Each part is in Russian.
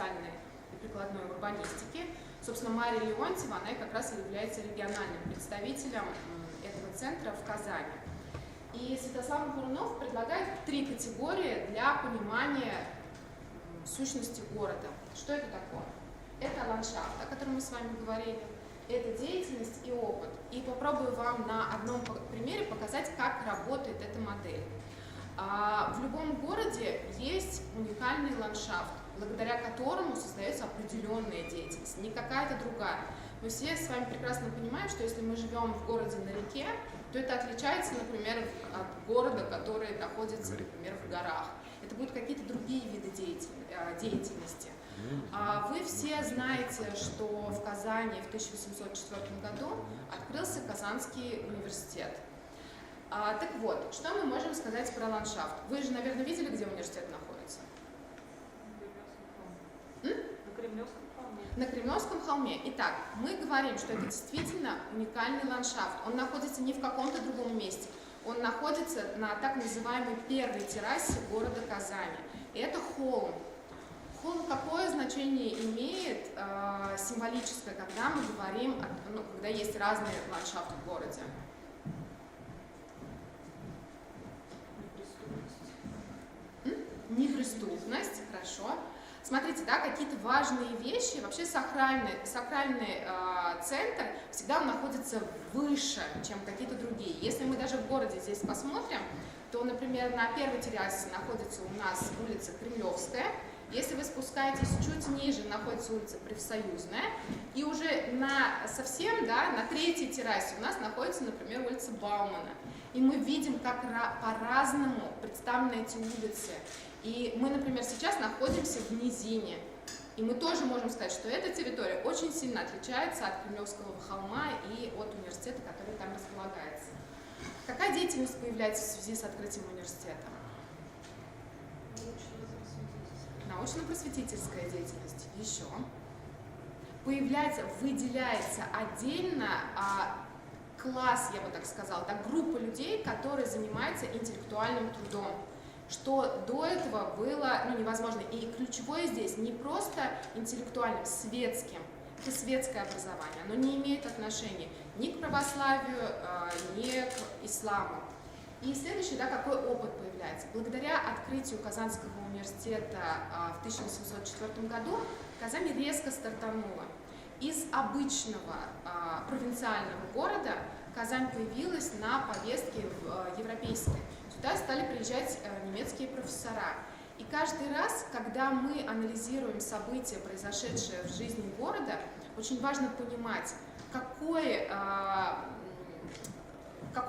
социальной и прикладной урбанистики. Собственно, Мария Леонтьева, она как раз и является региональным представителем этого центра в Казани. И Святослав Бурунов предлагает 3 категории для понимания сущности города. Что это такое? Это ландшафт, о котором мы с вами говорили, это деятельность и опыт. И попробую вам на одном примере показать, как работает эта модель. В любом городе есть уникальный ландшафт, благодаря которому создается определенная деятельность, не какая-то другая. Мы все с вами прекрасно понимаем, что если мы живем в городе на реке, то это отличается, например, от города, который находится, например, в горах. Это будут какие-то другие виды деятельности. Вы все знаете, что в Казани в 1804 году открылся Казанский университет. Так вот, что мы можем сказать про ландшафт? Вы же, наверное, видели, где университет находится? На Кремлевском холме. На Кремлевском холме. Итак, мы говорим, что это действительно уникальный ландшафт. Он находится не в каком-то другом месте. Он находится на так называемой первой террасе города Казани. И это холм. Холм какое значение имеет символическое, когда мы говорим, когда есть разные ландшафты в городе? Неприступность, хорошо. Смотрите, да, какие-то важные вещи, вообще сакральный центр, всегда он находится выше, чем какие-то другие. Если мы даже в городе здесь посмотрим, то, например, на первой террасе находится у нас улица Кремлевская. Если вы спускаетесь чуть ниже, находится улица Профсоюзная. И уже совсем, да, на третьей террасе у нас находится, например, улица Баумана. И мы видим, как по-разному представлены эти улицы. И мы, например, сейчас находимся в низине. И мы тоже можем сказать, что эта территория очень сильно отличается от Кремлевского холма и от университета, который там располагается. Какая деятельность появляется в связи с открытием университета? Научно-просветительская деятельность. Еще. Выделяется отдельно класс, я бы так сказала, да, группа людей, которые занимаются интеллектуальным трудом, что до этого было невозможно. И ключевое здесь не просто интеллектуальным, светским, это светское образование, оно не имеет отношения ни к православию, ни к исламу. И следующий, да, какой опыт появляется? Благодаря открытию Казанского университета в 1804 году Казань резко стартанула. Из обычного провинциального города Казань появилась на повестке европейской. Сюда стали приезжать немецкие профессора. И каждый раз, когда мы анализируем события, произошедшие в жизни города, очень важно понимать, какой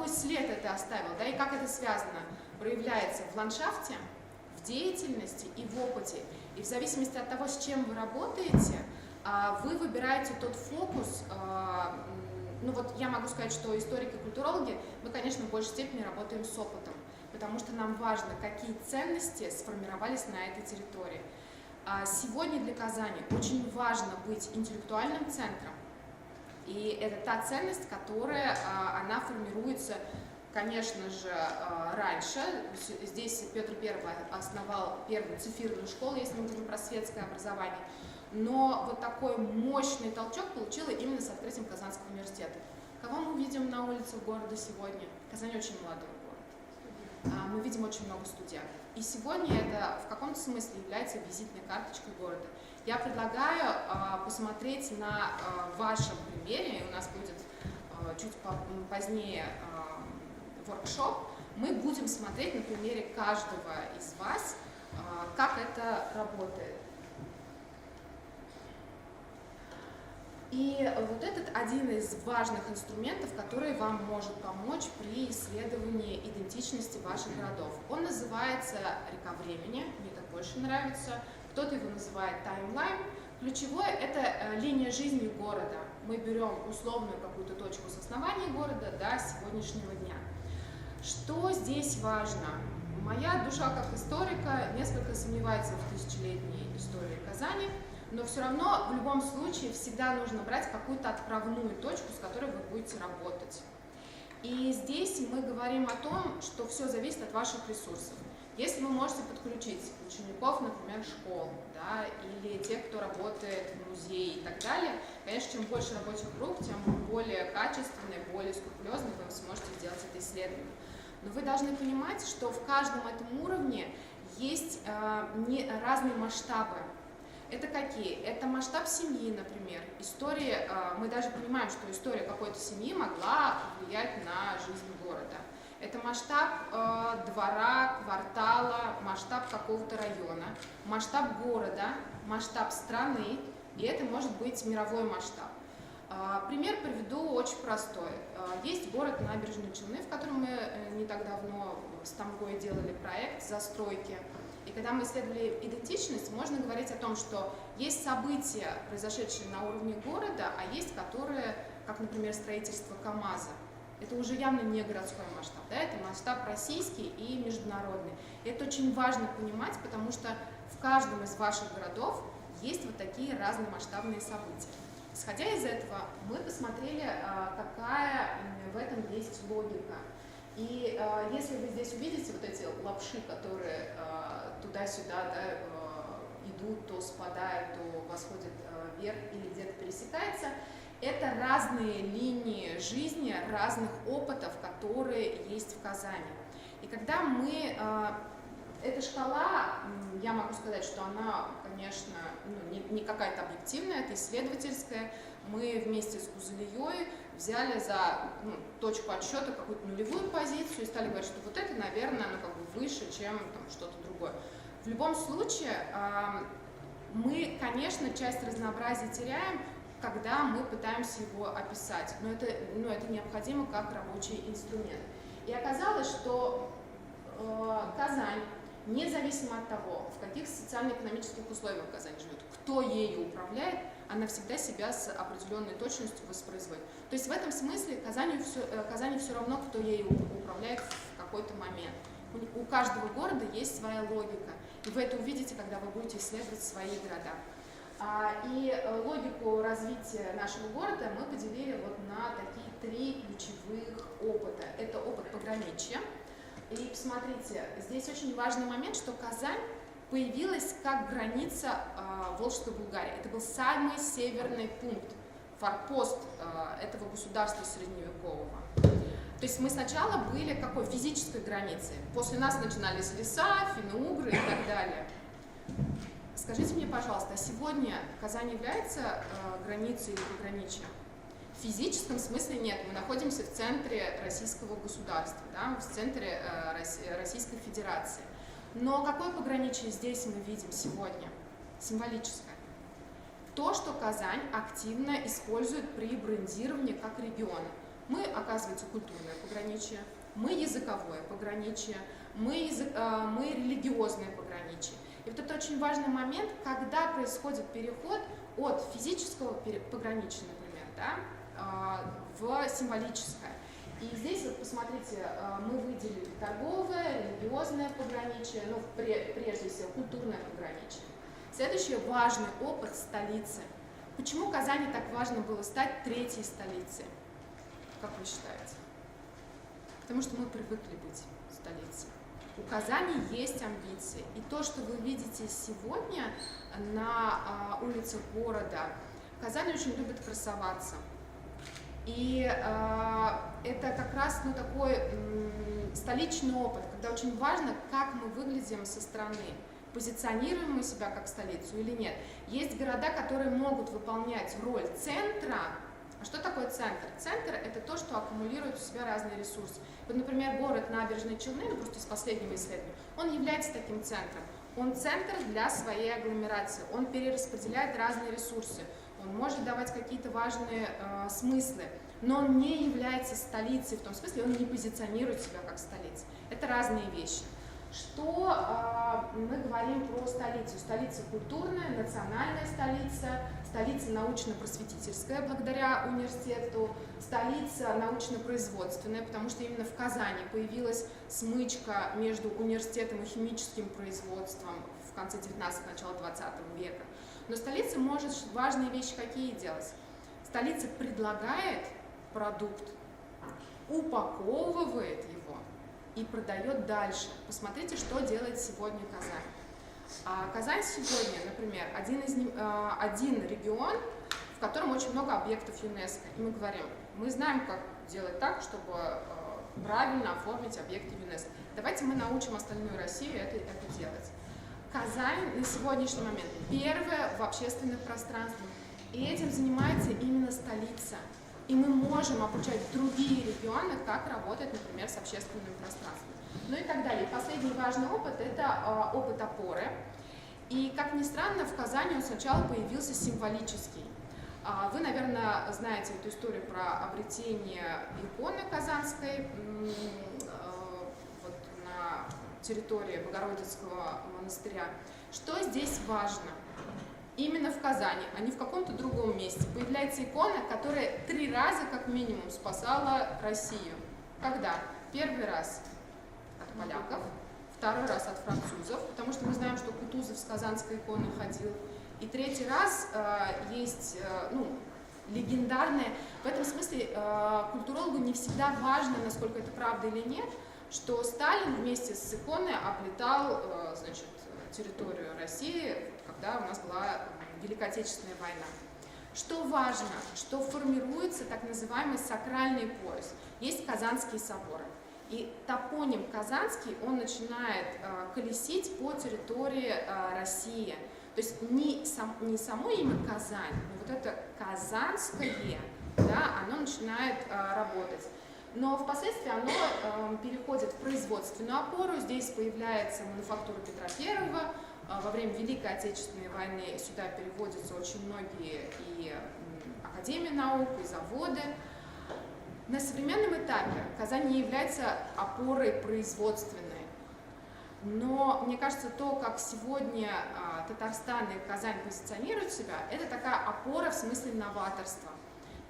след это оставило, да, и как это связано, проявляется в ландшафте, в деятельности и в опыте. И в зависимости от того, с чем вы работаете, вы выбираете тот фокус. Я могу сказать, что историки и культурологи, мы, конечно, в большей степени работаем с опытом, потому что нам важно, какие ценности сформировались на этой территории. Сегодня для Казани очень важно быть интеллектуальным центром, и это та ценность, которая, она формируется, конечно же, раньше. Здесь Петр I основал первую цифирную школу, если мы говорим про светское образование. Но вот такой мощный толчок получила именно с открытием Казанского университета. Кого мы видим на улицах города сегодня? Казань очень молодой город. Мы видим очень много студентов. И сегодня это в каком-то смысле является визитной карточкой города. Я предлагаю посмотреть на вашем примере, у нас будет чуть позднее воркшоп. Мы будем смотреть на примере каждого из вас, как это работает. И вот этот один из важных инструментов, который вам может помочь при исследовании идентичности ваших городов. Он называется «Река времени», мне так больше нравится. Кто-то его называет таймлайн. Ключевое – это линия жизни города. Мы берем условную какую-то точку с основания города до сегодняшнего дня. Что здесь важно? Моя душа как историка несколько сомневается в тысячелетней истории Казани, но все равно в любом случае всегда нужно брать какую-то отправную точку, с которой вы будете работать. И здесь мы говорим о том, что все зависит от ваших ресурсов. Если вы можете подключить учеников, например, школ, да, или тех, кто работает в музее и так далее, конечно, чем больше рабочих групп, тем более качественные, более скрупулезные вы сможете сделать это исследование. Но вы должны понимать, что в каждом этом уровне есть разные масштабы. Это какие? Это масштаб семьи, например. История, мы даже понимаем, что история какой-то семьи могла влиять на жизнь города. Это масштаб двора, квартала, масштаб какого-то района, масштаб города, масштаб страны, и это может быть мировой масштаб. Пример приведу очень простой. Есть город Набережные Челны, в котором мы не так давно с Тамгой делали проект застройки. И когда мы исследовали идентичность, можно говорить о том, что есть события, произошедшие на уровне города, а есть которые, как, например, строительство КАМАЗа. Это уже явно не городской масштаб, да? Это масштаб российский и международный. И это очень важно понимать, потому что в каждом из ваших городов есть вот такие разномасштабные события. Исходя из этого, мы посмотрели, какая в этом есть логика. И если вы здесь увидите вот эти лапши, которые туда-сюда, да, идут, то спадают, то восходят вверх или где-то пересекаются, это разные линии жизни, разных опытов, которые есть в Казани. И когда мы... Эта шкала, я могу сказать, что она, конечно, не какая-то объективная, это исследовательская. Мы вместе с Гузалией взяли за точку отсчета какую-то нулевую позицию и стали говорить, что вот это, наверное, выше, чем что-то другое. В любом случае, мы, конечно, часть разнообразия теряем, когда мы пытаемся его описать, но это необходимо как рабочий инструмент. И оказалось, что Казань, независимо от того, в каких социально-экономических условиях Казань живет, кто ею управляет, она всегда себя с определенной точностью воспроизводит. То есть в этом смысле Казани все равно, кто ею управляет в какой-то момент. У каждого города есть своя логика, и вы это увидите, когда вы будете исследовать свои города. И логику развития нашего города мы поделили вот на такие 3 ключевых опыта. Это опыт пограничья. И посмотрите, здесь очень важный момент, что Казань появилась как граница Волжской Булгарии. Это был самый северный пункт, форпост этого государства средневекового. То есть мы сначала были какой физической границей, после нас начинались леса, финно-угры и так далее. Скажите мне, пожалуйста, а сегодня Казань является границей или пограничьем? В физическом смысле нет, мы находимся в центре российского государства, да, в центре Российской Федерации. Но какое пограничье здесь мы видим сегодня? Символическое. То, что Казань активно использует при брендировании как региона. Мы, оказывается, культурное пограничье, мы языковое пограничье, мы религиозное пограничье. И вот это очень важный момент, когда происходит переход от физического пограничья, например, да, в символическое. И здесь, вот посмотрите, мы выделили торговое, религиозное пограничье, прежде всего культурное пограничье. Следующий важный опыт столицы. Почему Казани так важно было стать 3-й столицей? Как вы считаете? Потому что мы привыкли быть столицей. У Казани есть амбиции. И то, что вы видите сегодня на улицах города, Казань очень любит красоваться. И это как раз такой столичный опыт, когда очень важно, как мы выглядим со стороны. Позиционируем мы себя как столицу или нет. Есть города, которые могут выполнять роль центра. А что такое центр? Центр – это то, что аккумулирует у себя разные ресурсы. Вот, например, город Набережные Челны, просто из последнего исследования, он является таким центром. Он центр для своей агломерации, он перераспределяет разные ресурсы, он может давать какие-то важные смыслы, но он не является столицей в том смысле, он не позиционирует себя как столица. Это разные вещи. Что мы говорим про столицу? Столица культурная, национальная столица, столица научно-просветительская благодаря университету, столица научно-производственная, потому что именно в Казани появилась смычка между университетом и химическим производством в конце 19-го, начало 20 века. Но столица может важные вещи какие делать? Столица предлагает продукт, упаковывает его и продает дальше. Посмотрите, что делает сегодня Казань. Казань сегодня, например, один регион, в котором очень много объектов ЮНЕСКО. И мы говорим, мы знаем, как делать так, чтобы правильно оформить объекты ЮНЕСКо. Давайте мы научим остальную Россию это делать. Казань на сегодняшний момент первая в общественных пространствах. И этим занимается именно столица. И мы можем обучать другие регионы, как работать, например, с общественным пространством. Ну и так далее. И последний важный опыт – это опыт опоры. И, как ни странно, в Казани он сначала появился символический. Вы, наверное, знаете эту историю про обретение иконы казанской вот на территории Богородицкого монастыря. Что здесь важно? Именно в Казани, а не в каком-то другом месте, появляется икона, которая 3 раза как минимум спасала Россию. Когда? Первый раз от поляков, второй раз от французов, потому что мы знаем, что Кутузов с казанской иконой ходил, и 3-й раз есть легендарное. В этом смысле культурологу не всегда важно, насколько это правда или нет, что Сталин вместе с иконой облетал территорию России, когда у нас была Великая Отечественная война. Что важно, что формируется так называемый сакральный пояс. Есть Казанские соборы. И топоним Казанский, он начинает колесить по территории России. То есть не само имя Казань, но вот это Казанское, да, оно начинает работать. Но впоследствии оно переходит в производственную опору. Здесь появляется мануфактура Петра Первого. Во время Великой Отечественной войны сюда переводятся очень многие и академии наук, и заводы. На современном этапе Казань не является опорой производственной. Но мне кажется, то, как сегодня Татарстан и Казань позиционируют себя, это такая опора в смысле новаторства.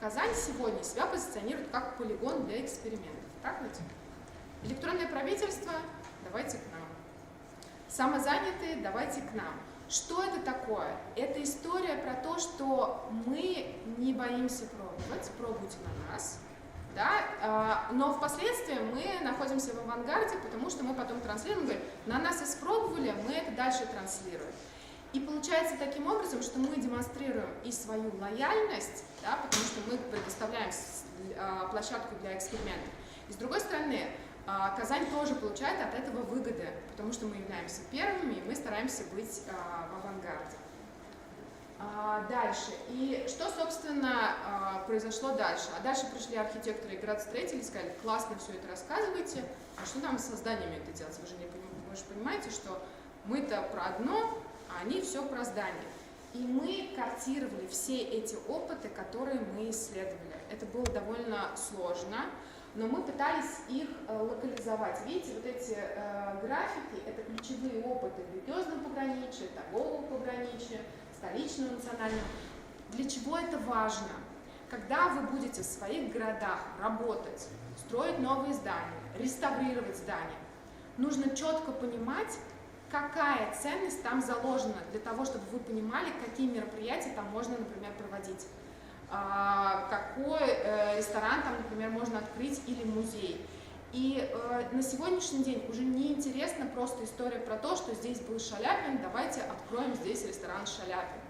Казань сегодня себя позиционирует как полигон для экспериментов. Так ведь? Электронное правительство – давайте к нам. Самозанятые – давайте к нам. Что это такое? Это история про то, что мы не боимся пробовать, пробуйте на нас. Да? Но впоследствии мы находимся в авангарде, потому что мы потом транслируем, говорим, на нас испробовали, мы это дальше транслируем. И получается таким образом, что мы демонстрируем и свою лояльность, да, потому что мы предоставляем площадку для экспериментов. И с другой стороны, Казань тоже получает от этого выгоды, потому что мы являемся первыми, и мы стараемся быть в авангарде. Дальше. И что, собственно, произошло дальше? А дальше пришли архитекторы и градостроители и сказали, классно все это рассказываете, а что нам со зданиями это делать? Вы же понимаете, что мы-то про одно, а они все про здание. И мы картировали все эти опыты, которые мы исследовали. Это было довольно сложно, но мы пытались их локализовать. Видите, вот эти графики – это ключевые опыты в религиозном пограничье, торгового пограничья, столичного, национального. Для чего это важно? Когда вы будете в своих городах работать, строить новые здания, реставрировать здания, нужно четко понимать, какая ценность там заложена, для того, чтобы вы понимали, какие мероприятия там можно, например, проводить, какой ресторан там, например, можно открыть или музей. И на сегодняшний день уже не интересна просто история про то, что здесь был Шаляпин, давайте откроем здесь ресторан Шаляпин.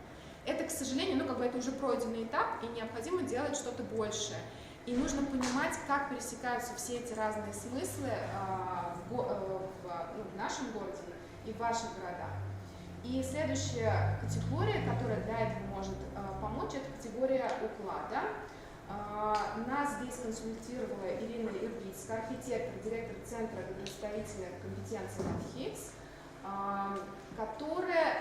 Это, к сожалению, это уже пройденный этап, и необходимо делать что-то большее. И нужно понимать, как пересекаются все эти разные смыслы в нашем городе и в ваших городах. И следующая категория, которая для этого может помочь, это категория уклада. Нас здесь консультировала Ирина Ирбицкая, архитектор, директор Центра градостроительных компетенций МатХИКС, которая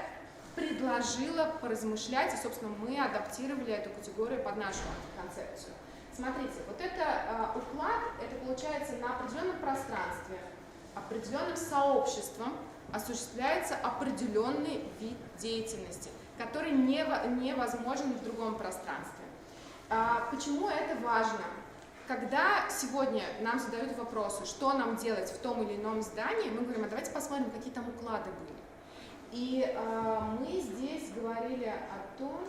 предложила поразмышлять, и, собственно, мы адаптировали эту категорию под нашу концепцию. Смотрите, вот это уклад, это получается на определенном пространстве, определенным сообществом осуществляется определенный вид деятельности, который невозможен в другом пространстве. Почему это важно? Когда сегодня нам задают вопросы, что нам делать в том или ином здании, мы говорим, а давайте посмотрим, какие там уклады были. И мы здесь говорили о том...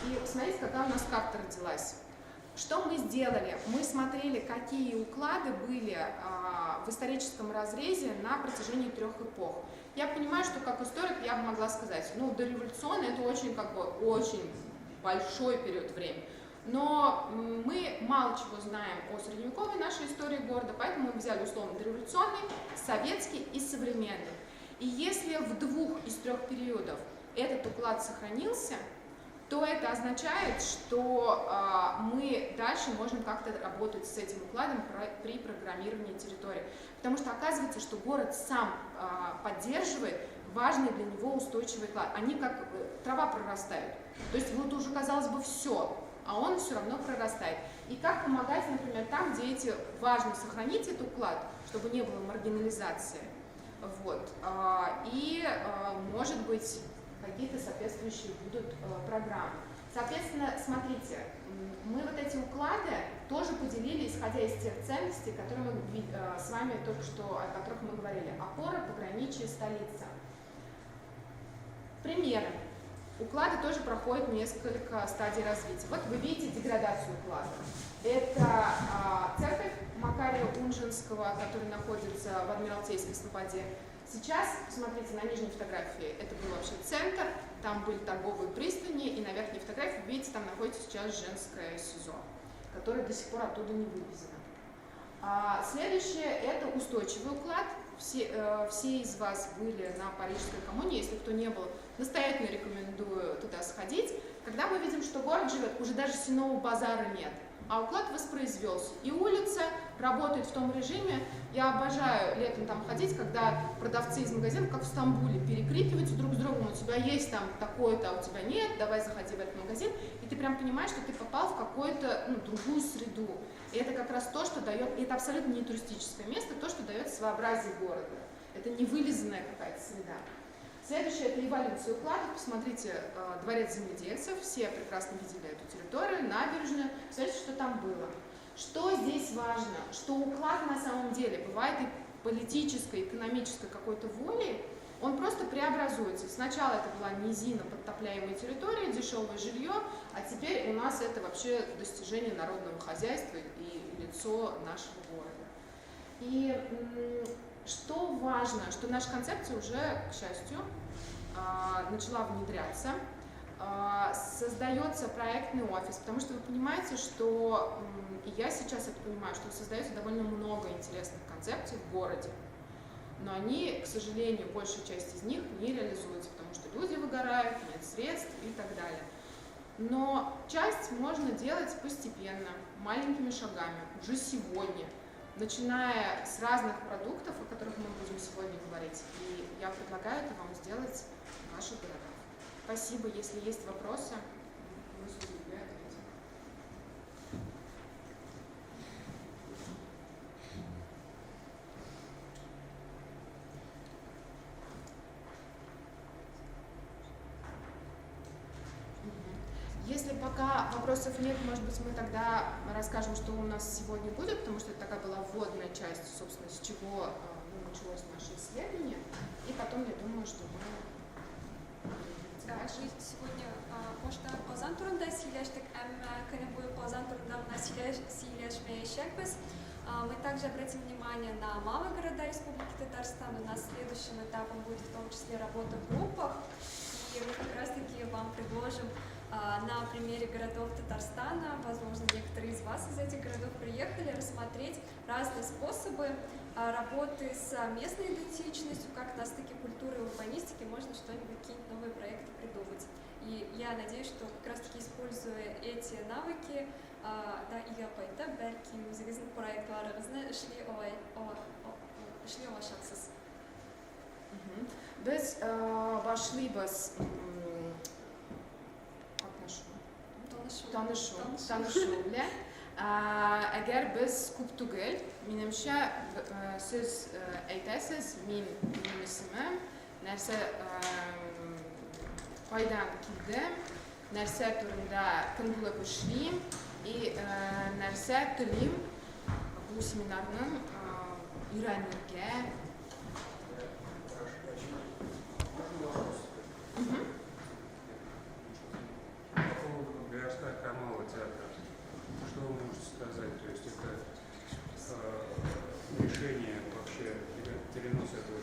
И смотрите, какая у нас карта родилась. Что мы сделали? Мы смотрели, какие уклады были в историческом разрезе на протяжении 3 эпох. Я понимаю, что как историк я бы могла сказать, ну, дореволюционный это очень, очень большой период времени. Но мы мало чего знаем о средневековой нашей истории города, поэтому мы взяли условно дореволюционный, советский и современный. И если в 2 из 3 периодов этот уклад сохранился, то это означает, что мы дальше можем как-то работать с этим укладом при программировании территории. Потому что оказывается, что город сам поддерживает важный для него устойчивый уклад. Они как трава прорастают. То есть вот уже казалось бы все, а он все равно прорастает. И как помогать, например, там, где важно сохранить этот уклад, чтобы не было маргинализации. Вот. И, может быть, какие-то соответствующие будут программы. Соответственно, смотрите, мы вот эти уклады тоже поделили, исходя из тех ценностей, которые мы с вами только что, о которых мы говорили. Опора, пограничье, столица. Примеры. Уклады тоже проходят несколько стадий развития. Вот вы видите деградацию уклада. Это церковь Макария Унжинского, который находится в Адмиралтейской слободе. Сейчас, посмотрите на нижней фотографии, это был вообще центр, там были торговые пристани, и на верхней фотографии, вы видите, там находится сейчас женское СИЗО, которое до сих пор оттуда не вывезено. Следующее – это устойчивый уклад. Все из вас были на Парижской коммуне, если кто не был, настоятельно рекомендую туда сходить. Когда мы видим, что город живет, уже даже сенного базара нет, а уклад воспроизвелся. И улица работает в том режиме. Я обожаю летом там ходить, когда продавцы из магазина, как в Стамбуле, перекрикиваются друг с другом. У тебя есть там такое-то, а у тебя нет, давай заходи в этот магазин. И ты прям понимаешь, что ты попал в какую-то другую среду. И это как раз то, что дает, и это абсолютно не туристическое место, то, что дает своеобразие города. Это не вылизанная какая-то среда. Следующее – это эволюция укладов. Посмотрите, дворец земледельцев, все прекрасно видели эту территорию, набережную. Смотрите, что там было. Что здесь важно? Что уклад на самом деле бывает и политической, экономической какой-то волей, он просто преобразуется. Сначала это была низина, подтопляемая территория, дешевое жилье, а теперь у нас это вообще достижение народного хозяйства и лицо нашего города. И что важно, что наша концепция уже, к счастью, начала внедряться. Создается проектный офис, потому что вы понимаете, что, и я сейчас это понимаю, что создается довольно много интересных концепций в городе, но они, к сожалению, большая часть из них не реализуется, потому что люди выгорают, нет средств и так далее. Но часть можно делать постепенно, маленькими шагами, уже сегодня, начиная с разных продуктов, о которых мы будем сегодня говорить. И я предлагаю это вам сделать в ваших городах. Спасибо. Если есть вопросы, мы с удовольствием ответим. Если пока вопросов нет, может быть, мы тогда расскажем, что у нас сегодня будет, потому что это такая была вводная часть, собственно, с чего началось наше исследование. И потом, я думаю, что мы... Сегодня most a Pazan turunda szélestek, Конебую Pazan turunda у нас szélesmeyesek без. Мы также обратим внимание на малые города Республики Татарстан. У нас следующим этапом будет в том числе работа в группах. И мы как раз таки вам предложим на примере городов Татарстана, возможно, некоторые из вас из этих городов приехали, рассмотреть разные способы работы с местной идентичностью, как на стыке культуры и урбанистики можно что-нибудь, какие-нибудь новые проекты придумать. И я надеюсь, что как раз-таки используя эти навыки, да, ИГП-да, belki yüzünüzün proyektlarınızı işliyorlaşacaksınız. Biz başlayacağız танышуля. Әгәр без күп түгел, минемчә сез әйтәсез, минем исемем, нәрсә кайдан килдем, нәрсә турында көн булып эшлим и нәрсә телим бу семинарның өйрәнергә. Что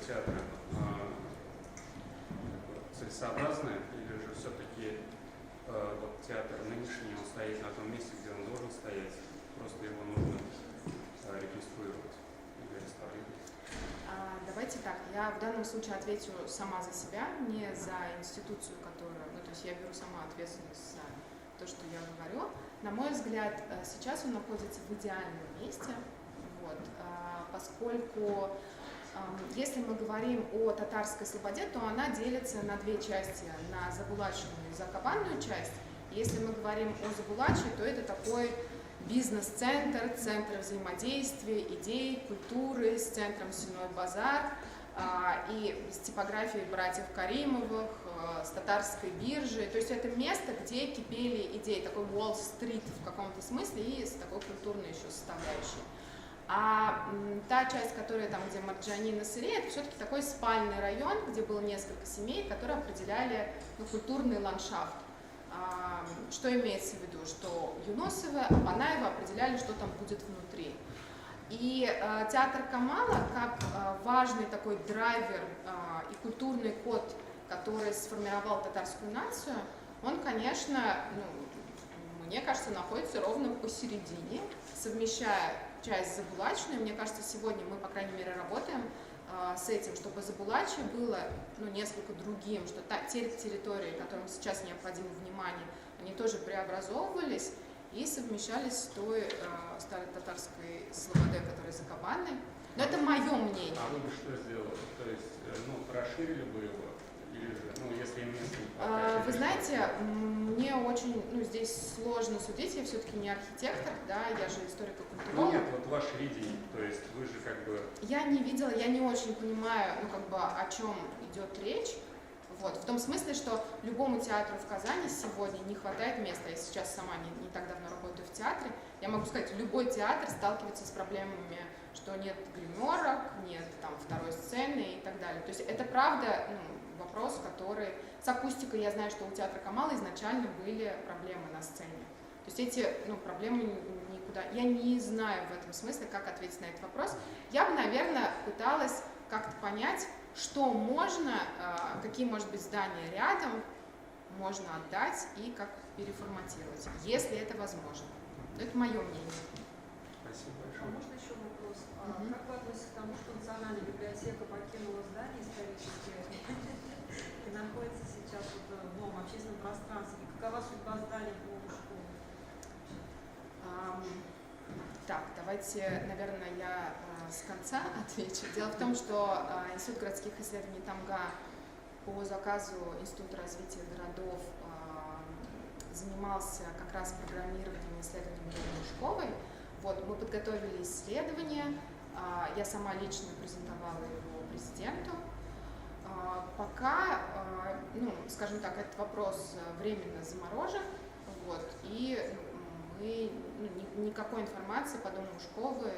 театра целесообразное, или же все-таки вот театр нынешний, он стоит на том месте, где он должен стоять, просто его нужно реконструировать или реставрировать? Давайте так, я в данном случае отвечу сама за себя, не за институцию, которая, ну то есть я беру сама ответственность за то, что я говорю. На мой взгляд, сейчас он находится в идеальном месте, вот, поскольку если мы говорим о татарской слободе, то она делится на две части, на Забулачную и Закабанную часть. Если мы говорим о Забулаче, то это такой бизнес-центр, центр взаимодействия, идей, культуры, с центром Сенной базар и с типографией братьев Каримовых, с татарской биржей. То есть это место, где кипели идеи, такой Уолл-стрит в каком-то смысле и с такой культурной еще составляющей. А та часть, которая там, где Марджани на Сыре, это все-таки такой спальный район, где было несколько семей, которые определяли культурный ландшафт. Что имеется в виду? Что Юнусова, Апанаева определяли, что там будет внутри. И театр Камала, как важный такой драйвер и культурный код, который сформировал татарскую нацию, он, конечно, мне кажется, находится ровно посередине, совмещая часть Забулачной. Мне кажется, сегодня мы, по крайней мере, работаем с этим, чтобы Забулачье было несколько другим, что те территории, которым сейчас необходимо внимание, они тоже преобразовывались и совмещались с той старой татарской слободой, которая за Кабаной. Но это мое мнение. А вы бы что сделали? То есть, расширили бы его? Или же, если место не хватает? Вы знаете, мне очень, здесь сложно судить, я все-таки не архитектор, да, я же историко-культуролог. Нет, вот ваше видение, то есть вы же как бы... Я не видела, я не очень понимаю, о чем идет речь. Вот, в том смысле, что любому театру в Казани сегодня не хватает места. Я сейчас сама не так давно работаю в театре. Я могу сказать, любой театр сталкивается с проблемами, что нет гримерок, нет там второй сцены и так далее. То есть это правда вопрос, который... С акустикой я знаю, что у театра Камала изначально были проблемы на сцене. То есть эти проблемы никуда... Я не знаю в этом смысле, как ответить на этот вопрос. Я бы, наверное, пыталась как-то понять, что можно, какие, может быть, здания рядом можно отдать и как переформатировать, если это возможно. Но это мое мнение. Спасибо А большое. можно еще вопрос? Как вы относитесь к тому, что Национальная библиотека покинула здание историческое и находится сейчас в новом общественном пространстве? Какова судьба здания в новой школе? Так, давайте, наверное, я с конца отвечу. Дело в том, что Институт городских исследований ТАМГА по заказу Института развития городов занимался как раз программированием исследований Лужковой. Вот, мы подготовили исследование, я сама лично презентовала его президенту. Пока, скажем так, этот вопрос временно заморожен, вот, и мы никакой информации по дому Лужковой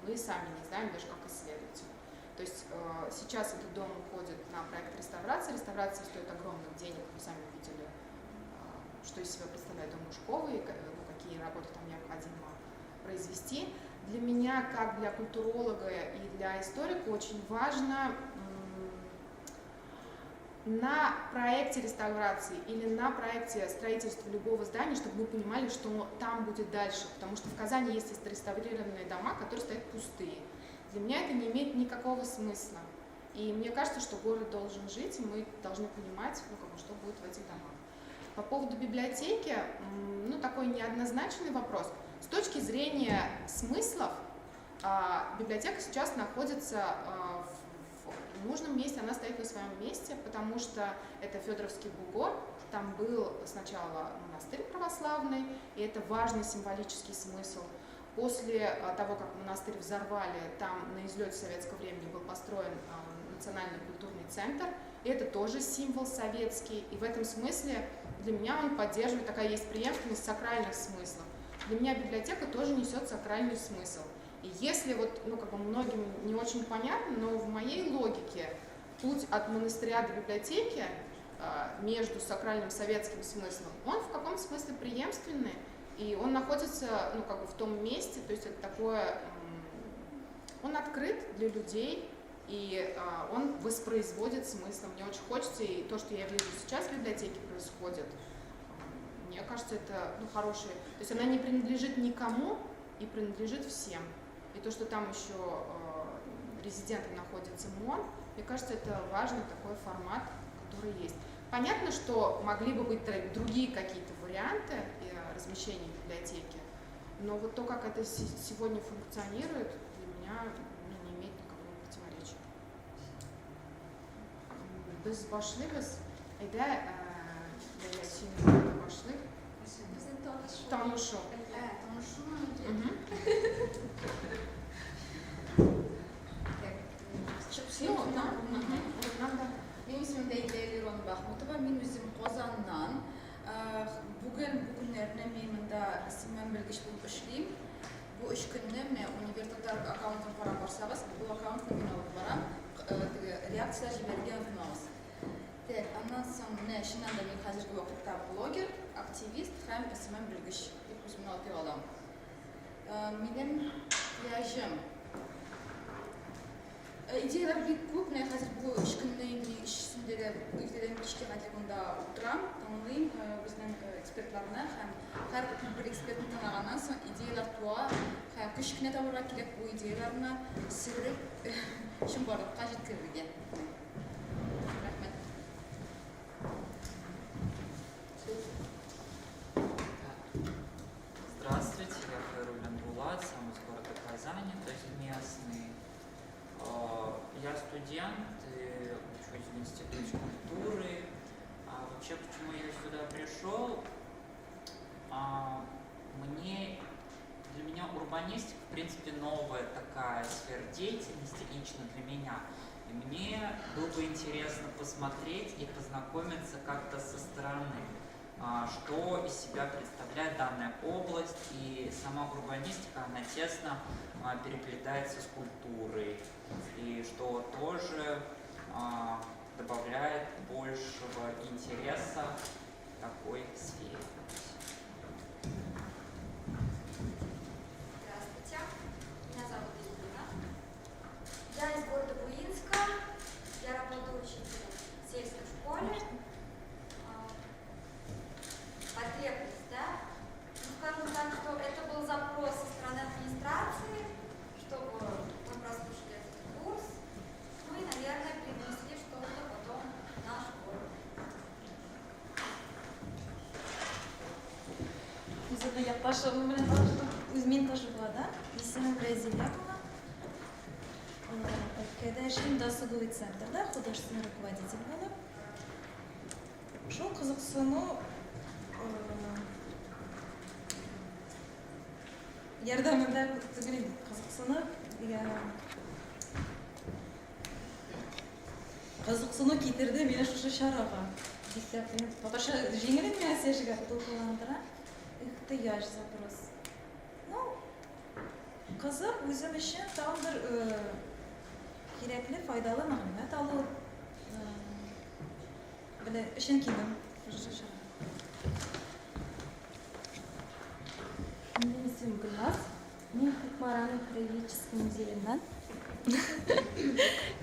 мы сами не знаем, даже как исследователь. То есть сейчас этот дом уходит на проект реставрации. Реставрация стоит огромных денег, вы сами видели, что из себя представляет дом Лужковой, какие работы там необходимо произвести. Для меня, как для культуролога и для историка, очень важно на проекте реставрации или на проекте строительства любого здания, чтобы мы понимали, что там будет дальше. Потому что в Казани есть реставрированные дома, которые стоят пустые. Для меня это не имеет никакого смысла. И мне кажется, что город должен жить, и мы должны понимать, что будет в этих домах. По поводу библиотеки, такой неоднозначный вопрос. С точки зрения смыслов, библиотека сейчас находится в нужном месте, она стоит на своем месте, потому что это Федоровский бугор, там был сначала монастырь православный, и это важный символический смысл. После того, как монастырь взорвали, там на излете советского времени был построен национальный культурный центр, и это тоже символ советский, и в этом смысле для меня он поддерживает, такая есть преемственность сакральных смыслов. Для меня библиотека тоже несет сакральный смысл. И если многим не очень понятно, но в моей логике путь от монастыря до библиотеки между сакральным советским смыслом, он в каком-то смысле преемственный, и он находится в том месте, то есть это такое, он открыт для людей, и он воспроизводит смысл. Мне очень хочется, и то, что я вижу сейчас в библиотеке происходит, мне кажется, это хорошее. То есть она не принадлежит никому и принадлежит всем. И то, что там еще резидентом находится МОН, мне кажется, это важный такой формат, который есть. Понятно, что могли бы быть другие какие-то варианты размещения в библиотеке, но вот то, как это сегодня функционирует, для меня не имеет никакого противоречия. Biz boshlaymiz. Ayda boshlaylik. Bizim tanışma. Tanışma. Мен исмим Лейлирон Бахмутова, мен өзім Қозаннан. Бүгін күндеріне мен мында ісіммен білгіш болып ішлейм. Бұл 3 күнні міне университеттер аккаунтын қарап барсаңыз, бұл аккаунтын мен алып барам, реакция жіберген күніміз. Андан соң міне шыннан да мен қазіргі уақытта блогер, активист һәм ісіммен білгіш деп өзімін алып аламын. Менің пляжым. Идеялар бик көп, мен қазір бұл 3 күннен ішіндегі ертеден кешке дейін мұнда отырам, тыңлайым біздің экспертларына һәм һәр бір эксперттің тыңлағаннан соң идеялар туа, һәм кішкене табуға керек бұл идеяларына сіңіріп шымбарлыққа жеткізуге. Рахмет. Здравствуйте, я Хайруллин Булат, сам из города Казани, то есть местный. Я студент, учусь в Институте культуры. Вообще, почему я сюда пришел? Для меня урбанистика, в принципе, новая такая сфера деятельности лично для меня. И мне было бы интересно посмотреть и познакомиться как-то со стороны, что из себя представляет данная область, и сама урбанистика, она тесно переплетается с культурой, и что тоже добавляет большего интереса в такой сфере. Здравствуйте, меня зовут Ирина. Я из города Буинска, я работаю учителем в сельской школе. Потребность, да? Скажем так, что это был запрос со стороны администрации, чтобы мы прослушали этот курс, ну и, наверное, привнесли что-то потом в наш город. Bizada yaklaşımı bilen tanıştık. Üzmen Taşıbada. İsmim Разилякова. Когда эшлим до Садовый центр, да, художественный руководитель болып. Шул кызыксыну ярдәмендә түгел, кызыксыну китерде мине шушы чарага. Татарча җиңел генә сөйләшергә тотынгандыра. Ихтыяҗ запрос. Ну, кызык үзем өчен тагын бер кирәкле, файдалы мәгълүмат алу белән өчен килдем. Менің есімім Гүлназ. Мен Көкмараның краеведческий музейінен.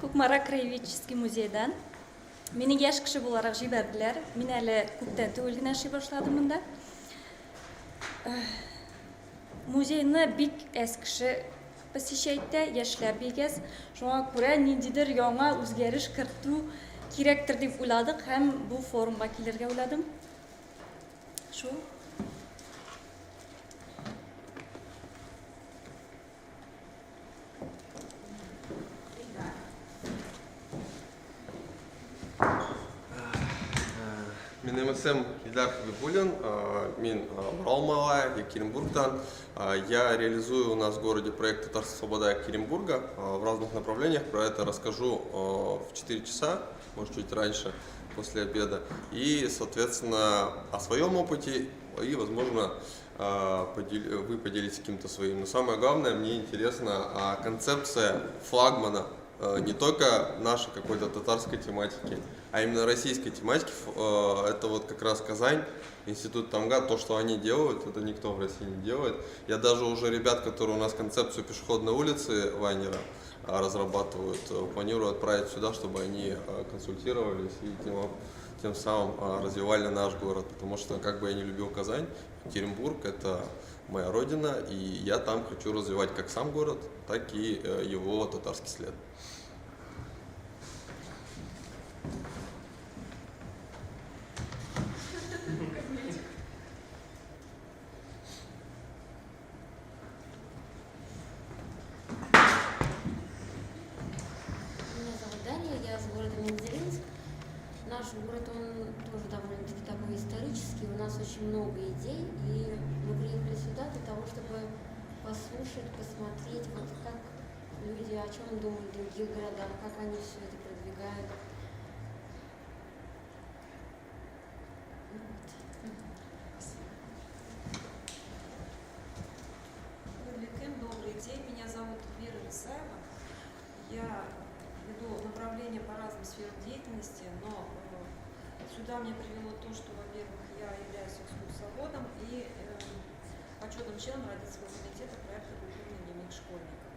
Көкмара краеведческий музейден. Мені еш кіші боларақ жіберділер. Мен әлі көптен түгел генә эшли башладым монда. Музейны бик әз кеше посещайтта, яшьләр бик әз. Шуңа күрә ниндидер яңа үзгәреш кертү кирәктер дип уйладык һәм бу форумга килергә уйладым. Шу. Менің ісім Ильдар Хабибуллин, мен Урал Екатеринбургдан. Я реализую у нас в городе проект «Татарская свобода Екатеринбурга» в разных направлениях. Про это расскажу в 4 часа, может чуть раньше, после обеда. И, соответственно, о своем опыте и, возможно, вы поделитесь каким-то своим. Но самое главное, мне интересна концепция флагмана не только нашей какой-то татарской тематики, а именно российской тематики. Это вот как раз Казань, институт Тамгат, то, что они делают, это никто в России не делает. Я даже уже ребят, которые у нас концепцию пешеходной улицы Вайнера разрабатывают, планирую отправить сюда, чтобы они консультировались и тем самым развивали наш город. Потому что, как бы я не любил Казань, Екатеринбург — это моя родина, и я там хочу развивать как сам город, так и его татарский след. Меня зовут Дарья, я с города Мензелинск. Наш город, он тоже довольно-таки такой исторический, у нас очень много идей, и мы приехали сюда для того, чтобы послушать, посмотреть, вот как люди, о чем думают в других городах, как они все это продвигают. Добрый день, меня зовут Вера Лисаева. Я веду направление по разным сферам деятельности, но сюда меня привело то, что, во-первых, я являюсь экскурсоводом и почетным членом родительского комитета проекта «Культурный дневник школьника».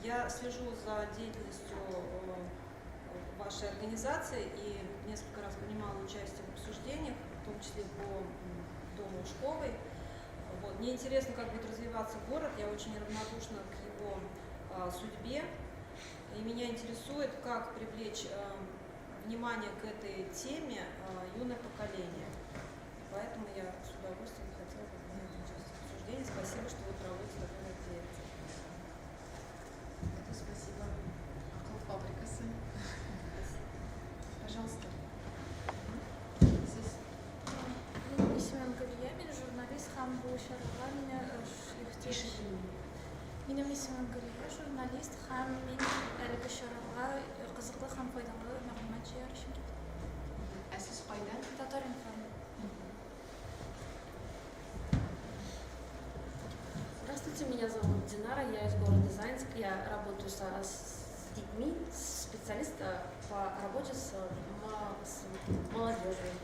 Я слежу за деятельностью вашей организации и несколько раз принимала участие в обсуждениях, в том числе по Дому Ушковой. Вот. Мне интересно, как будет развиваться город, я очень равнодушна к его судьбе, и меня интересует, как привлечь внимание к этой теме юное поколение. Поэтому я с удовольствием хотела бы принять участие в обсуждении. Спасибо, что вы проводите такое мероприятие. Спасибо. Фабрикасы. Пожалуйста. Минем исемем Гүлия, журналист һәм мин әлеге чарага кызыклы һәм файдалы мәгълүмат җыяр өчен киттем. Ә сез кайдан? Татар-информ. Здравствуйте, меня зовут Динара, я из города Заинск, я работаю с детьми, специалист по работе с молодежью.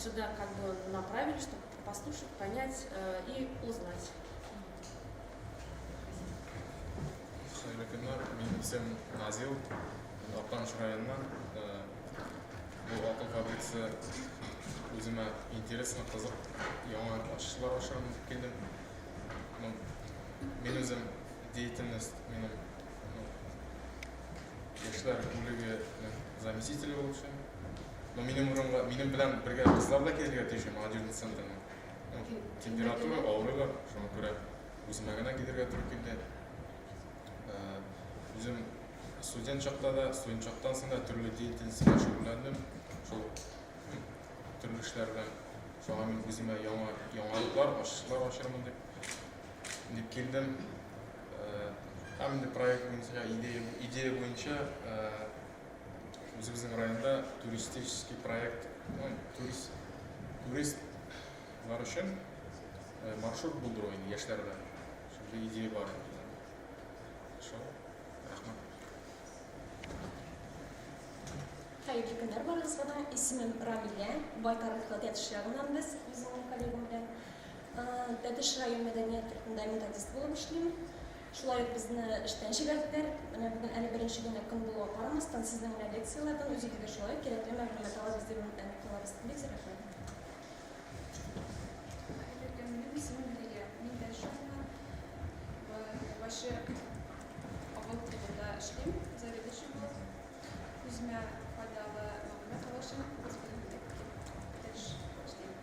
Сюда как бы направили, чтобы послушать, понять и узнать. Менің есім Назил, Ақтаныш районынан. Бұл ақыл фабрикасы өзіме интересно, қызық, яңа ашылар ашырамын деп келдім. Мен өзім деятельность, менің Яшьләр бүлеге заместитель болып жүрмін. Но менің білән бірге қызлар да келуге тиіс, молодежный центрның. Температура ауырыға, шуңа күрә өзіме генә килергә туры килде. Өзім студент чақтан соң да түрлі деятельностьқа шөгыльләндем. Шул түрлі эшләрдән шуңа мен үземә яңалыклар, ачышлар ачырмын дип келдем. Һәм инде проект буенча, идея буенча үзебезнең районда туристический проект, туристлар өчен маршрут булдыру инде яшьләргә. Шундый идея бар. Hayırlı günler barınızga da. İsmim Ramile. Baytarlıkla Detiş rayonundan biz, bizim kolegim bilen. Detiş rayon medeniyet metodist болып işleyim. Şulay bizni işten şigerdiler. Bugün 51. güne gün buluğa baramazdan sizden leksiyalardan özüge şulay gerekli məlumat alabızdır. Bek zirafet. Hayırlı günler, ismim Liliya. Мен Дәшевна. Başı Avıl klubunda işleyim. Заведующим болып. Өзіме файдалы мәлімет алышым. Біз бүгін Дәш işleyim.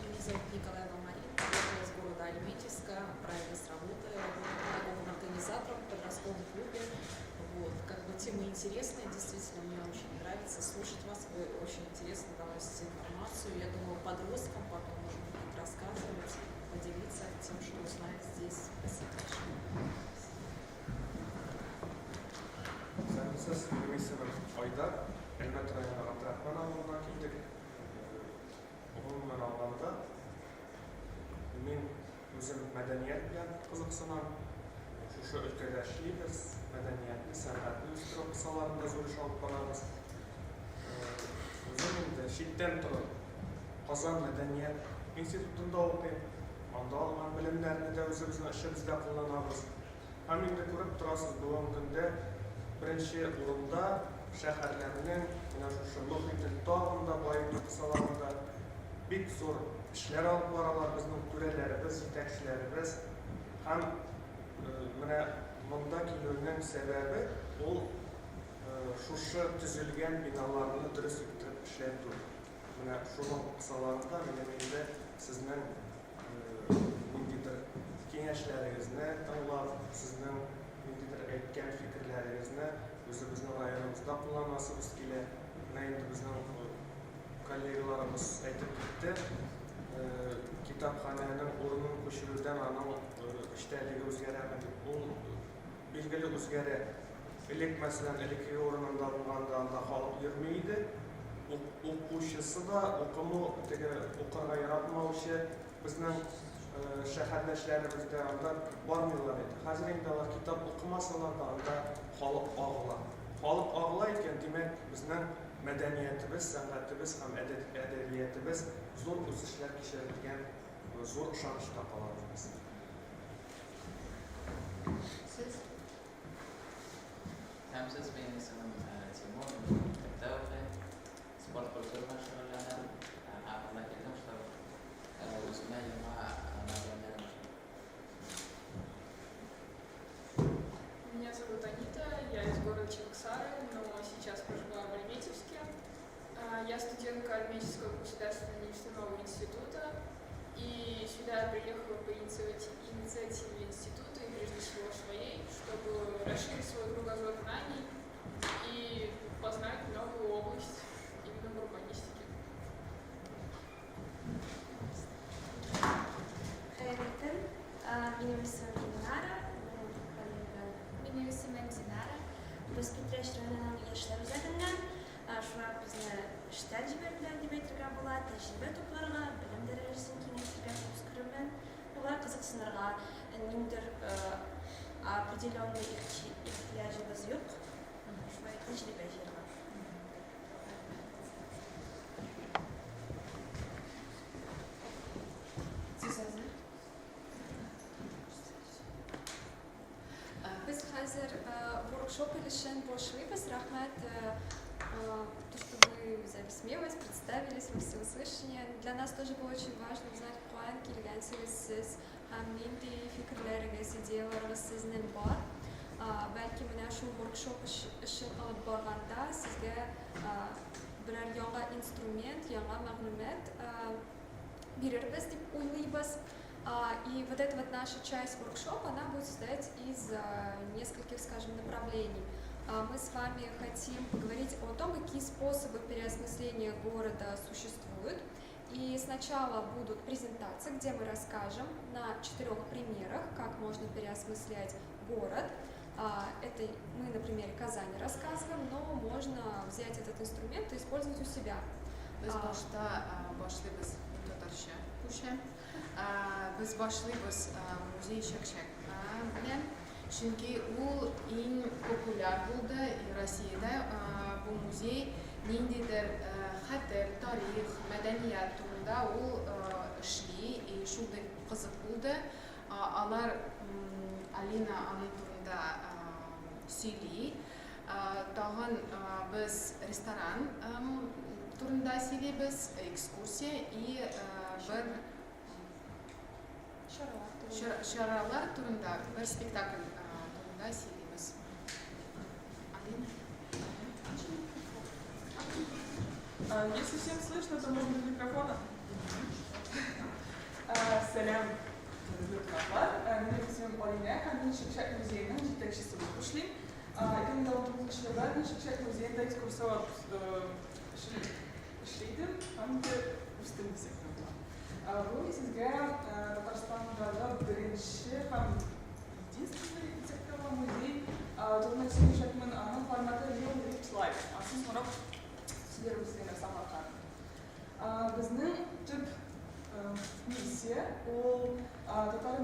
Меня зовут Николаева Мария, я из города Альметьевска, правильность работы, работаю организатором в подростковом клубе. Вот. Как бы тема интересная, действительно, мне очень нравится слушать вас, вы очень интересно доносите информацию. Я думаю, подросткам потом можно будет рассказывать, поделиться тем, что узнает здесь. Спасибо большое. Siz ismim Ayдар, Elmet rayonu Abdurrahman avluuna keldik. Umuman alganda өзім мәдәният белән кызыксынам. Шушы өлкәдә эшлибез, мәдәниятне, сәнгатьне үстерү кысаларында зур эш алып барабыз. Үзем инде читтән торып Казан мәдәният институтында укыйм. Анда алган белемнәрне дә үзебезнең эшебездә кулланабыз. Һәм инде күреп торасыз, бүгенге көндә беренче урында шәһәрләрнең менә шушы мөхитен тагын да байыту кысаларында бик зур эшләр алып баралар безнең түрәләребез, җитәкчеләребез. Һәм менә монда килүнең сәбәбе ул шушы төзелгән биналарны дөрес итеп эшләтү. Менә шуның кысаларында минем инде сезнең ниндидер киңәшләрегезне тыңлап, сезнең ниндидер әйткән фикерләрегезне үзебезнең районымызда кулланасыбыз килә. Менә инде безнең коллегаларыбыз әйтеп китте, китапханәнең урынын күчерүдән аның эчтәлеге үзгәрә. Ул билгеле үзгәрә. Элек мәсәлән, элекке урынында булганда анда халык йөрми иде. Укучысы да, укырга яратмаучы безнең шәһәрдәшләребездә анда бармыйлар иде. Хәзер инде алар китап укымасалар да анда халык агыла. Халык агыла икән, димәк, безнең мәдәниятебез, сәнгатебез һәм әдәбиятебез зур үсешләр кичерелгән, зур ышанычта калабыз. Сез? Siz benim ismim Timur, Tevfik, spor kulturla şug'ullanaman. Aqlga keldim, что o'zimga yangi nazarimlar. Меня зовут Анита, я из города Чебоксары, но сейчас проживаю в Альметьевске. Я студентка Альметьевского государственного нефтяного института, и сюда я приехала по инициативе института, и прежде всего своей, чтобы расширить свой кругозор знаний и познать новую область именно в урбанистике. Benim ismim Dinara, benim ismim Dinara. Biz Petreş rayonunun yaşlar üzerinden şu an bizni iş tecrübeler demektiriga bo'ladi, tecrübe toplarına, bilim derecesini kengaytirgan o'skirman. Ular qiziqsinirga nimdir определенный ihtiyacımız yok. Şuna tecrübe ederim. Biz hozir workshop uchun boshlaymiz. Rahmat, то, что вы взяли смелость, представились, вы все услышали. Для нас тоже было очень важно узнать, куан келгәнсез сез һәм нинди фикерләрегез, идеяларыгыз сезнең бар. Бәлки менә шул workshop өчен алып барганда сезгә берәр яңа инструмент, яңа мәгълүмат бирербез дип уйлыйбыз. И вот эта вот наша часть воркшопа, она будет состоять из нескольких, скажем, направлений. Мы с вами хотим поговорить о том, какие способы переосмысления города существуют. И сначала будут презентации, где мы расскажем на 4 примерах, как можно переосмыслять город. Это мы на примере Казани рассказываем, но можно взять этот инструмент и использовать у себя. Biz başlayırız muzey Şakşak bilen. Çünkü ул иң популяр булды Россиядә. Бу музей ниндидер хәтер, тарих, мәдәният турында ул эшли, и шундый кызык булды. Алар Алина аның турында сөйли. Тагын без ресторан турында сөйлибез, экскурсия и бер шаралар турында, бер спектакль турында сөйлибез. Алина? Если всем слышно, то можно без микрофона. Сәлем, хөрмәтле Менә исемем Алина, һәм мин Шакшак музеенең җитәкчесе булып эшлим. 2019 елда мин Шакшак музеенда экскурсовод эшлидем, һәм үстем дисәк була. Бу сезгә Татарстандагы беренче һәм единственный рецептура музей. Турында сөйләшәкмен, аның форматы Real Life Life. Асын сорап сөйләрбез сезгә Самарканд. Безнең төп миссия ул татар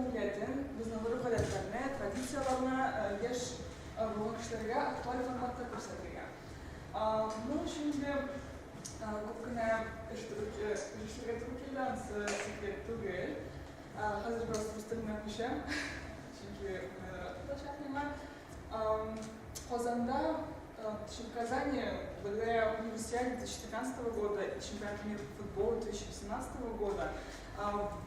көрсетілген. Ну, şimdi көпкіне iştirakçılardan секрет түгел. Hazır biraz üstüne düşen. Çünkü Казанда, в Казани, благодаря универсиаде 2015 года и чемпионату мира по футболу 2018 года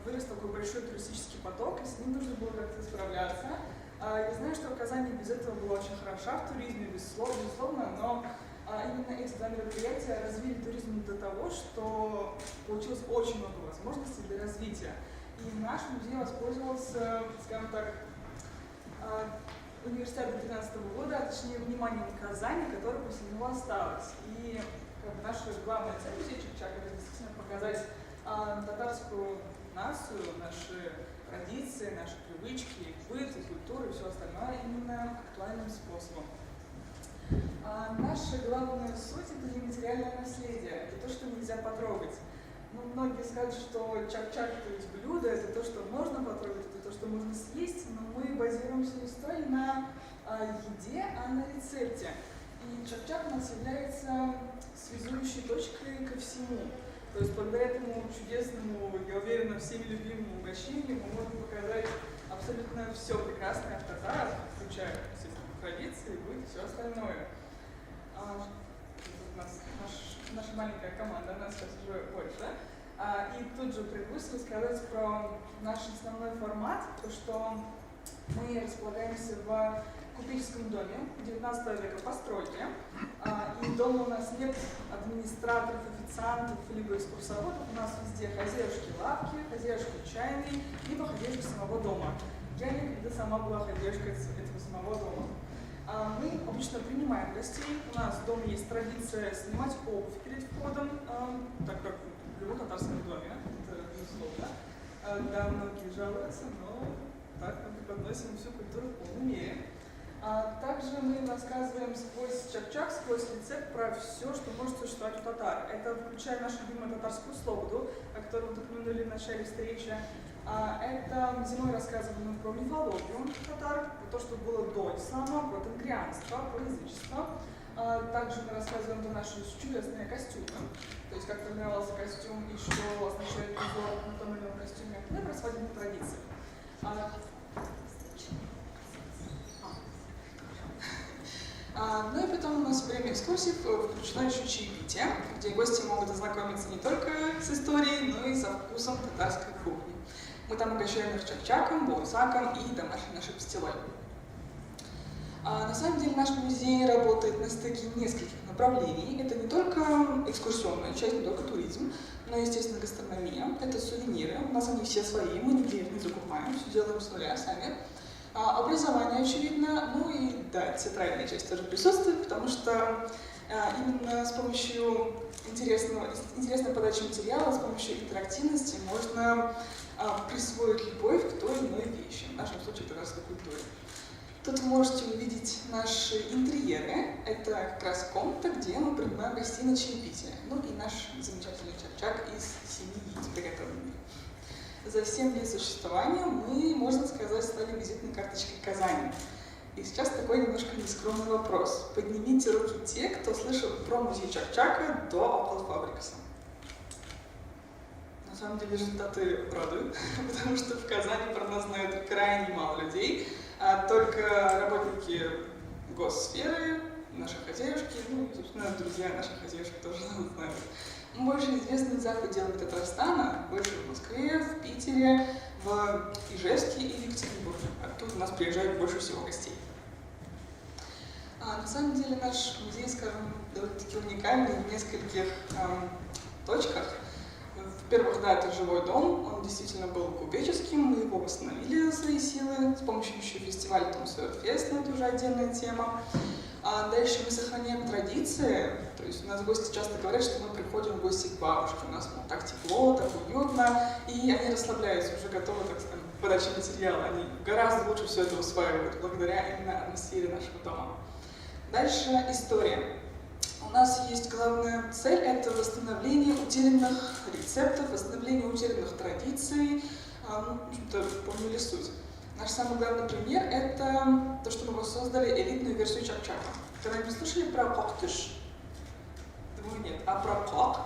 вырос такой большой туристический поток, и с ним нужно было как-то справляться. Я знаю, что Казань без этого была очень хороша в туризме, безусловно, но именно эти два мероприятия развили туризм до того, что получилось очень много возможностей для развития. И наш музей воспользовался, скажем так, университета 2013 года, а точнее вниманием Казани, которое после него осталось. И наша главная цель музея Чакчак — это действительно показать татарскую нацию, наши традиции, наши привычки, быт, и культуру и все остальное именно актуальным способом. Наша главная суть — это нематериальное наследие, это то, что нельзя потрогать. Ну, многие скажут, что чак-чак, то есть блюдо, это то, что можно потрогать, это то, что можно съесть, но мы базируемся не столь на еде, а на рецепте. И чак-чак у нас является связующей точкой ко всему. То есть благодаря этому чудесному, я уверена, всеми любимому угощению мы можем показать абсолютно все прекрасное в татарах, включая, естественно, традиции, быт и все остальное. Наша маленькая команда, нас сейчас уже больше. И тут же пригласил рассказать про наш основной формат, то что мы располагаемся в купеческом доме 19 века постройки. И дома у нас нет администраторов, официантов, либо экскурсоводов. У нас везде хозяюшки лавки, хозяюшки чайной, либо хозяюшки самого дома. Я никогда сама была хозяюшкой этого самого дома. Мы обычно принимаем гостей. У нас в доме есть традиция снимать обувь перед входом, так как в любом татарском доме, это безусловно. Да, многие жалуются, но так мы преподносим всю культуру в полной мере. Также мы рассказываем сквозь чак-чак, сквозь рецепт про все, что может существовать у татар. Это включая нашу любимую татарскую слободу, о которой мы упомянули в начале встречи. Это зимой рассказываем про мифологию татар, про то, что было до ислама, про тенгрианство, про язычество. Также мы рассказываем про наши чудесные костюмы, то есть как формировался костюм и что означает узор на том или ином костюме. Ну и про свадебные традиции. Ну и потом у нас время экскурсий включено еще чаепитие, где гости могут ознакомиться не только с историей, но и со вкусом татарской кухни. Мы там угощаем их чак-чаком, боусаком и домашней нашей пастилой. На самом деле наш музей работает на стыке нескольких направлений. Это не только экскурсионная часть, не только туризм, но, естественно, гастрономия. Это сувениры. У нас они все свои, мы нигде их не закупаем, все делаем с нуля сами. Образование, очевидно, ну и, да, театральная часть тоже присутствует, потому что именно с помощью интересной подачи материала, с помощью интерактивности можно присвоить любовь к той или иной вещи, в нашем случае татарской культуре. Тут вы можете увидеть наши интерьеры. Это как раз комната, где мы принимаем гостей на чаепитие. Ну и наш замечательный чак-чак из 7 яиц, приготовленный. За 7 лет существования мы, можно сказать, стали визитной карточкой Казани. И сейчас такой немножко нескромный вопрос. Поднимите руки те, кто слышал про музей чак-чака до Апал-Фабрикаса. На самом деле результаты радуют, потому что в Казани про нас знают крайне мало людей, а только работники госсферы, наши хозяюшки, ну и, собственно, друзья наших хозяюшек тоже знают. Мы больше известны в западе Татарстана, больше в Москве, в Питере, в Ижевске и в Екатеринбурге. Оттуда у нас приезжают больше всего гостей. На самом деле наш музей, скажем, довольно-таки уникальный в нескольких точках. Во-первых, да, это живой дом, он действительно был купеческим, мы его восстановили за свои силы с помощью еще фестиваля Томсуэрфест, но это уже отдельная тема. Дальше мы сохраняем традиции, то есть у нас гости часто говорят, что мы приходим в гости к бабушке, у нас так тепло, так уютно, и они расслабляются, уже готовы, так сказать, к подаче материала, они гораздо лучше все это усваивают, благодаря именно атмосфере нашего дома. Дальше история. У нас есть главная цель – это восстановление утерянных рецептов, восстановление утерянных традиций, это поняли суть. Наш самый главный пример – это то, что мы воссоздали элитную версию чак-чака. Когда-нибудь слышали про коктыш? Думаю, нет. А про кок?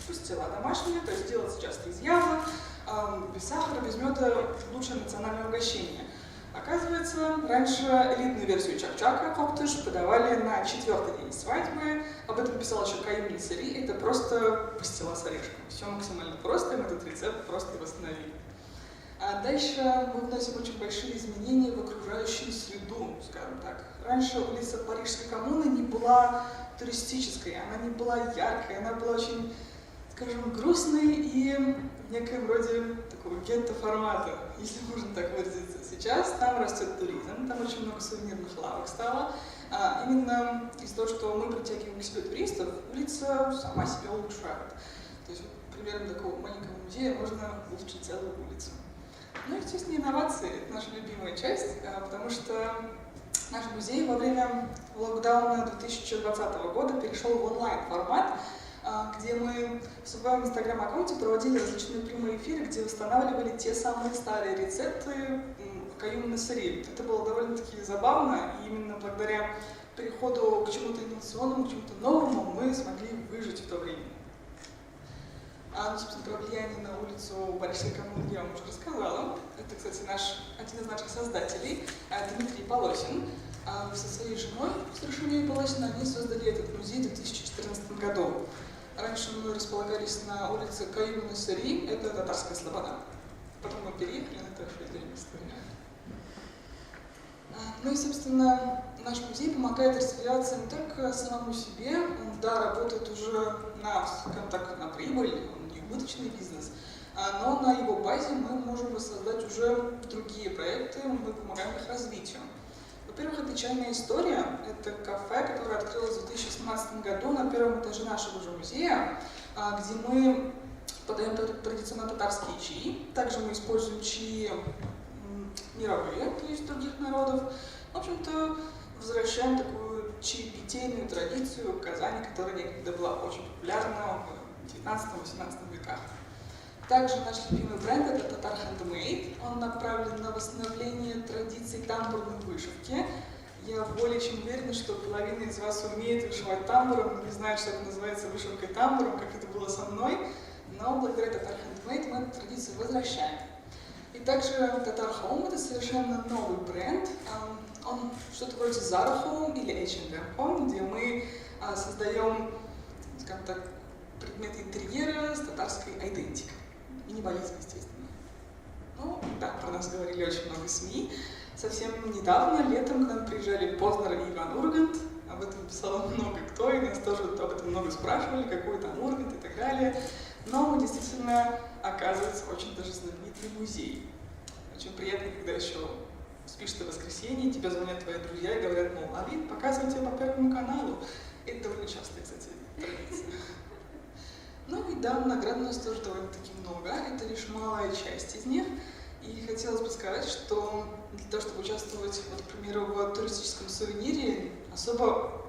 Пастила домашняя, то есть делается часто из яблок, без сахара, без меда, лучшее национальное угощение. Оказывается, раньше элитную версию чак-чака, коктыш, подавали на 4-й день свадьбы. Об этом писал еще Каим Ницари. Это просто пастила с орешком. Все максимально просто, и мы этот рецепт просто восстановили. А дальше мы вносим очень большие изменения в окружающую среду, скажем так. Раньше улица Парижской коммуны не была туристической, она не была яркой, она была очень, скажем, грустной и в некоем роде такого гетто-формата, если можно так выразиться. Сейчас там растет туризм, там очень много сувенирных лавок стало. Именно из-за того, что мы притягиваем к себе туристов, улица сама себя улучшает. То есть, примерно такого маленького музея можно улучшить целую улицу. Ну и, естественно, инновации – это наша любимая часть, потому что наш музей во время локдауна 2020 года перешел в онлайн-формат, где мы в своем инстаграм-аккаунте проводили различные прямые эфиры, где восстанавливали те самые старые рецепты Каюма Насари. Это было довольно-таки забавно, и именно благодаря переходу к чему-то инновационному, к чему-то новому мы смогли выжить в то время. Собственно, про влияние на улицу Парижской коммуны я вам уже рассказала. Это, кстати, один из наших создателей, Дмитрий Полосин. Со своей женой, с Рашумей Полосиной, они создали этот музей в 2014 году. Раньше мы располагались на улице Каюма Насари, это Татарская Слобода. Потом мы переехали на это отдельная история. Ну и, собственно, наш музей помогает развиваться не только самому себе, он, да, работает уже на, скажем так, на прибыль, он не убыточный бизнес, но на его базе мы можем воссоздать уже другие проекты, мы помогаем их развитию. Во-первых, это «Чайная история», это кафе, которое открылось в 2017 году на первом этаже нашего же музея, где мы подаем традиционно татарские чаи, также мы используем чаи мировые, то есть других народов. В общем-то, возвращаем такую чаепитейную традицию в Казани, которая некогда была очень популярна в 19-18 веках. Также наш любимый бренд – это Tatar Handmade. Он направлен на восстановление традиций тамбурной вышивки. Я более чем уверена, что половина из вас умеет вышивать тамбуром, но не знает, что это называется вышивкой тамбуром, как это было со мной. Но благодаря Tatar Handmade мы эту традицию возвращаем. И также Tatar Home – это совершенно новый бренд. Он что-то вроде Zara Home или H&M Home, где мы создаем, скажем так, предметы интерьера с татарской идентикой. Минимализм, естественно. Ну, да, про нас говорили очень много СМИ. Совсем недавно, летом, к нам приезжали Познер и Иван Ургант. Об этом писало много кто, и нас тоже об этом много спрашивали, какой там Ургант и так далее. Но мы действительно, оказывается, очень даже знаменитый музей. Очень приятно, когда еще спишь ты в воскресенье, тебе звонят твои друзья и говорят, мол, Алин, показывай тебя по Первому каналу. Это довольно частая, кстати, традиция. Ну и да, наград у нас тоже довольно-таки много, это лишь малая часть из них. И хотелось бы сказать, что для того, чтобы участвовать, вот, к примеру, в туристическом сувенире, особо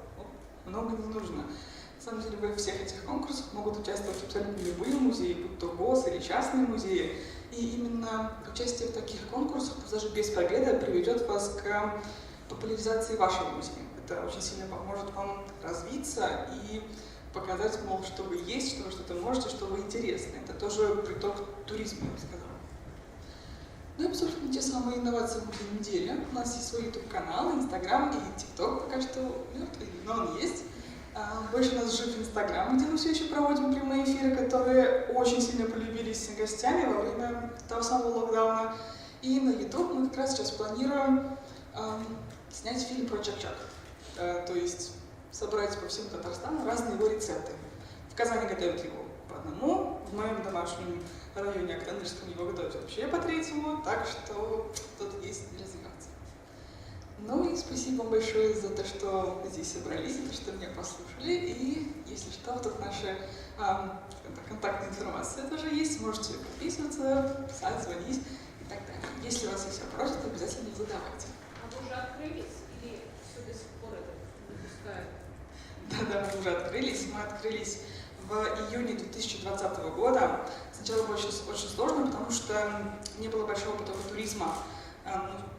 много не нужно. На самом деле, во всех этих конкурсах могут участвовать абсолютно любые музеи, будь то ГОС или частные музеи. И именно участие в таких конкурсах, даже без победы, приведет вас к популяризации вашего музея. Это очень сильно поможет вам развиться и показать, мол, что вы есть, что вы что-то можете, что вы интересны. Это тоже приток туризма, я бы сказала. Ну и, собственно, те самые инновации в неделе. У нас есть свой YouTube-канал, Instagram и TikTok пока что мертвый, но он есть. Больше у нас жив Instagram, где мы все еще проводим прямые эфиры, которые очень сильно полюбились гостями во время того самого локдауна. И на YouTube мы как раз сейчас планируем снять фильм про чак-чак. То есть собрать по всему Татарстану разные его рецепты. В Казани готовят его по одному, в моем домашнем районе Актанырском его готовят вообще по третьему, так что тут есть где развиваться. Ну и спасибо вам большое за то, что вы здесь собрались, за то, что меня послушали. И если что, тут наша контактная информация тоже есть, можете подписываться, писать, звонить и так далее. Если у вас есть вопросы, то обязательно задавайте. А вы уже открылись или все до сих пор это выпускают? Да, мы уже открылись. Мы открылись в июне 2020 года. Сначала было очень сложно, потому что не было большого потока туризма.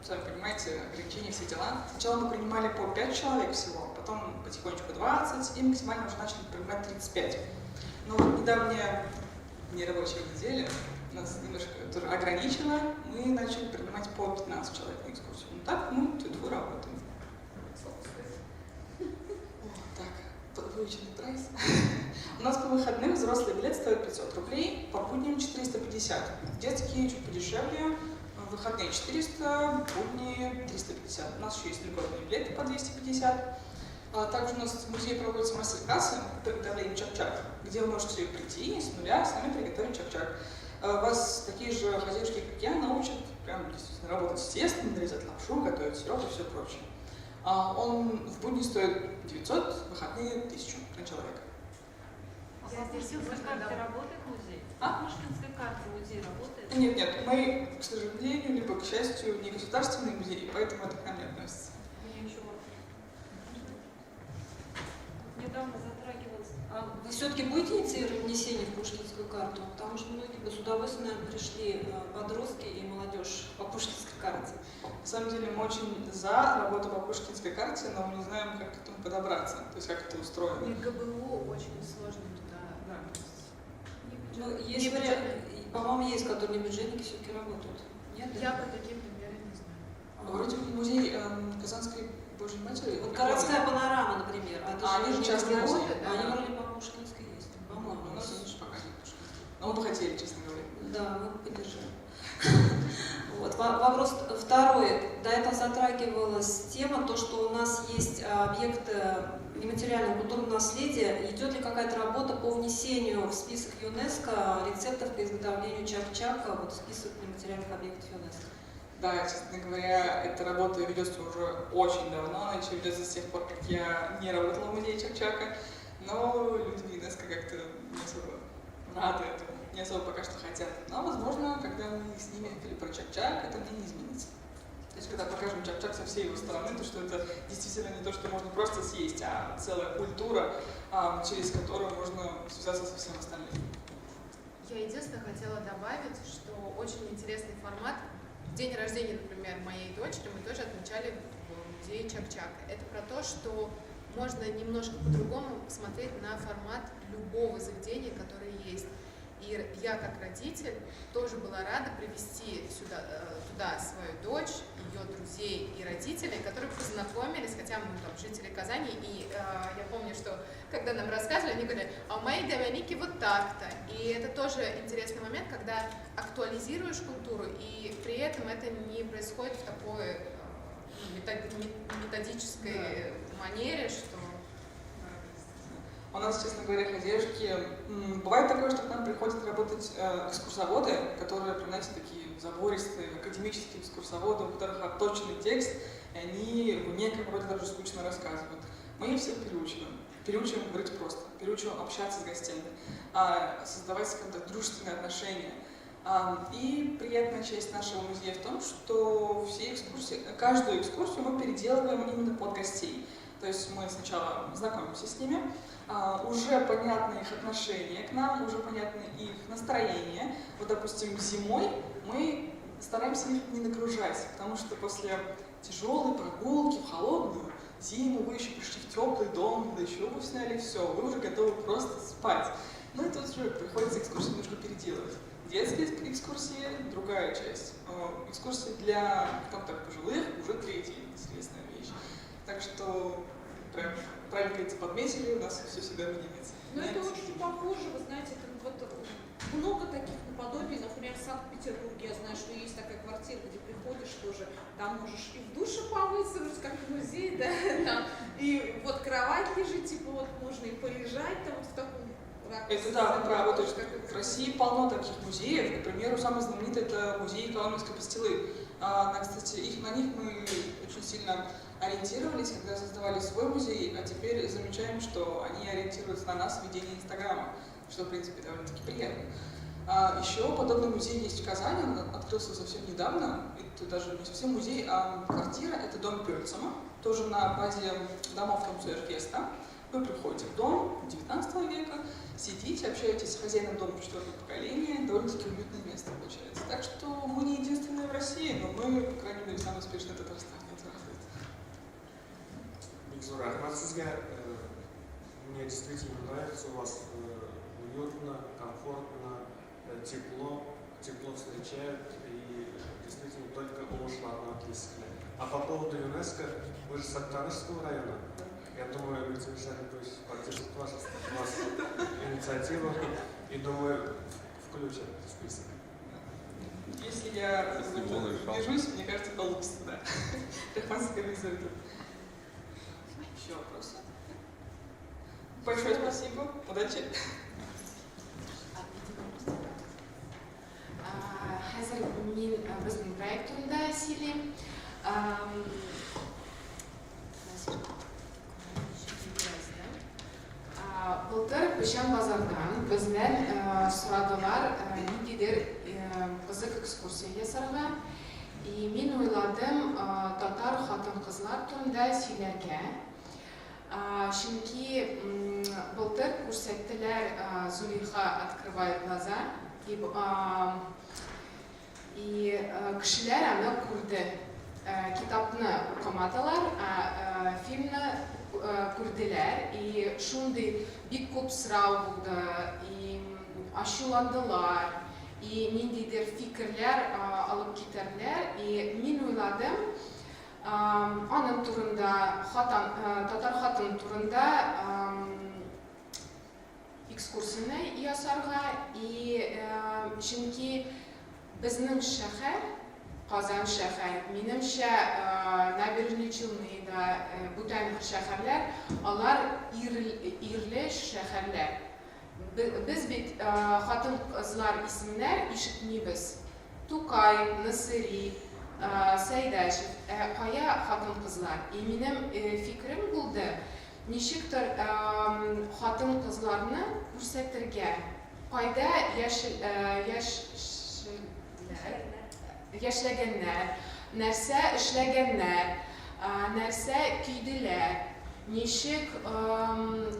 Сами понимаете, ограничения, все дела. Сначала мы принимали по 5 человек всего, потом потихонечку 20, и максимально уже начали принимать 35. Но вот недавняя нерабочая неделя нас немножко тоже ограничила, мы начали принимать по 15 человек на экскурсию. Ну так мы тут работаем. Так, выученный прайс. У нас по выходным взрослый билет стоит 500 рублей, по будням 450. Детские чуть подешевле, выходные 400, будни 350. У нас еще есть льготные билеты по 250. Также у нас в музее проводятся мастер-классы по приготовлению чак-чак, где вы можете прийти с нуля сами приготовить чак-чак. Вас такие же хозяюшки, как я, научат прям действительно работать с тестом, нарезать лапшу, готовить сироп и все прочее. Он в будни стоит 900, в выходные 1000 на человека. А по пушкинской карте работает музей? А? По пушкинской карте музей работает? Нет, мы, к сожалению, либо к счастью, не государственный музей, поэтому это к нам не относится. Мне еще вопрос. Недавно затрагивалось. А вы все-таки будете инициировать внесение в Пушкинскую карту? Потому что многие бы с удовольствием, наверное, пришли подростки и молодежь по Пушкинской карте. На самом деле мы очень за работу по Пушкинской карте, но мы не знаем, как к этому подобраться, то есть как это устроено. И ГБУ очень сложно туда. Ну, есть варианты, по-моему, есть, которые не бюджетники все-таки работают. Нет? Я про такие примеры не знаю. Вроде бы музей Казанской Божьей Матери. Вот городская панорама, например. Они же часто работают, да? Они вроде по Пушкинской есть. По-моему, у нас пока нет Пушкинской. Но мы бы хотели, честно говоря. Да, мы поддержим. Вот. Вопрос второй. До этого затрагивалась тема, то, что у нас есть объекты нематериального культурного наследия. Идет ли какая-то работа по внесению в список ЮНЕСКО рецептов по изготовлению чак-чака, вот список нематериальных объектов ЮНЕСКО? Да, честно говоря, эта работа ведется уже очень давно, она еще ведется с тех пор, как я не работала в музее чак-чака, но люди в ЮНЕСКО как-то не особо рады этому, не особо пока что хотят. Но, возможно, когда мы снимем фильм про чак-чак, это мне не изменится. То есть, когда покажем чак-чак со всей его стороны, то что это действительно не то, что можно просто съесть, а целая культура, через которую можно связаться со всем остальным. Я единственное хотела добавить, что очень интересный формат. День рождения, например, моей дочери мы тоже отмечали в музее Чак-Чак. Это про то, что можно немножко по-другому посмотреть на формат любого заведения, которое есть. И я, как родитель, тоже была рада привести туда свою дочь, ее друзей и родителей, которые познакомились, хотя мы там жители Казани, и я помню, что когда нам рассказывали, они говорили, а у моей Доминики вот так-то. И это тоже интересный момент, когда актуализируешь культуру, и при этом это не происходит в такой методической манере, что... У нас, честно говоря, хозяюшки, бывает такое, что к нам приходят работать экскурсоводы, которые приносят такие забористые, академические экскурсоводы, у которых отточенный текст, и они в неком роде даже скучно рассказывают. Мы их всех переучиваем говорить просто, переучиваем общаться с гостями, создавать какие-то дружественные отношения. И приятная часть нашего музея в том, что все экскурсии, каждую экскурсию мы переделываем именно под гостей. То есть мы сначала знакомимся с ними, уже понятны их отношения к нам, уже понятны их настроение. Вот, допустим, зимой мы стараемся их не нагружать, потому что после тяжелой прогулки в холодную зиму вы еще пришли в теплый дом, да еще вы сняли все, вы уже готовы просто спать. Ну и тут уже приходится экскурсию немножко переделывать. Детские экскурсии – другая часть. Экскурсии для, как так, пожилых – уже третья интересная вещь. Так что, прям, правильно говорится, подметили, у нас все всегда меняется. Но это очень похоже, вы знаете, вот много таких наподобий, например, в Санкт-Петербурге я знаю, что есть такая квартира, где приходишь тоже, там можешь и в душе помыться, как в музее, да, там, и вот кровать лежит, типа вот можно и полежать там вот в таком ракурсе. Это да, правда, точно. В России полно таких музеев, например, самый знаменитый это музей Коломенской пастилы. Кстати, на них мы очень сильно ориентировались, когда создавали свой музей, а теперь замечаем, что они ориентируются на нас в ведении Инстаграма, что, в принципе, довольно-таки приятно. Еще подобный музей есть в Казани, он открылся совсем недавно, это даже не совсем музей, а квартира, это дом Пёльцема, тоже на базе домов Томсуэрфеста. Вы приходите в дом 19 века, сидите, общаетесь с хозяином дома 4-го поколения, довольно-таки уютное место получается. Так что мы не единственные в России, но мы, по крайней мере, самые успешные в Татарстане. Бигзур, Ахмад, мне действительно нравится у вас уютно, комфортно, тепло встречают и действительно только улушларны отличные. А по поводу ЮНЕСКО, вы же с Октябрьского района. Я думаю, Виталий Шарипович поддержит вашу инициативу и, думаю, включат в список. Если я движусь, мне кажется, получится, да. Рахман организует. Еще вопросы? Большое спасибо. Удачи. Хәзер мин безнең проект турында сөйлим. Былтыр Печән базардан безнән сорадылар ниндидер кызык экскурсия ясарга. И мин уйладым татар хатын-кызлар турында сөйләргә. Чөнки былтыр күрсәттеләр Зулейха открывает глаза. И кешеләр аны күрде. Китапны укымадылар, фильмны күрделәр. И шундый бик күп сорау булды, и ачуландылар, и ниндидер фикерләр алып китәрләр. И мин уйладым, аның турында, татар хатын турында экскурсияны ясарга. И чөнки безнең шәһәр, Казан шәһәр, минемчә Набережный Челны да, бүтән шәһәрләр, алар ирле шәһәрләр. Без бит хатын-кызлар исемнәр ишетмибез. Тукай, Насыри, Сәйдәшев, кая хатын-кызлар. И минем фикрем булды, ничектер хатын-кызларны күрсәтергә. Кайда яшьләгәннәр, нәрсә эшләгәннәр, нәрсә көйделәр, ничек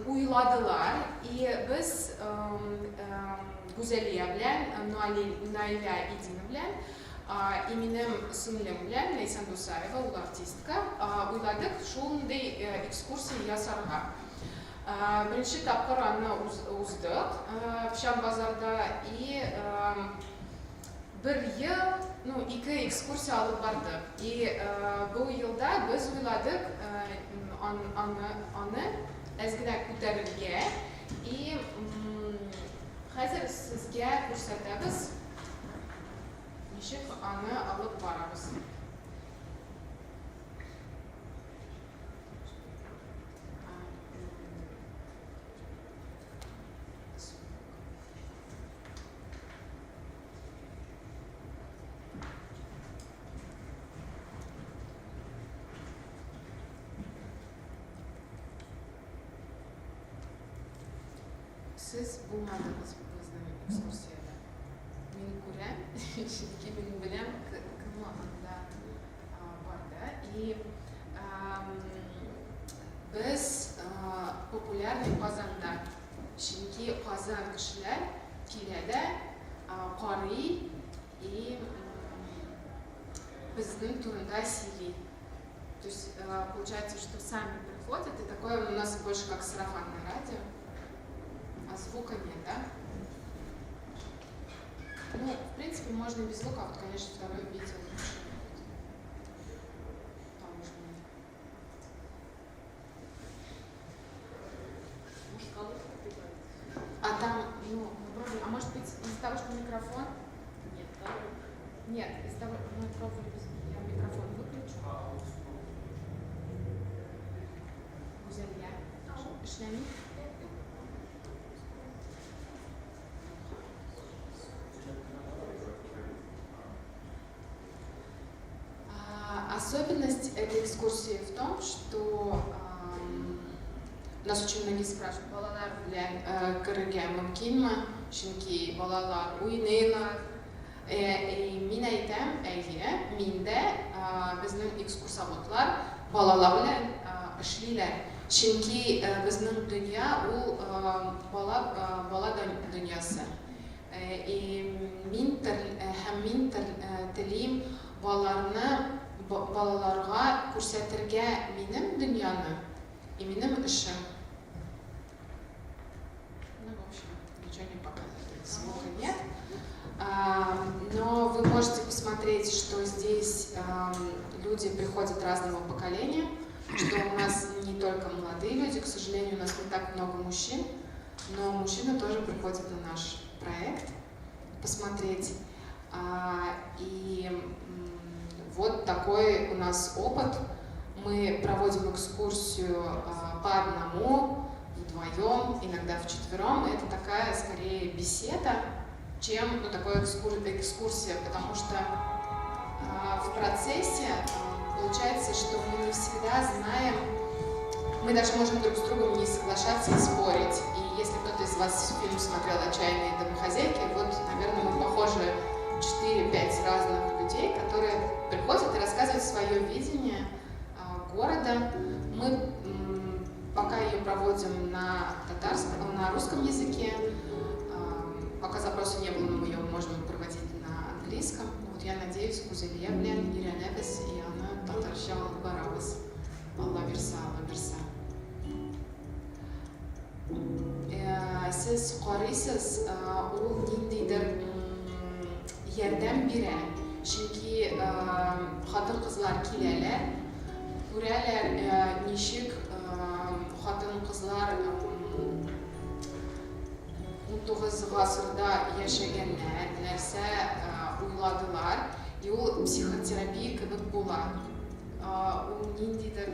уйладылар. И без Гүзәлия белән, Наиля Идина белән, и минем сеңлем белән, Ләйсән Дусаева, ул артистка, уйладык шундый экскурсия ясарга. Беренче тапкыр аны уздык Печән базарда. И бер ел, 2 экскурсия алып бардык. И бу елда без уйладык аны әз генә күтәрергә. И хәзер сезгә күрсәтәбез, ничек аны алып барабыз. Siz bulmadınız bizden ekskürsiyada. Beni gören, çünkü benim bilem kımı anda vardı. И biz популярный Казанда. Çünkü Казан кешеләр киләдә, карый и безнең турында сөйли. То есть получается, что сами приходят, и такое у нас больше как сарафанное радио. А звука нет, да? Ну, в принципе, можно без звука, вот, конечно, второе видео лучше. Там уже нет. А там, а может быть, из-за того, что микрофон? Нет, нет, из-за того, что мы пробовали без я микрофон выключу. Гузелья, Шлями. Особенность этой экскурсии в том, что нас очень многие спрашивают, балалар белән керергә мөмкинме, чөнки балалар уйныйлар. Мин әйтәм, миндә безнең экскурсоводлар балалар белән эшлиләр. Чөнки безнең дөнья ул бала дөньясы. И мин телим балаларга күрсәтергә минем дөньяны и минем эшем. Ну, в общем, ничего не показывает, звука нет. Но вы можете посмотреть, что здесь люди приходят разного поколения, что у нас не только молодые люди, к сожалению, у нас не так много мужчин, но мужчины тоже приходят на наш проект посмотреть. И вот такой у нас опыт. Мы проводим экскурсию по одному, вдвоем, иногда вчетвером. Это такая, скорее, беседа, чем такая экскурсия, потому что в процессе получается, что мы не всегда знаем, мы даже можем друг с другом не соглашаться и спорить. И если кто-то из вас фильм смотрел «Отчаянные домохозяйки», вот, наверное, мы похожи 4-5 разных людей, которые приходят и рассказывают свое видение города. Мы пока ее проводим на русском языке. Пока запроса не было, но мы ее можем проводить на английском. Вот я надеюсь, Гузелия белән өйрәнәбез, и аны татарча алып барабыз. Алла бирсә, Алла бирсә. Сез карыйсыз, ул ниндидер ярдәм бирә. Чөнки хатын-кызлар киләләр, күрәләр ничек хатын-кызлар 19 гасырда яшәгәннәр, нәрсә уйладылар, и ул психотерапия кебек була. Ул ниндидер,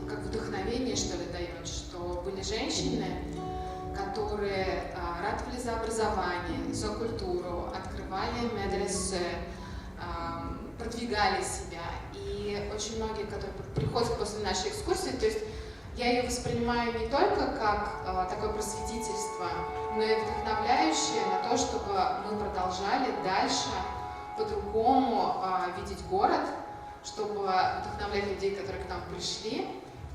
как вдохновение, что ли, дает, что были женщины, которые ратовали за образование, за культуру, открывали медресе, продвигали себя. И очень многие, которые приходят после нашей экскурсии, то есть я ее воспринимаю не только как такое просветительство, но и вдохновляющее на то, чтобы мы продолжали дальше по-другому видеть город, чтобы вдохновлять людей, которые к нам пришли.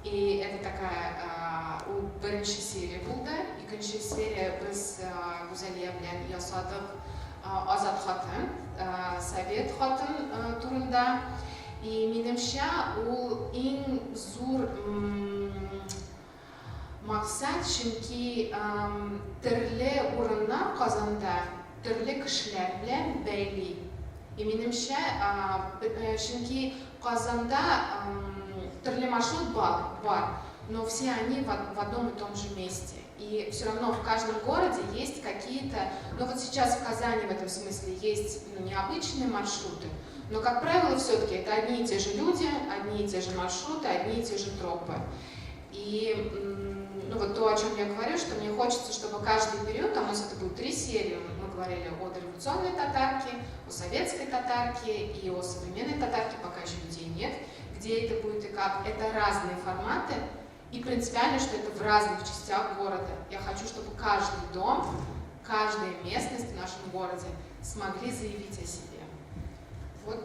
И это такая бірінші серия болды. Екінші серия біз Гузалия белән ясадык Азат хатын, Совет хатын турында. И минемчә ул иң зур максат, чөнки төрле урыннар Казанда төрле кешеләр белән бәйли. И минемчә, чөнки Казанда төрле маршрут бар, но все они в одном и том же месте. И все равно в каждом городе есть какие-то, ну вот сейчас в Казани в этом смысле есть необычные маршруты, но, как правило, все-таки это одни и те же люди, одни и те же маршруты, одни и те же тропы. И ну вот то, о чем я говорю, что мне хочется, чтобы каждый период, у нас это будет 3 серии, мы говорили о дореволюционной татарке, о советской татарке и о современной татарке, пока еще людей нет, где это будет и как. Это разные форматы, и принципиально, что это в разных частях города. Я хочу, чтобы каждый дом, каждая местность в нашем городе смогли заявить о себе. Вот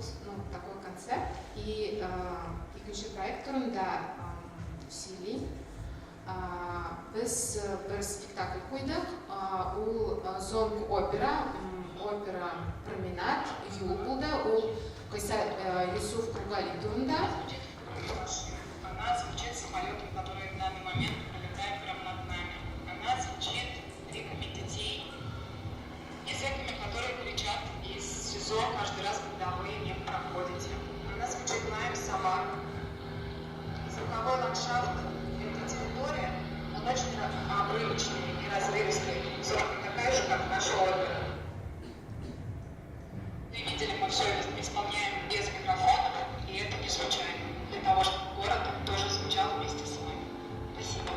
такой концепт. И икенче проект турында сөйли. Біз бір спектакль қойдық. Ол Зонг опера променад юл болды. Ол Кайса Юсуф Кургали турында. Она звучит самолетом, который в данный момент пролетает прямо над нами. Она звучит криками детей и зэками, которые кричат из СИЗО каждый раз, когда вы мимо проходите. Она звучит лаем собак. Звуковой ландшафт этой территории, он очень обрывочный и разрывистый. Звук такая же, как наша опера. Вы видели, мы все исполняем без микрофонов, и это не случайно. Для того, чтобы город тоже звучал вместе с вами. Спасибо.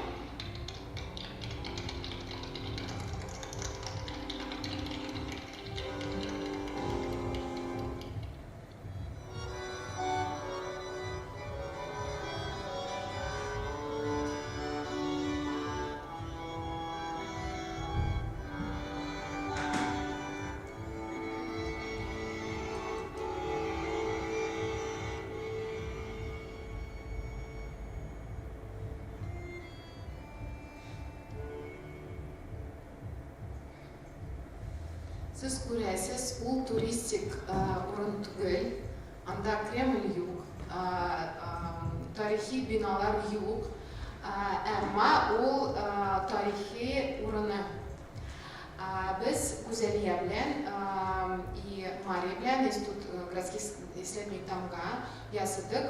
Сіз көресіз, ул туристик урын түгел, анда Кремль юк, тарихи биналар юк, әмма ул тарихи урыны. Біз Гүзәлия белән и Мария белән Институт городских исследований Тамга ясадык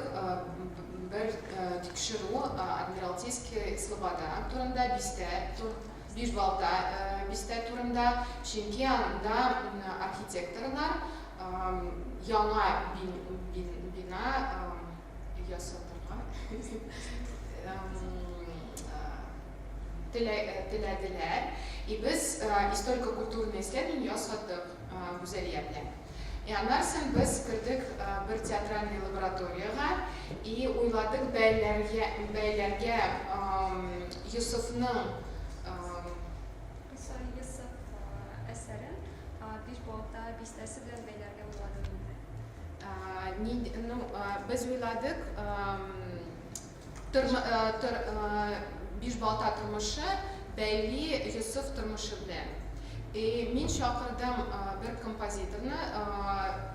бер тикшеру Адмиралтейский Слобода турында Бишбалта бистә турында, чөнки анда архитекторлар яңа бина ясатырга теләделәр. И без историко-культурные исследования ясадык Гүзәлия белән. И аннан соң без кердек бер театральный лабораторияга и уйладык бәйләргә Юсуфның Бишбалта бистәсе белән бәйләргә Без уйладык Бишбалта тормышы бәйли Юсуф тормышы белән. И мин чакырдым бер композиторны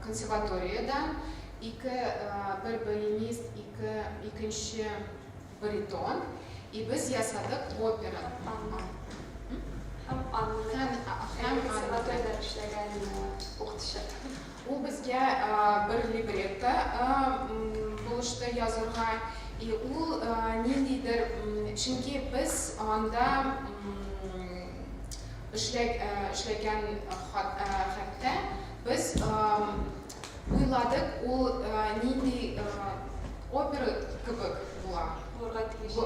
консерваториядан, бер баянист, икенче баритон, и без ясадык опера. Ул безгә бер либретто булышты язырга, и ул ниндидер, чөнки без анда эшләгән хәттә без уйладык, ул нинди опера кебек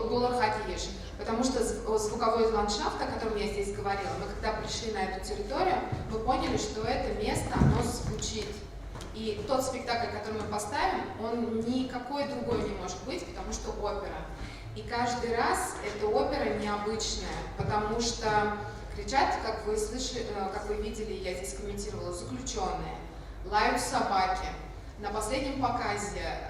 булырга тиеш. Потому что звуковой ландшафт, о котором я здесь говорила, мы когда пришли на эту территорию, мы поняли, что это место, оно звучит. И тот спектакль, который мы поставим, он никакой другой не может быть, потому что опера. И каждый раз эта опера необычная, потому что кричат, как вы слышали, как вы видели, я здесь комментировала, заключенные, лают собаки. На последнем показе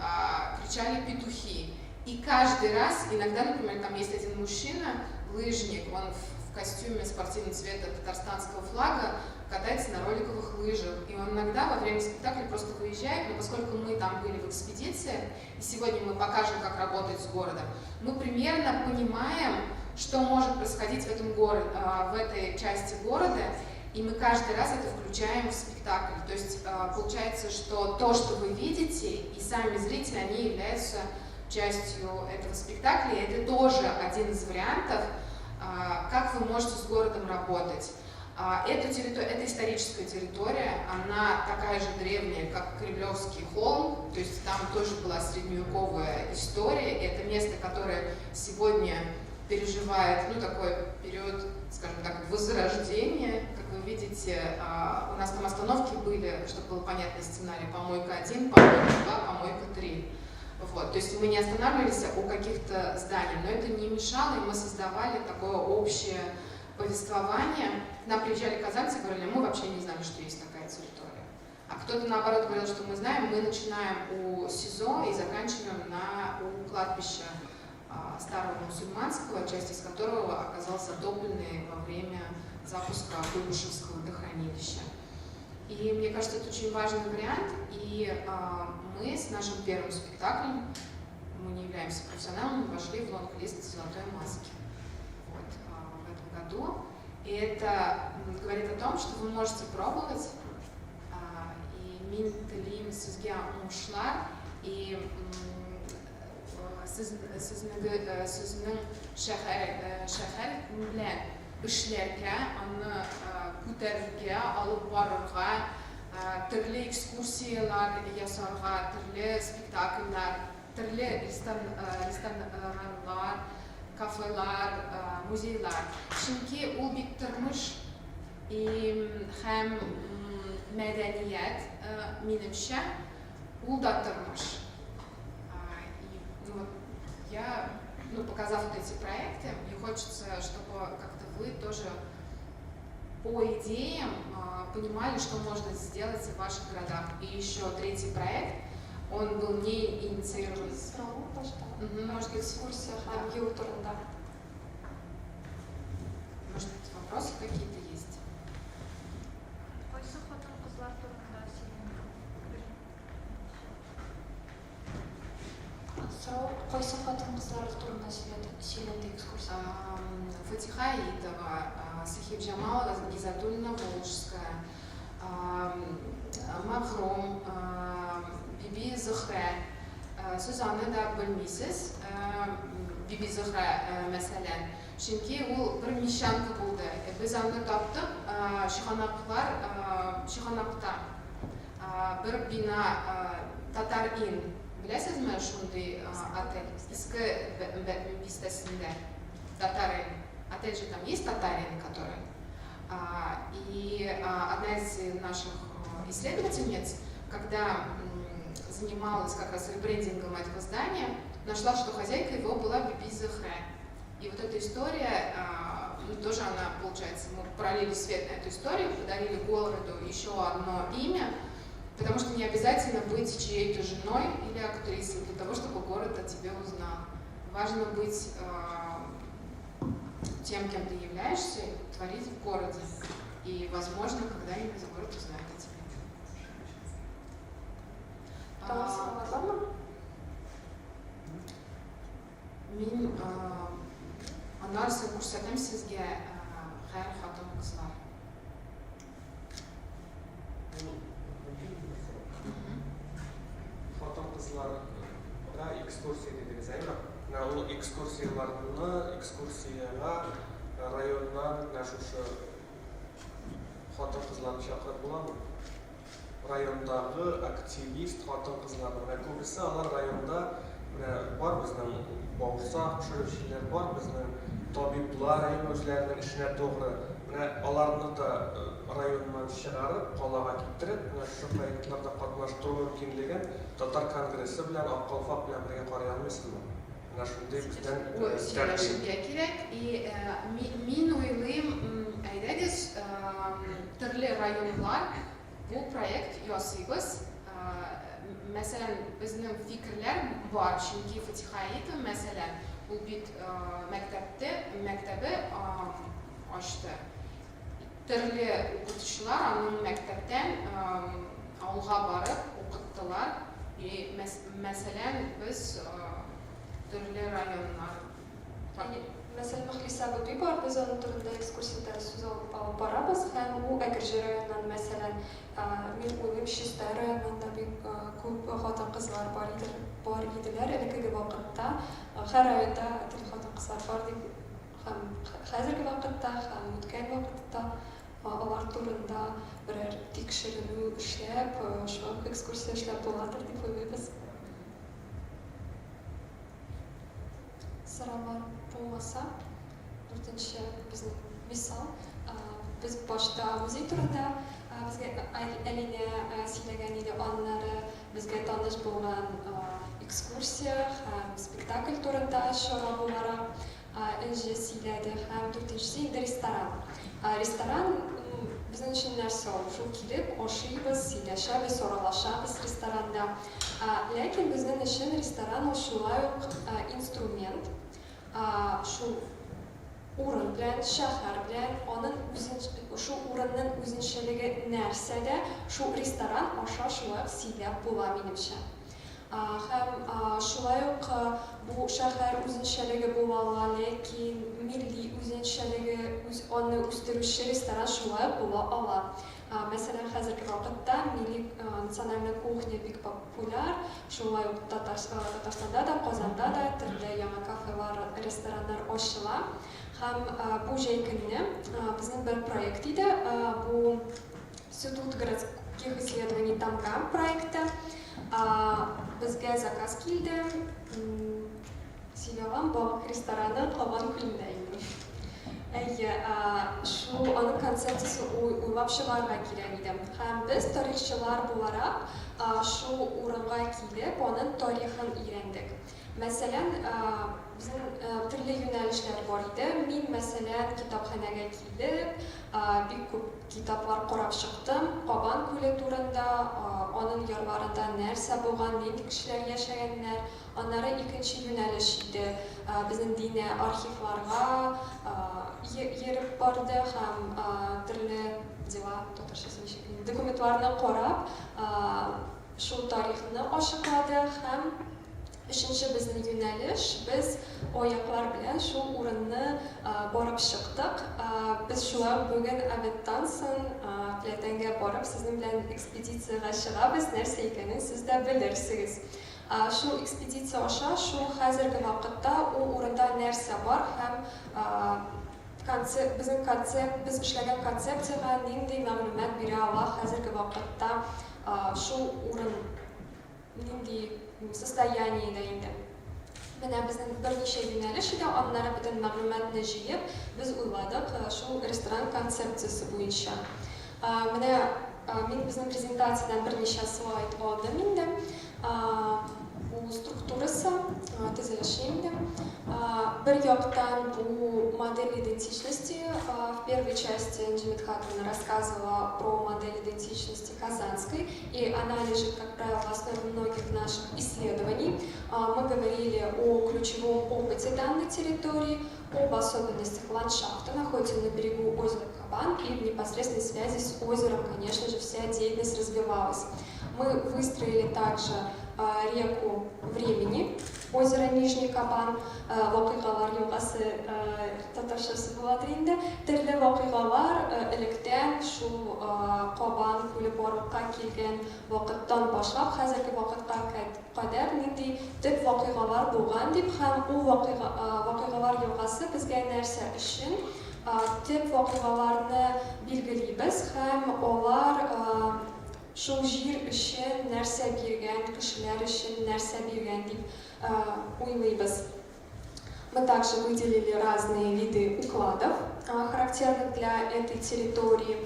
кричали петухи. И каждый раз, иногда, например, там есть один мужчина, лыжник, он в костюме спортивного цвета татарстанского флага катается на роликовых лыжах. И он иногда во время спектакля просто выезжает, но поскольку мы там были в экспедиции, и сегодня мы покажем, как работать с городом, мы примерно понимаем, что может происходить в этом городе, в этой части города, и мы каждый раз это включаем в спектакль. То есть получается, что то, что вы видите, и сами зрители, они являются частью этого спектакля, и это тоже один из вариантов, как вы можете с городом работать. Это историческая территория, она такая же древняя, как Кремлевский холм, то есть там тоже была средневековая история, и это место, которое сегодня переживает, такой период, скажем так, возрождения. Как вы видите, у нас там остановки были, чтобы было понятно сценарий, помойка 1, помойка 2, помойка 3. Вот, то есть мы не останавливались у каких-то зданий, но это не мешало, и мы создавали такое общее повествование. К нам приезжали казанцы и говорили, мы вообще не знали, что есть такая территория. А кто-то наоборот говорил, что мы знаем, мы начинаем у СИЗО и заканчиваем у кладбища старого мусульманского, часть из которого оказалась затопленной во время запуска Куйбышевского водохранилища. И мне кажется, это очень важный вариант, и мы с нашим первым спектаклем, мы не являемся профессионалами, вошли в лонг-лист «Золотой маски» в этом году. И это говорит о том, что вы можете пробовать, и мин телим сізге умшлар, и сіздің шәһәр белән эшләргә, аны күтәрергә, алып барырга, төрле экскурсиялар ясарга, төрле спектакльләр, төрле рестораннар, кафелар, музейлар. Чөнки ул бик тормыш һәм мәдәният, минемчә, ул да тормыш. Я, показав вот эти проекты, мне хочется, чтобы как-то вы тоже по идеям понимали, что можно сделать в ваших городах. И еще третий проект, он был не инициирован. Может быть, экскурсия турында. Может быть, вопросы какие-то есть? Хочется Кайсы хатын-кызлар турында сөйләде экскурсия? Фатиха Аитова, Сахиб Джамалова, Гизатульна Волжская, Махром, Биби Зухра, Сузанна да белмисез, Биби Зухра мәсәлән. Чөнки ул бер мишанка булды. Без аны таптык, Шиханакта. Бер бина Татар Inn. Беләсезме шундый отель? Иске бистәсендә. Татар Inn. Отель же там есть Татар Inn, который. И одна из наших исследовательниц, когда занималась как раз ребрендингом этого здания, нашла, что хозяйка его была Биби Зухра. И вот эта история, тоже она, получается, мы пролили свет на эту историю, подарили городу еще одно имя, потому что не обязательно быть чьей-то женой или актрисой для того, чтобы город о тебе узнал. Важно быть тем, кем ты являешься, творить в городе. И, возможно, когда-нибудь город узнает о тебе. Мен анализын көрсетем сізге қайыр хатын-қызлар. Хатын-қызларға экскурсия дедіңіз, әйме? Ол экскурсияға районнан нашушы хатын-қызларын шақырып боламы? Райондағы активист хатын-қызлары. Көбісі алар районда бар біздің бауырсақ пішірушілер бар, біздің табиблар өзлерінің ішіне тоғры. Аларны да районнан шығарып, қалаға кеттіріп, шу проектларда қатынаштыру мүмкіндігін Татар конгрессы белән, Аккалфак белән бірге қарай алмайсызмы? Шундай бізден Сөйләшергә кирәк. И мин уйлыйм, әйдәгез, төрле районлар бу проект ясыйбыз. Мәсәлән, безнең фикерләр бар, чөнки Фатиха Аитова, мәсәлән, ул бит мәктәбе ачты. Төрле укытучылар аның мәктәптән авылга барып укыттылар. И мәсәлән, без төрле районнар. Мәсәлән, Мөхлисә Бөби бар, без аның турында экскурсияда сүз алып барабыз. Һәм ул Әкерҗе районыннан, мәсәлән, мин уйлыйм, Чистай районыннан да бик күп хатын-кызлар бар иделәр элекеге вакытта. Һәр районда төрле хатын-кызлар бар дип, һәм хәзерге вакытта, һәм үткән вакытта алар турында берәр тикшеренү эшләп, шуңа экскурсия эшләп буладыр дип уйлыйбыз. Сораулар булмаса, дүртенче безнең мисал, без башта музей турында безгә Алина сөйләгән иде, аннары безгә таныш булган экскурсия һәм спектакль турында чаралары Энҗе сөйләде һәм дүртенчесе инде ресторан. Ресторан безнең өчен нәрсә ул? Шул килеп, ашыйбыз, сөйләшәбез, соралашабыз ресторанда. Ләкин безнең өчен ресторан ул шулай ук инструмент. Шул урын белән, шәһәр белән, аның шул урынның үзенчәлеге нәрсәдә, шул ресторан аша шулай сөйләп була минемчә. Һәм шулай ук бу шәһәр үзенчәлеге була, ләкин милли үзенчәлеге, аны үстерүче ресторан шулай була ала. Мәсәлән, хәзерге вакытта милли национальная кухня бик популяр, шулай ук Татарстанда да, Казанда да төрле яңа кафелар, рестораннар ачыла. Һәм бу җәй көнне безнең бер проект иде, бу Институт городских исследований Тамгам проекты. Безгә заказ килде, сөйләгән балык рестораны Кабан күлендә иде. Шул аның концепциясе уйлап чыгарга кирәк иде. Һәм без тарихчылар буларак шул урынга килеп, аның тарихын өйрәндек. Мәсәлән, безнең төрле юнәлешләр бар иде. Мин, мәсәлән, китапханәгә килеп, бик күп китаплар карап чыктым. Кабан күле турында, аның ярларында нәрсә булган, нинди кешеләр яшәгәннәр. Аннары икенче юнәлеш иде. Безнең дине архивларга йөреп барды һәм төрле дела, документларны карап, шул тарихны ачыклады һәм Үшінші біздің юнәліш, біз ояқлар білән шул урынны барып шықтық. Біз шулай бүгін әбеттан соң Пләтәнгә барып, сезнең белән экспедицияга чыгабыз, нәрсә икәнен сез дә белерсегез. Шул экспедиция аша, шул хәзерге вакытта ул урында нәрсә бар һәм біз эшләгән концепцияга нинди мәгълүмат бирә ала хәзерге вакытта шул урын нинди состояниедә инде. Менә безнең берничә юнәлеш иде, аннары бөтен мәгълүматны җыеп, без уйладык шул ресторан концепциясе буенча. Менә мин безнең презентациядан берничә слайд алдым инде. Bu структурасы, төзелеше инде. Бер яктан бу модель идентичности. В первой части Анжелика Михайловна рассказывала про модель идентичности казанской, и она лежит, как правило, в основе многих наших исследований. Мы говорили о ключевом опыте данной территории, об особенностях ландшафта, находится на берегу озера Кабан, и в непосредственной связи с озером, конечно же, вся деятельность развивалась. Мы выстроили также реку времени, озеро Нижний Кабан, вакыйгалар елгасы татарчасы булады инде. Төрле вакыйгалар электән шул Кабан күле барлыкка килгән вакыттан башлап хәзерге вакытка кадәр нинди төп вакыйгалар булган дип һәм ул вакыйгалар елгасы безгә нәрсә өчен төп вакыйгаларны билгелибез һәм алар шул җир өчен нәрсә биргән, кешеләр өчен нәрсә биргән дип уйлыйбыз. Мы также выделили разные виды укладов, характерных для этой территории.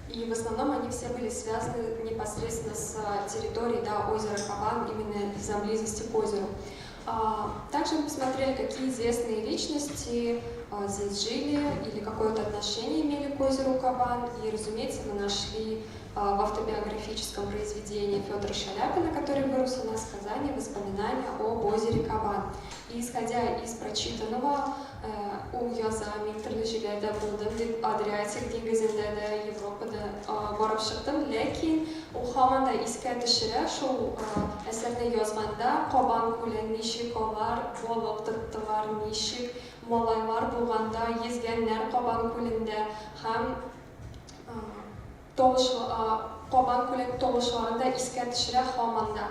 И в основном они все были связаны непосредственно с территорией озера Кабан, именно из-за близости к озеру. Также мы посмотрели, какие известные личности здесь жили или какое-то отношение имели к озеру Кабан. И, разумеется, мы нашли в автобиографическом произведении Федора Шаляпина, который вырос у нас в Казани, воспоминания об озере Кабан. И исходя из прочитанного, ул яза мин төрле җирләрдә булдым дип, Адриатик диңгезендә дә, Европада барып чыктым, ләкин ул һаман да искә төшерә, шул әсәрне язганда Кабан күлен ничек алар балык тоттылар, ничек малайлар булганда йөзгәннәр Кабан күлендә һәм Кабан күлен толышларында искә төшерә һаман да.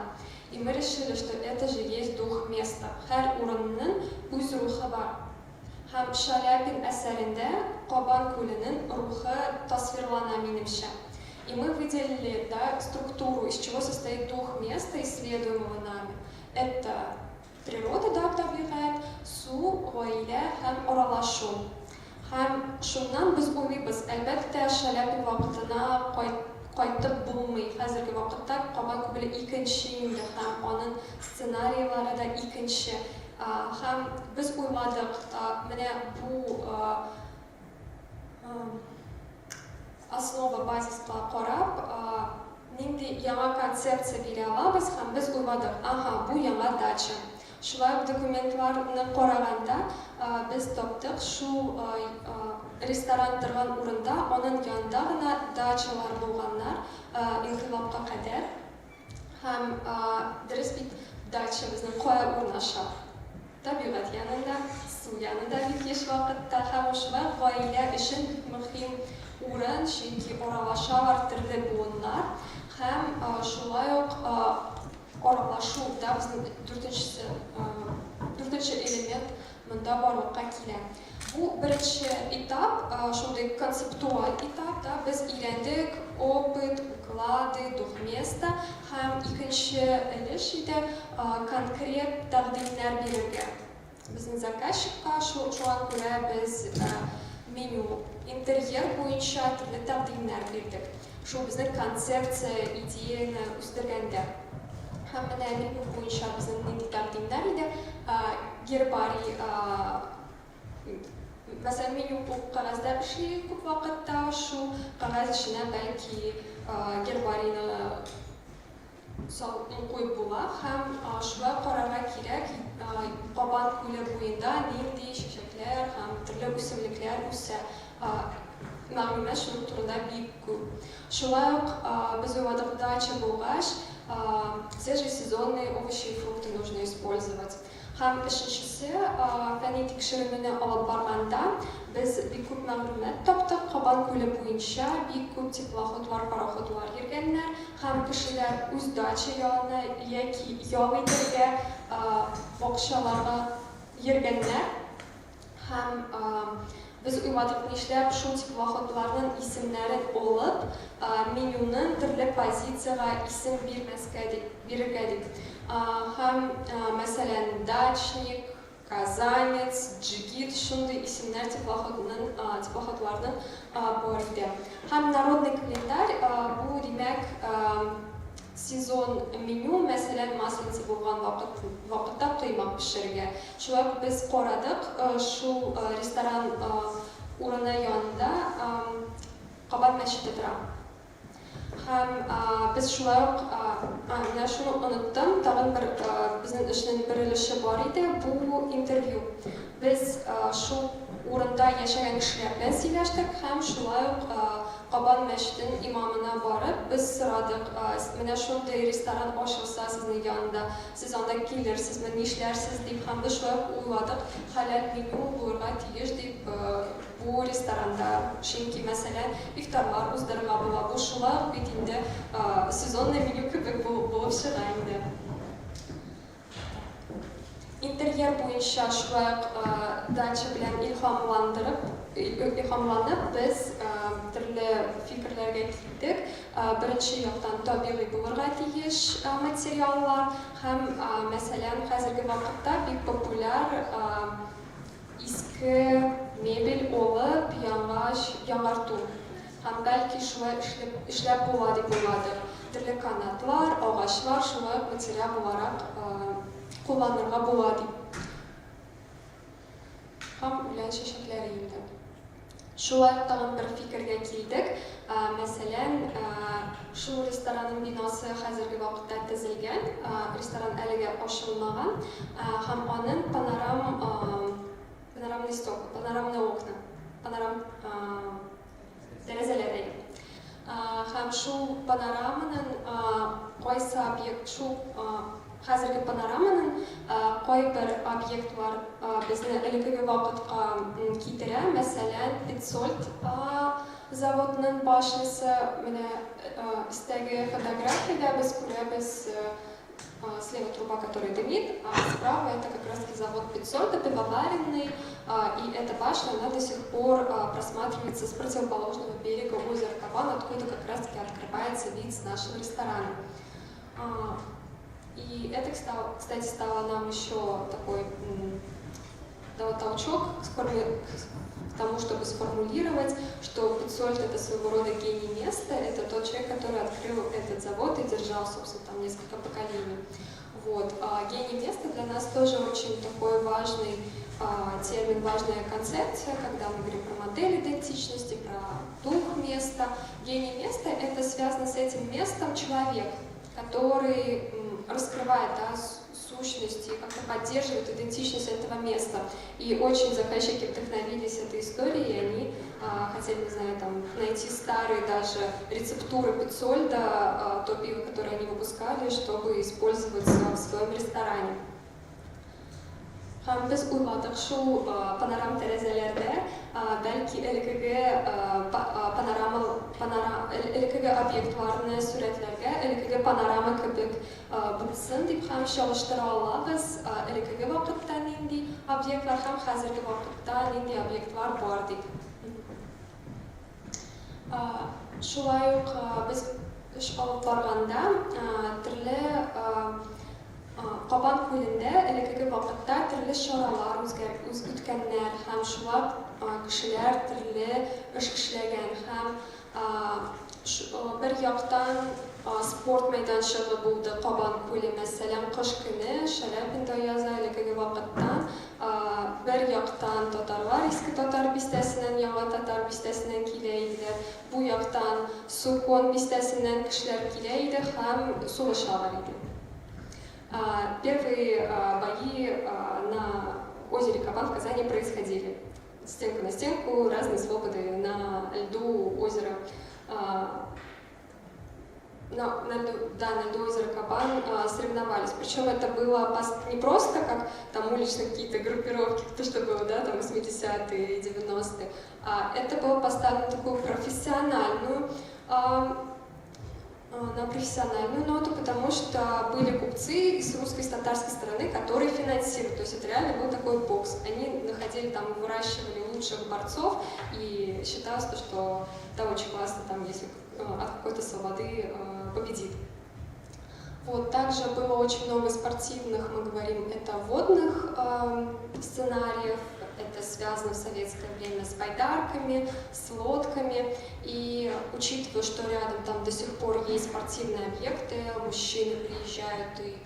И мы решили, что это же есть дух места. Һәр урынның үз рухы бар. Һәм Шаляпин әсәрендә Кабан күленең рухы тасвирлана минемчә. И мы выделили структуру, из чего состоит дух места, исследуемого нами. Это природа, табигать, су, гаилә һәм аралашу. Һәм шуннан без уйлыйбыз, әлбәттә Шаляпин вакытына кайтып булмый. Хәзерге вакытта Кабан күле икенче инде һәм аның сценарийлары да икенче. Һәм без уйладык, менә бу основа базиска карап, нинди яңа концепция бирә алабыз һәм без уйладык, бу яңа дача. Шулай документларны караганда без таптык, шул ресторан торган урында аның янында гына дачалар булганнар инкыйлабка кадәр. Һәм дөрес бит, дача безнең кая урнаша? Табигать янында, су янында бит еш вакытта һәм шулай гаилә өчен мөһим урын, чөнки аралашалар төрле буыннар һәм шулай ук аралашу да безнең дүртенче элемент монда барлыкка килә. Бу беренче этап, шундый концептуаль этап, без өйрәндек опыт, уклады, дух места һәм икенче өлеш иде конкрет тәкъдимнәр бирергә. Безнең заказчикка шуңа күрә без меню, интерьер буенча төрле тәкъдимнәр бирдек. Шул безнең концепция, идеяны үстергәндә. Һәм менә меню буенча безнең нинди тәкъдимнәр иде? Гербарий, мәсәлән, меню кагазда эшли күп вакытта, шул кагаз эченә бәлки гербарийны куеп була һәм шулай карарга кирәк, Кабан күле буенда нинди чәчәкләр һәм төрле үсемлекләр үсә. Мәгълүмат шуның турында бик күп. Шулай ук без уйладык, дача булгач, свежий сезон сезонные овощи и фрукты нужно использовать. Һәм өченчесе, фәнни тикшерүне алып барганда, без бик күп мәгълүмат таптык. Кабан күле буенча бик күп теплоходлар, пароходлар йөргәннәр, һәм кешеләр үз дача янына яки ял итәргә бакчаларга йөргәннәр. Һәм без уйладык, нишләп шул теплоходларның исемнәрен алып, менюның төрле позицияга исем бирергә дик. Һәм, мәсәлән, дачник, казанец, джигит, шундый исемнәр теплоходларның бар иде. Һәм народный календарь, бу димәк сезон меню, мәсәлән, масленица булган вакытта кыймак пешерергә. Шулай без карадык, шул ресторан урыны янында Кабан мәчете тора. Һәм без шулай ук, менә шуны оныттым, тагын бер безнең эшнең бер өлеше бар иде, бу интервью. Без шул урында яшәгән кешеләр белән сөйләштек һәм шулай ук Кабан мәчетенең имамына барып, без сорадык, менә шундый ресторан ачылса сезнең янында, сез анда килерсезме, нишләрсез дип, һәм без шулай ук уйладык, хәләл меню булырга тиеш дип бу ресторанда. Чөнки, мәсәлән, ифтарлар уздырырга була. Бу шулай ук бит инде сезонный меню кебек булып чыга инде. Интерьер буенча шулай ук дача белән илһамланып, без төрле фикерләргә килдек. Беренче яктан табигый булырга тиеш материаллар һәм, мәсәлән, хәзерге вакытта бик популяр иске мебель алып, яңарту. Һәм бәлки шулай эшләп була дип уйладык. Төрле канатлар, агачлар шулай ук материал буларак кулланырга була дип. Һәм үлән чәчәкләре инде. Шулай ук тагын бер фикергә килдек. Мәсәлән, шул ресторанның бинасы хәзерге вакытта төзелгән, ресторан әлегә ачылмаган, һәм аның панорамный сток, панорамный окна, тәрәзәләре. Һәм шул панораманың кайсы объект, шул хәзерге панораманың кайбер объектлар безне элекеге вакытка китерә. Мәсәлән, Петцольд заводының башницы, менә өстәге фотографиядә без күрәбез слева труба, которая дымит, а справа это как раз завод Петцольда, пивоваренный, и эта башня, она до сих пор просматривается с противоположного берега озера Кабан, откуда как раз таки открывается вид с нашего ресторана. И это, кстати, стало нам еще такой толчок к тому, чтобы сформулировать, что Петцольд — это своего рода гений места, это тот человек, который открыл этот завод и держал, собственно, там несколько поколений. Вот. Гений места для нас тоже очень такой важный термин, важная концепция, когда мы говорим про модель идентичности, про дух места. Гений места — это связано с этим местом человек, который раскрывает сущность и как-то поддерживает идентичность этого места. И очень заказчики вдохновились этой историей, и они хотели, не знаю, там, найти старые даже рецептуры Петцольда, то пиво, которое они выпускали, чтобы использовать в своем ресторане. Biz uyladık şu panoram tərəzələrdə bəlkə elikəgə obyektlarını sürətlərə, elikəgə panorama kebek bulsun deyib həm çalıştıra alağız. Elikəgə vaqtdan indi obyektlar həm hazırki vaqtdan indi obyektlar var deyib. Şulay uq biz iş alıb barğanda türlü Кабан күлендә элекеге вакытта төрле чаралар үткәннәр һәм шулар кешеләр төрле эш эшләгән һәм бер яктан спорт мәйданчыгы булды Кабан күле, мәсәлән, кыш көне Шаляпинда яза элекеге вакыттан бер яктан татарлар иске татар бистәсеннән, яңа татар бистәсеннән килә иделәр. Бу яктан Сукон бистәсеннән кешеләр килә иде һәм сугышалар иде. Первые бои на озере Кабан в Казани происходили. Стенка на стенку, разные свободы на льду озера. на льду озера Кабан соревновались. Причем это было не просто как там уличные какие-то группировки, то, что было, да, там 80-е и 90-е, а это было поставлено на такую профессиональную ноту, потому что были купцы из русской и с татарской стороны, которые финансировали. То есть это реально был такой бокс. Они находили там, выращивали лучших борцов, и считалось, что это очень классно, там, если от какой-то слободы победит. Вот, также было очень много спортивных, мы говорим, это водных сценариев, это связано в советское время с байдарками, с лодками. И учитывая, что рядом там до сих пор есть спортивные объекты, мужчины приезжают и,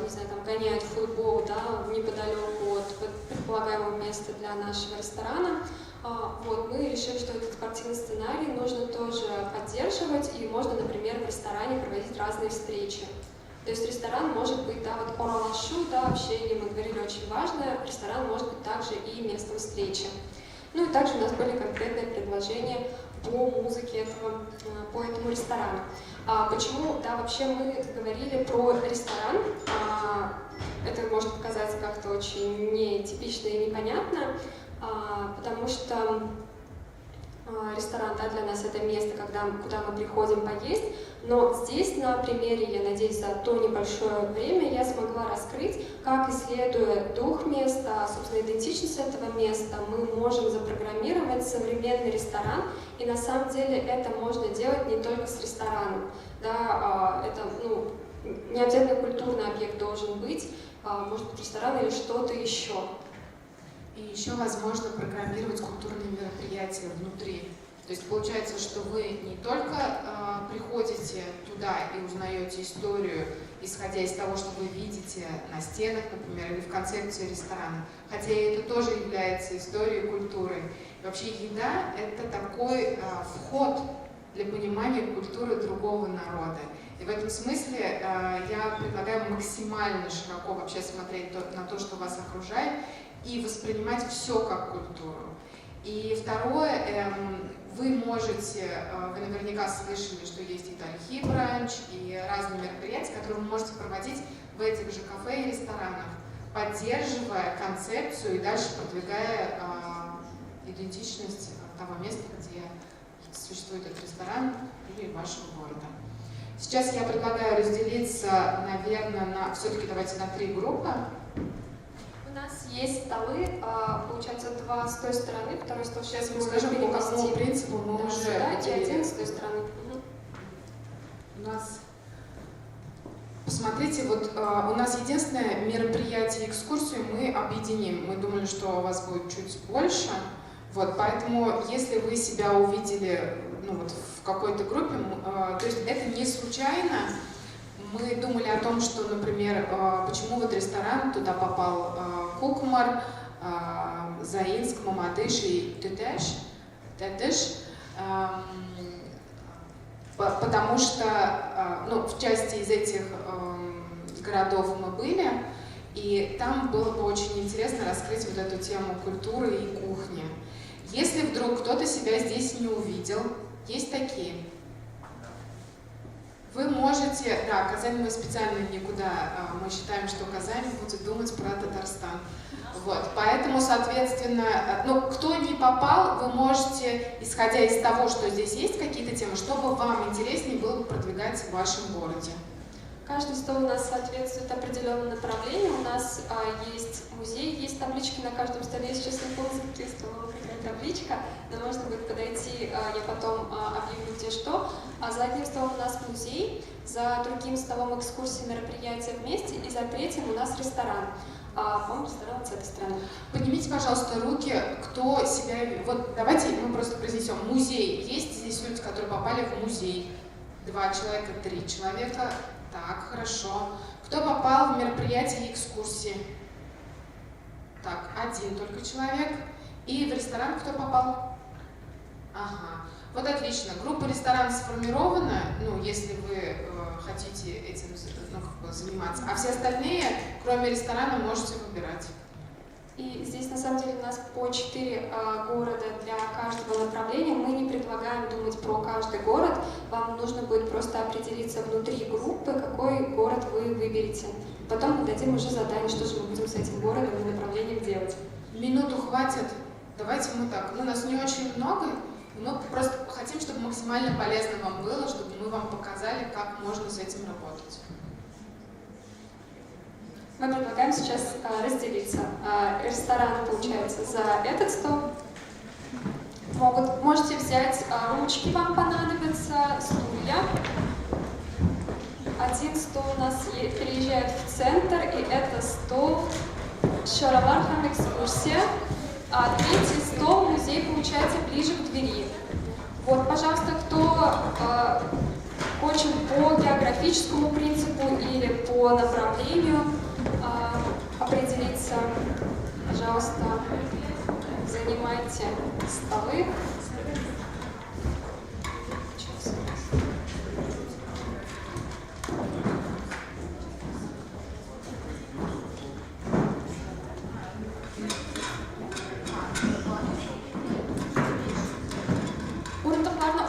не знаю, там гоняют футбол, да, неподалеку от предполагаемого места для нашего ресторана, вот, мы решили, что этот спортивный сценарий нужно тоже поддерживать, и можно, например, в ресторане проводить разные встречи. То есть ресторан может быть, да, вот оралашу, да, общение, мы говорили, очень важно, ресторан может быть также и местом встречи. Ну и также у нас были конкретные предложения по музыке по этому ресторану. Почему, да, вообще мы говорили про ресторан, это может показаться как-то очень нетипично и непонятно, потому что ресторан, да, для нас это место, куда мы приходим поесть, но здесь на примере, я надеюсь, за то небольшое время я смогла раскрыть, как, исследуя дух места, собственно, идентичность этого места, мы можем запрограммировать современный ресторан, и на самом деле это можно делать не только с рестораном, да, это, ну, не обязательно культурный объект должен быть, может быть ресторан или что-то еще. И еще возможно программировать культурные мероприятия внутри. То есть получается, что вы не только приходите туда и узнаете историю, исходя из того, что вы видите на стенах, например, или в концепции ресторана, хотя это тоже является историей культуры. И вообще еда – это такой вход для понимания культуры другого народа. И в этом смысле я предлагаю максимально широко вообще смотреть на то, что вас окружает, и воспринимать все как культуру. И второе, вы наверняка слышали, что есть и тарихи бранч, и разные мероприятия, которые вы можете проводить в этих же кафе и ресторанах, поддерживая концепцию и дальше продвигая идентичность того места, где существует этот ресторан или вашего города. Сейчас я предлагаю разделиться, наверное, все-таки давайте на 3 группы. У нас есть столы, получается, 2 с той стороны, второй стол сейчас мы скажем, по какому принципу мы уже и 1 с той стороны. У нас, посмотрите, вот у нас единственное мероприятие, экскурсию мы объединим. Мы думали, что у вас будет чуть больше, вот, поэтому если вы себя увидели, ну, вот, в какой-то группе, то есть это не случайно. Мы думали о том, что, например, почему вот ресторан, туда попал Кукмар, Заинск, Мамадыш и Тетеш, потому что, ну, в части из этих городов мы были, и там было бы очень интересно раскрыть вот эту тему культуры и кухни. Если вдруг кто-то себя здесь не увидел, есть такие. Вы можете, да, Казань мы специально никуда, мы считаем, что Казань будет думать про Татарстан. Вот, поэтому, соответственно, ну, кто не попал, вы можете, исходя из того, что здесь есть какие-то темы, чтобы вам интереснее было продвигать в вашем городе. Каждый стол у нас соответствует определенному направлению. У нас есть музей, есть таблички на каждом столе. Сейчас не помню, за каким столом какая табличка, но можно будет подойти, я потом объявлю где что. А за одним столом у нас музей, за другим столом экскурсии, мероприятия вместе, и за третьим у нас ресторан. По-моему, ресторан с этой стороны. Поднимите, пожалуйста, руки, кто себя... Вот давайте мы просто произнесем. Музей. Есть здесь люди, которые попали в музей? 2 человека, 3 человека. Так, хорошо. Кто попал в мероприятие и экскурсии? Так, 1 только человек. И в ресторан кто попал? Ага. Вот отлично. Группа ресторан сформирована, ну, если вы хотите этим, ну, как бы заниматься. А все остальные, кроме ресторана, можете выбирать. И здесь на самом деле у нас по 4 города для каждого направления. Мы не предлагаем думать про каждый город. Вам нужно будет просто определиться внутри группы, какой город вы выберете. Потом мы дадим уже задание, что же мы будем с этим городом и направлением делать. Минуту хватит. Давайте мы так. Ну, нас не очень много. Мы просто хотим, чтобы максимально полезно вам было, чтобы мы вам показали, как можно с этим работать. Мы предлагаем сейчас разделиться. Рестораны, получается, за этот стол. Можете взять ручки, вам понадобятся, стулья. Один стол у нас переезжает в центр, и это стол Шаровархам экскурсия. А третий стол музей, получается, ближе к двери. Вот, пожалуйста, кто хочет по географическому принципу или по направлению определиться, пожалуйста, занимайте столы.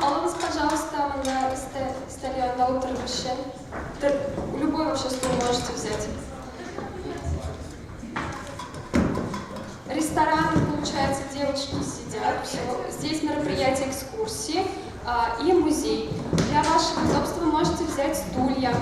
Алыңыз, пожалуйста, на столе отырғышы. Любой вообще стул можете взять. Ресторан, получается, девочки сидят. Все. Здесь мероприятие экскурсии и музей. Для вашего удобства вы можете взять стулья.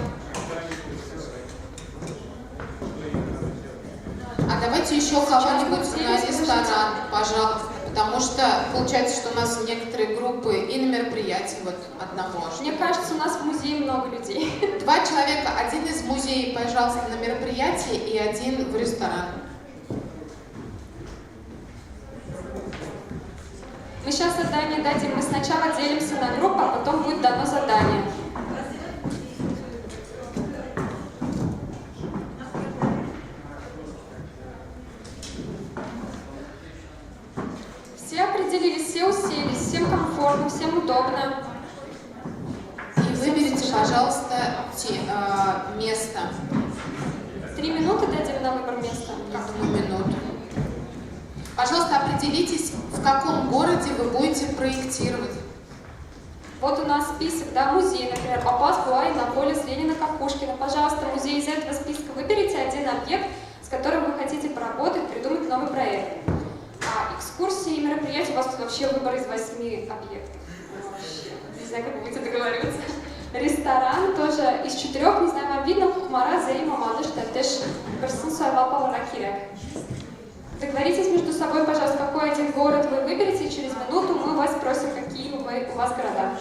А давайте еще кого-нибудь на ресторан, пожалуйста. Потому что получается, что у нас некоторые группы и на мероприятии, вот одного. Мне кажется, у нас в музее много людей. 2 человека, один из музея, пожалуйста, на мероприятие и один в ресторан. Мы сейчас задание дадим. Мы сначала делимся на группы, а потом будет дано задание. Все определились, все уселись, всем комфортно, всем удобно. И выберите, пожалуйста, место. 3 минуты дадим на выбор места. Как 1 минуту? Пожалуйста, определитесь, в каком городе вы будете проектировать. Вот у нас список, да, музей, например, Папас, Буай, Наполис, Ленина, Кокушкина. Пожалуйста, музей из этого списка выберите один объект, с которым вы хотите поработать, придумать новый проект. Экскурсии и мероприятия, у вас тут вообще выбор из 8 объектов. Не знаю, как вы будете договариваться. Ресторан тоже из 4, не знаю, вам видно, Хухмара, Зарима, Малыш, Татеш, Персунсуай, Вапал, Ракирек. Договоритесь между собой, пожалуйста, какой один город вы выберете, и через минуту мы вас спросим, какие у вас города.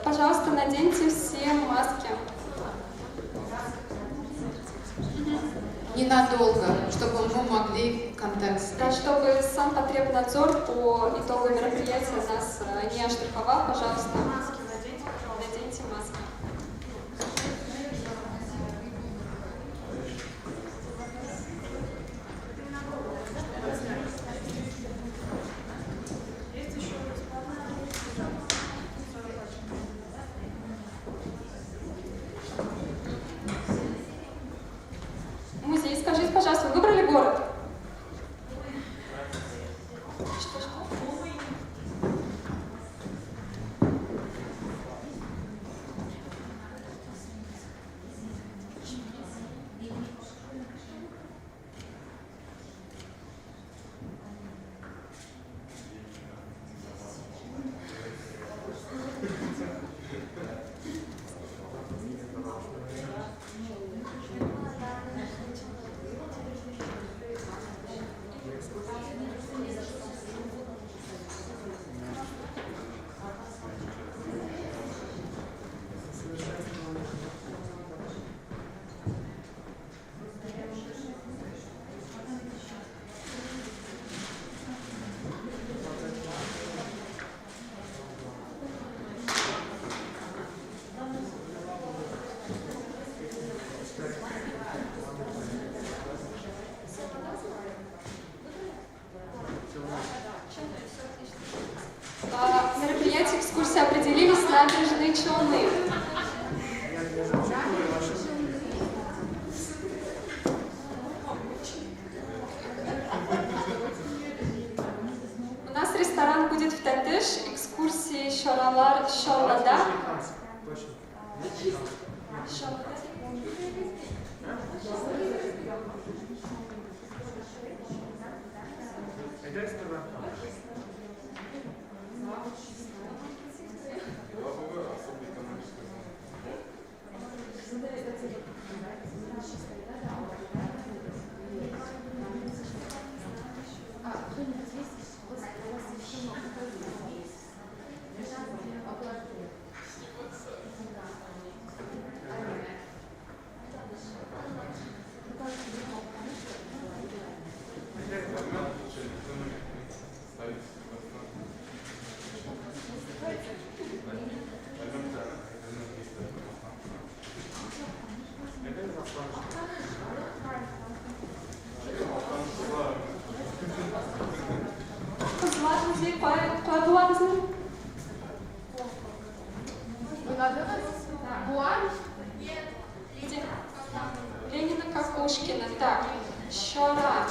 Пожалуйста, наденьте все маски. Ненадолго, чтобы мы могли контекст. Да, чтобы сам потребнадзор по итогу мероприятия нас не оштрафовал, пожалуйста, наденьте маски. Музей, скажите, пожалуйста, вы выбрали город? Что? конкурсе определились Набережные Челны. У нас ресторан будет в Татыш, экскурсии Шоралар Шорлада. Ленина Кокушкина. Так, Шора.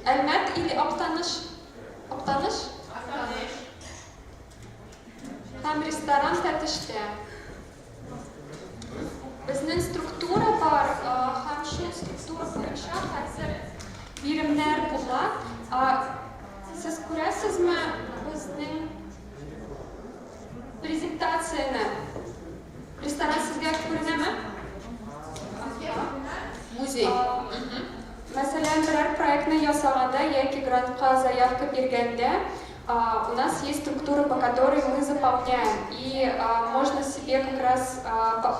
Эльмет или Оптаныш? Оптаныш? Там ресторан Татыште. Bizning struktura var, ham shu struktura bo'yicha hozir birimlar bo'ladi. Siz ko'rasizmi bizning prezentatsiyani? Restoran sizga ko'rinadimi? Muzey. Masalan, biror proyektni yasaganda yoki grantga заявка berganda у нас есть структура, по которой мы заполняем. И можно себе как раз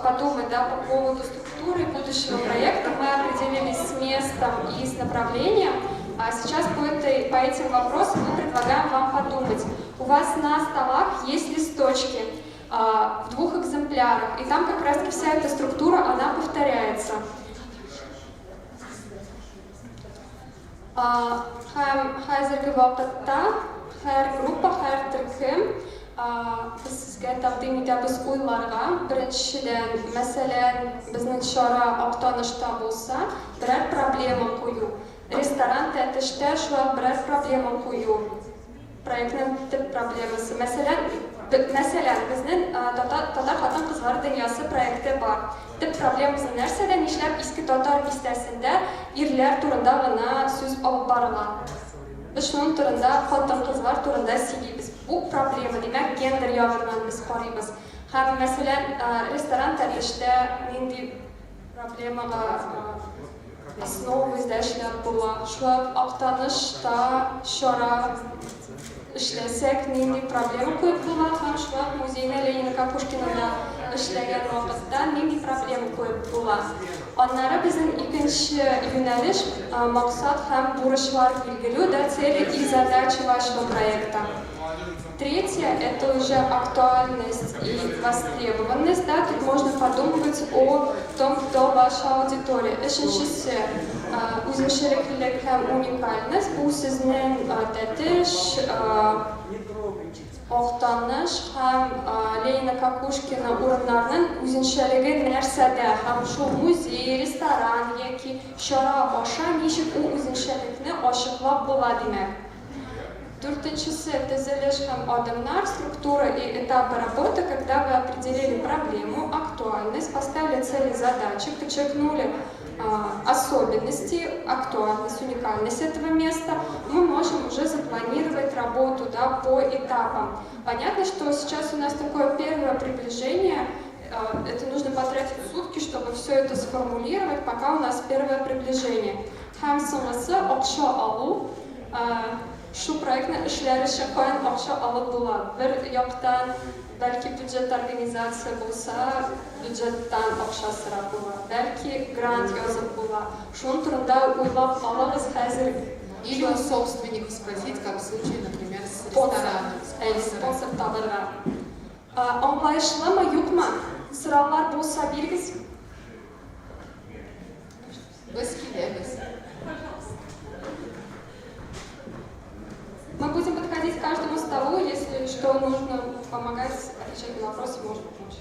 подумать, да, по поводу структуры будущего проекта. Мы определились с местом и с направлением. А сейчас по этим вопросам мы предлагаем вам подумать. У вас на столах есть листочки в 2 экземплярах. И там как раз вся эта структура, она повторяется. Hozirgi vaqtda har gruppa, har turkum biz sizga taqdim etamiz o'yinlarga. Birinchidan, masalan, bizning Shora Oqtonishda bo'lsa, biror problema qo'yib, restoran Tatishda shu biror problema qo'yib, proyektning tip problemasi. Masalan, bizning Tatar xotin-qizlar dunyosi proyekti bor. Tip problemasi narsadan ishlab eski Tatar bistasida erlar turida g'ina so'z olib boriladi. Biz shuning turida xotin-qizlar turida siylaymiz. Bu problema, demak, gender yog'idan biz qaraymiz. Ham masalan, restoran Tatishda nindi problemaga основа izlashlar bo'ladi. Shu Oqtonishda Shora ishlasak nindi problema ko'p bo'ladi. Ham shu muzeyda Lenina Kокушкинada ishlagan vaqtda nindi problema ko'p bo'ladi. Onlara bizim ikinci yo'nalish maqsad ham burishlar belgili, да, цели и задачи вашего проекта. Третье – это уже актуальность и востребованность. Да, тут можно подумать о том, кто ваша аудитория. Üçüncüsü, uzunçeliklilik hem unikальность. Bu sizin Tatish, Oqtonish ham Lenina Kокушкина o'rinlarining o'zinchaligi narsada, ham shu muzey, restoran yoki Shora osha nechuk u o'zinchalikni oshiqlab bo'ladi demak. Четвертый – тезелеш ham odamlar, структура и этапы работы, когда вы определили проблему, актуальность, поставили цели, задачи, подчеркнули особенности, актуальность, уникальность этого места, мы можем уже запланировать работу, да, по этапам. Понятно, что сейчас у нас такое первое приближение, это нужно потратить сутки, чтобы все это сформулировать, пока у нас первое приближение. Ham sonrası okşa alu, shu proyektni ishlari shaqoyan okşa olib bo'ladi. Bir yoqdan balki byudjet organizatsiya bo'lsa, byudjetdan okshasirab bo'ladi. Balki grant yozib bo'ladi. Shuning turida o'ylab olamiz hozir. Или у собственника спросить, как в случае, например, с рестораном. Sponsor topilgan. Anlayışlimi, yo'qmi? So'rovlar bo'lsa bergis. Biz kelamiz. Мы будем подходить к каждому столу, если что нужно помогать отвечать на вопросы, может помочь.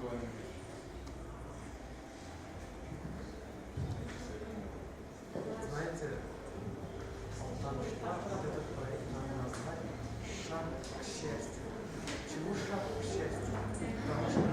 актуальным. Знаете, Алтан, этот проект надо назвать «Шаг к счастью». Почему шаг к счастью? Потому что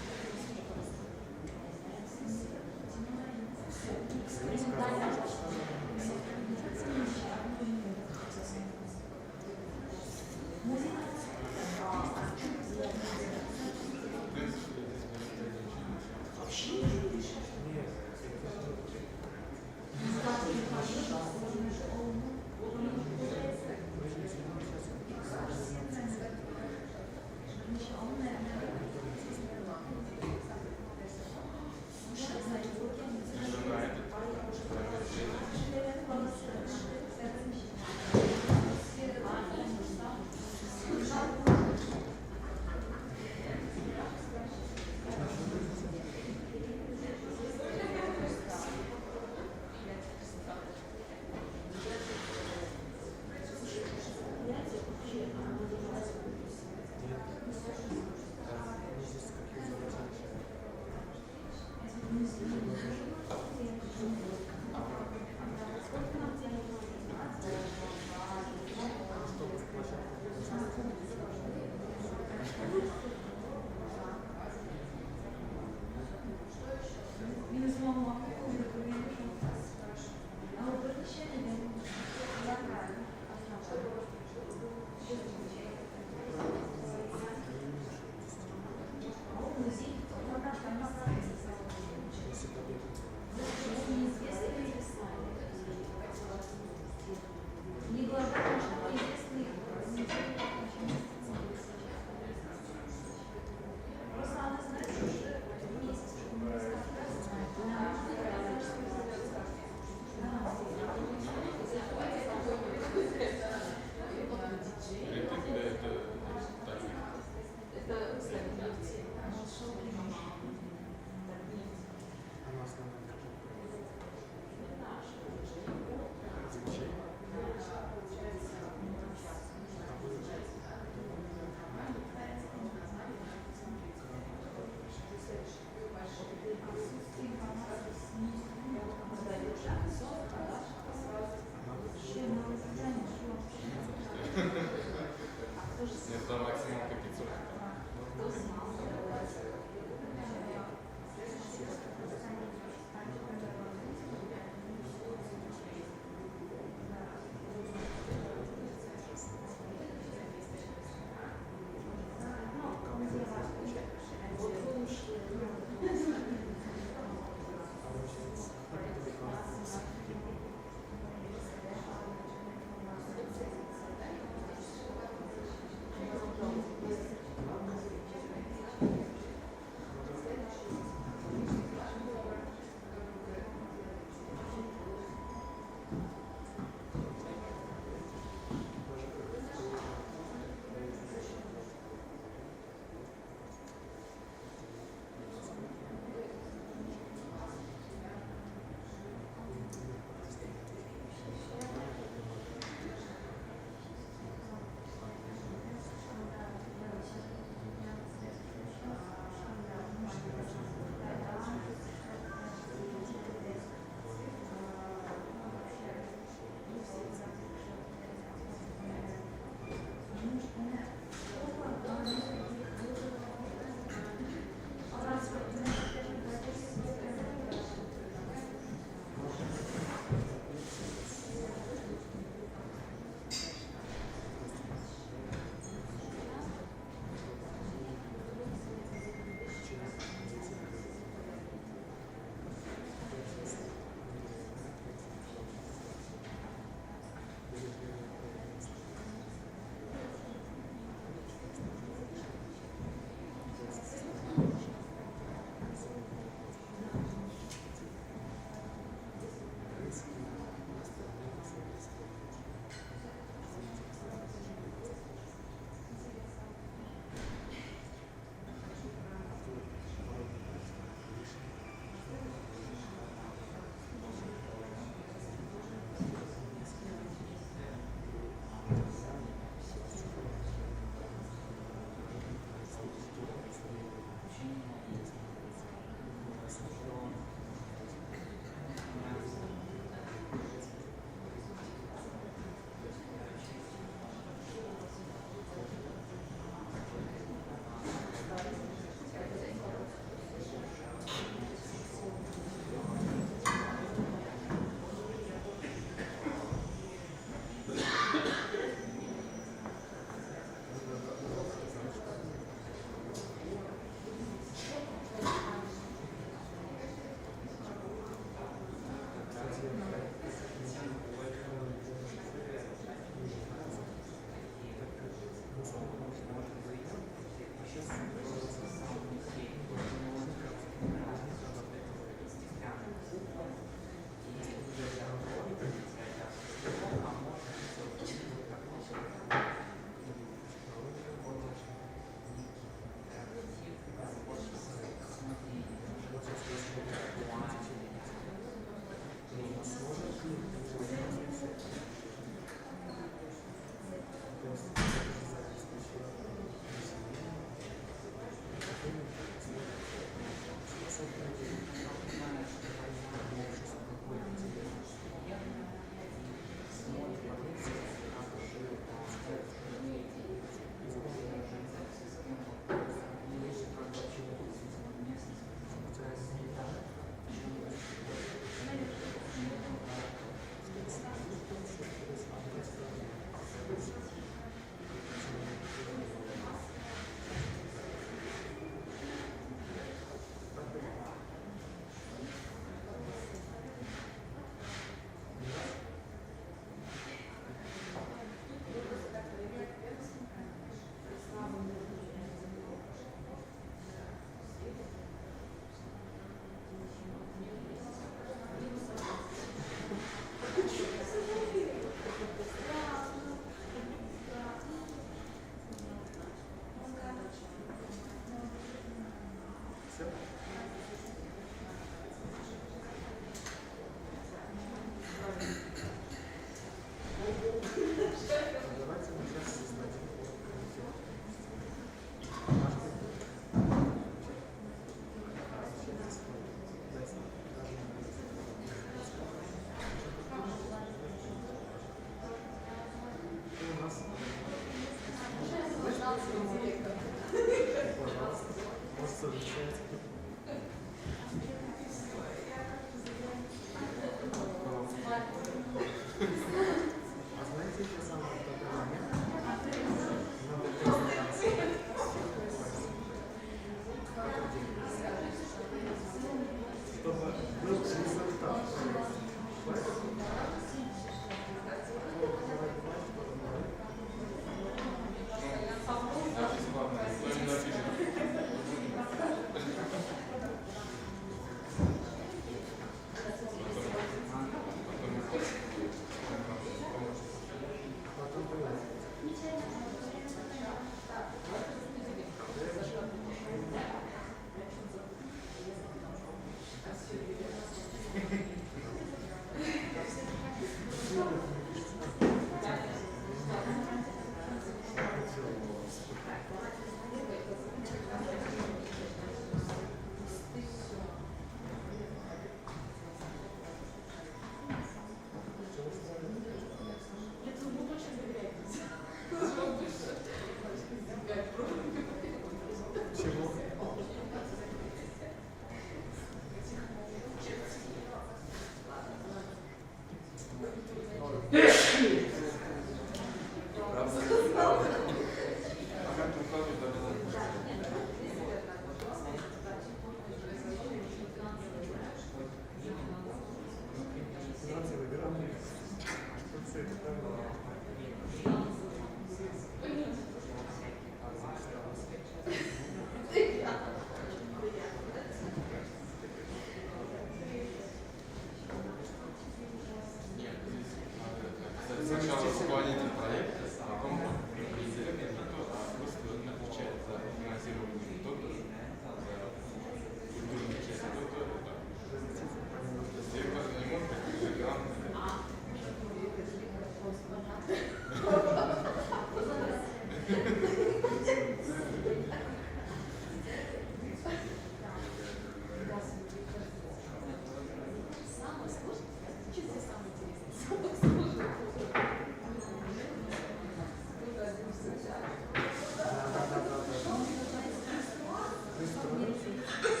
Thank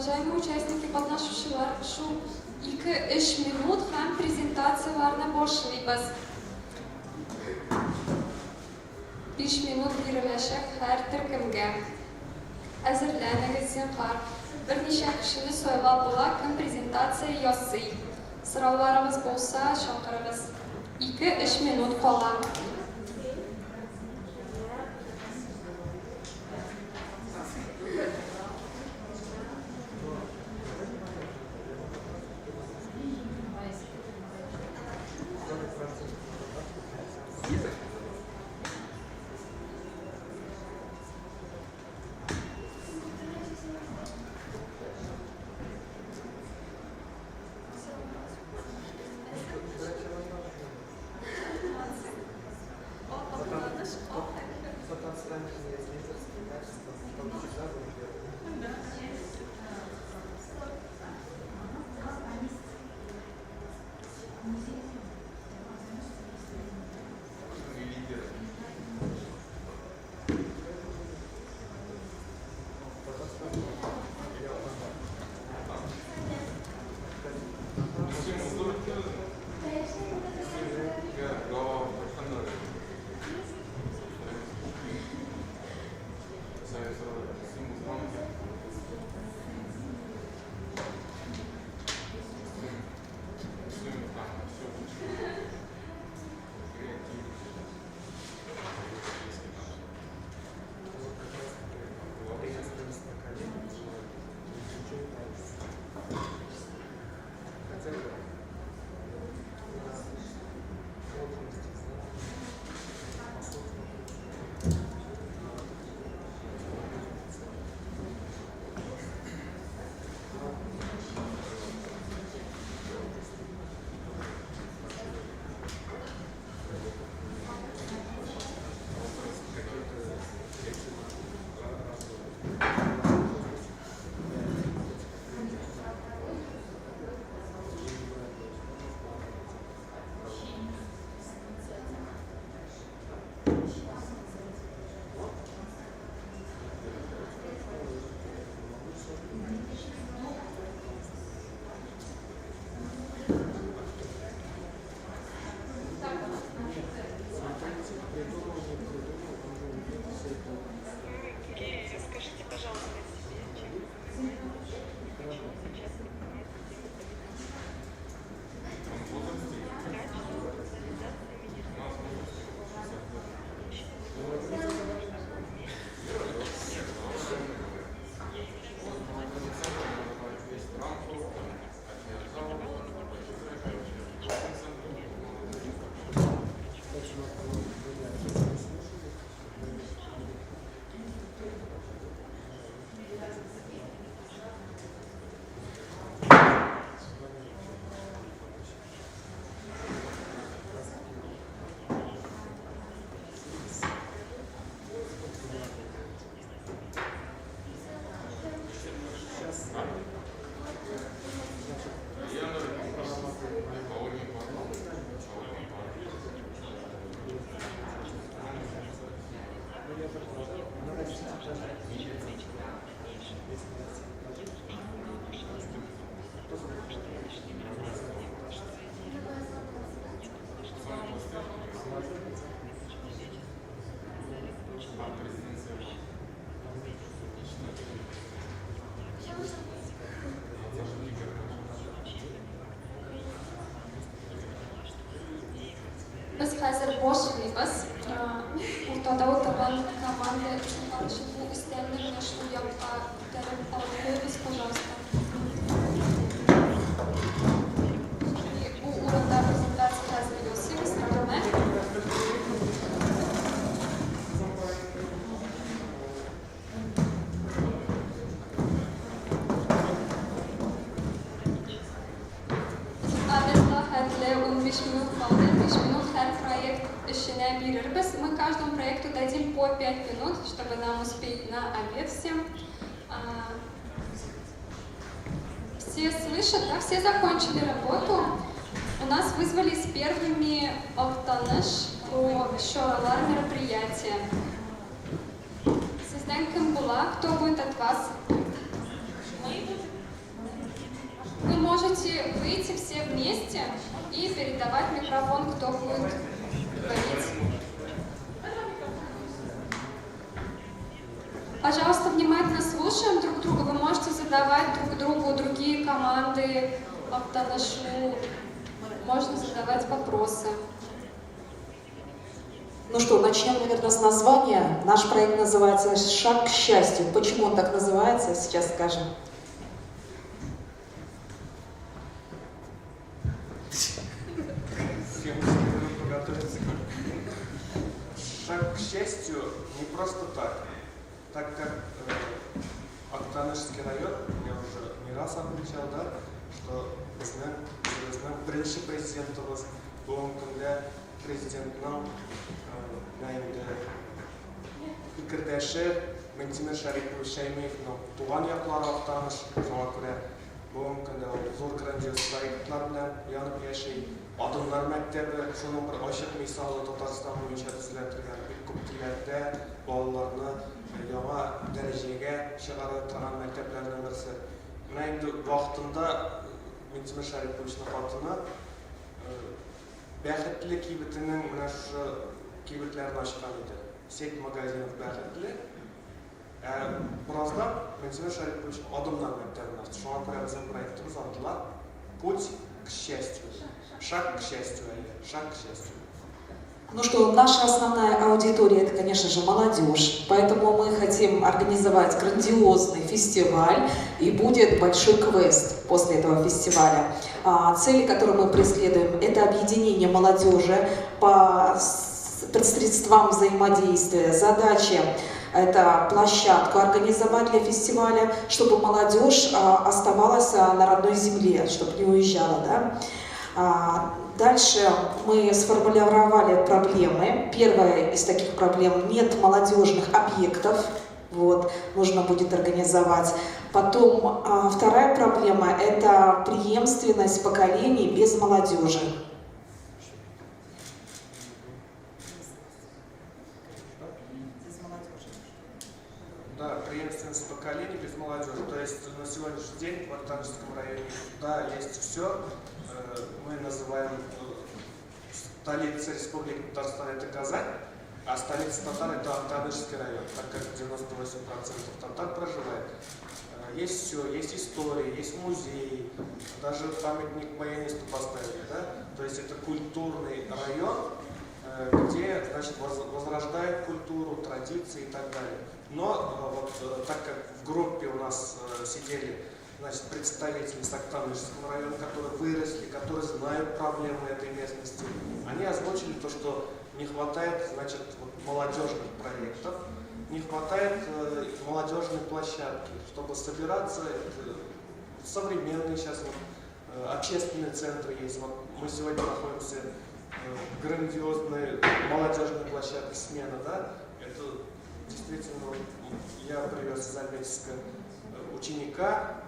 Уважаемые участники, катнашучылар, шу 2-3 минут һәм презентацияларны башлыйбыз. 5 минут биреләчәк һәр төркемгә. Әзерләнегез, зинһар. Берничә кешене сайлап була, кем презентация ясый. Сорауларыбыз булса, чакырыгыз. 2-3 минут кала. Biz hozir boshlaymiz. O'rtada o'tirgan komanda uchun mana shu bu istalni mana shu yoqqa ko'tarib olsangiz, пожалуйста. Bu o'rinda prezentatsiya hazırlıyorsunuz, rahmat. Adeta hədlə 15 minut qaldı. 5 minut hər проект işinə veririz. Мы каждому проекту дадим по 5 минут, чтобы нам успеть на обед всем. Все слышат, да? Все закончили работу. У нас вызвались первыми Октаныш по шоралар мероприятия. Sizden kim була? Кто будет от вас? можете выйти все вместе и передавать микрофон, кто будет говорить. Пожалуйста, внимательно слушаем друг друга. Вы можете задавать друг другу другие команды, Автонашу. Можно задавать вопросы. Ну что, начнем, наверное, с названия. Наш проект называется «Шаг к счастью». Почему он так называется, сейчас скажем. Шаг к счастью не просто так. Так как Актанышский район, я уже не раз отмечал, да, что біздің бірінші президентіміз бүгінгі күнде президентінің пікірдәші Ментимир Шарипович Шаймиевның туған яклары Актаныш, соңа күрә бүгінгі күнде ол зор грандиоз проектлар белән янып яши. Адымнар мәктәбе, шуның бер ачык мисалы Татарстан буенча төзелтелгән бик күп төрләрдә балаларны яңа дәрәҗәгә чыгарып торган мәктәпләрнең берсе. Менә инде вакытында Ментимир Шариповичның хатыны бәхетле кибетенең менә шу кибетләрен ачкан иде. Сеть магазинов бәхетле. Birazdan Ментимир Шарипович Адымнар мәктәбен ачты. Шуңа күрә безнең проектыбыз атыла «Путь к счастью». Шаг к счастью, шаг к счастью. Ну что, наша основная аудитория – это, конечно же, молодежь. Поэтому мы хотим организовать грандиозный фестиваль, и будет большой квест после этого фестиваля. Цели, которые мы преследуем – это объединение молодежи по средствам взаимодействия. Задача – это площадку организовать для фестиваля, чтобы молодежь оставалась на родной земле, чтобы не уезжала, да? Дальше мы сформулировали проблемы. Первая из таких проблем – нет молодежных объектов. Вот, нужно будет организовать. Потом вторая проблема – это преемственность поколений без молодежи. Да, преемственность поколений без молодежи. То есть на сегодняшний день в Актанышском районе, да, есть все. Мы называем столицей Республики Татарстан это Казань, а столица татар это Актанышский район, так как 98% татар проживает. Есть все, есть история, есть музей, даже памятник баянисту поставили, да? То есть это культурный район, где, значит, возрождают культуру, традиции и так далее. Но вот так как в группе у нас сидели, значит, представители с Актанышского района, которые выросли, которые знают проблемы этой местности, они озвучили то, что не хватает, значит, вот, молодежных проектов, не хватает молодежной площадки, чтобы собираться. Современные сейчас вот, общественные центры есть. Вот мы сегодня находимся в грандиозной молодежной площадке «Смена», да? Это действительно, я привез из Альметьевска ученика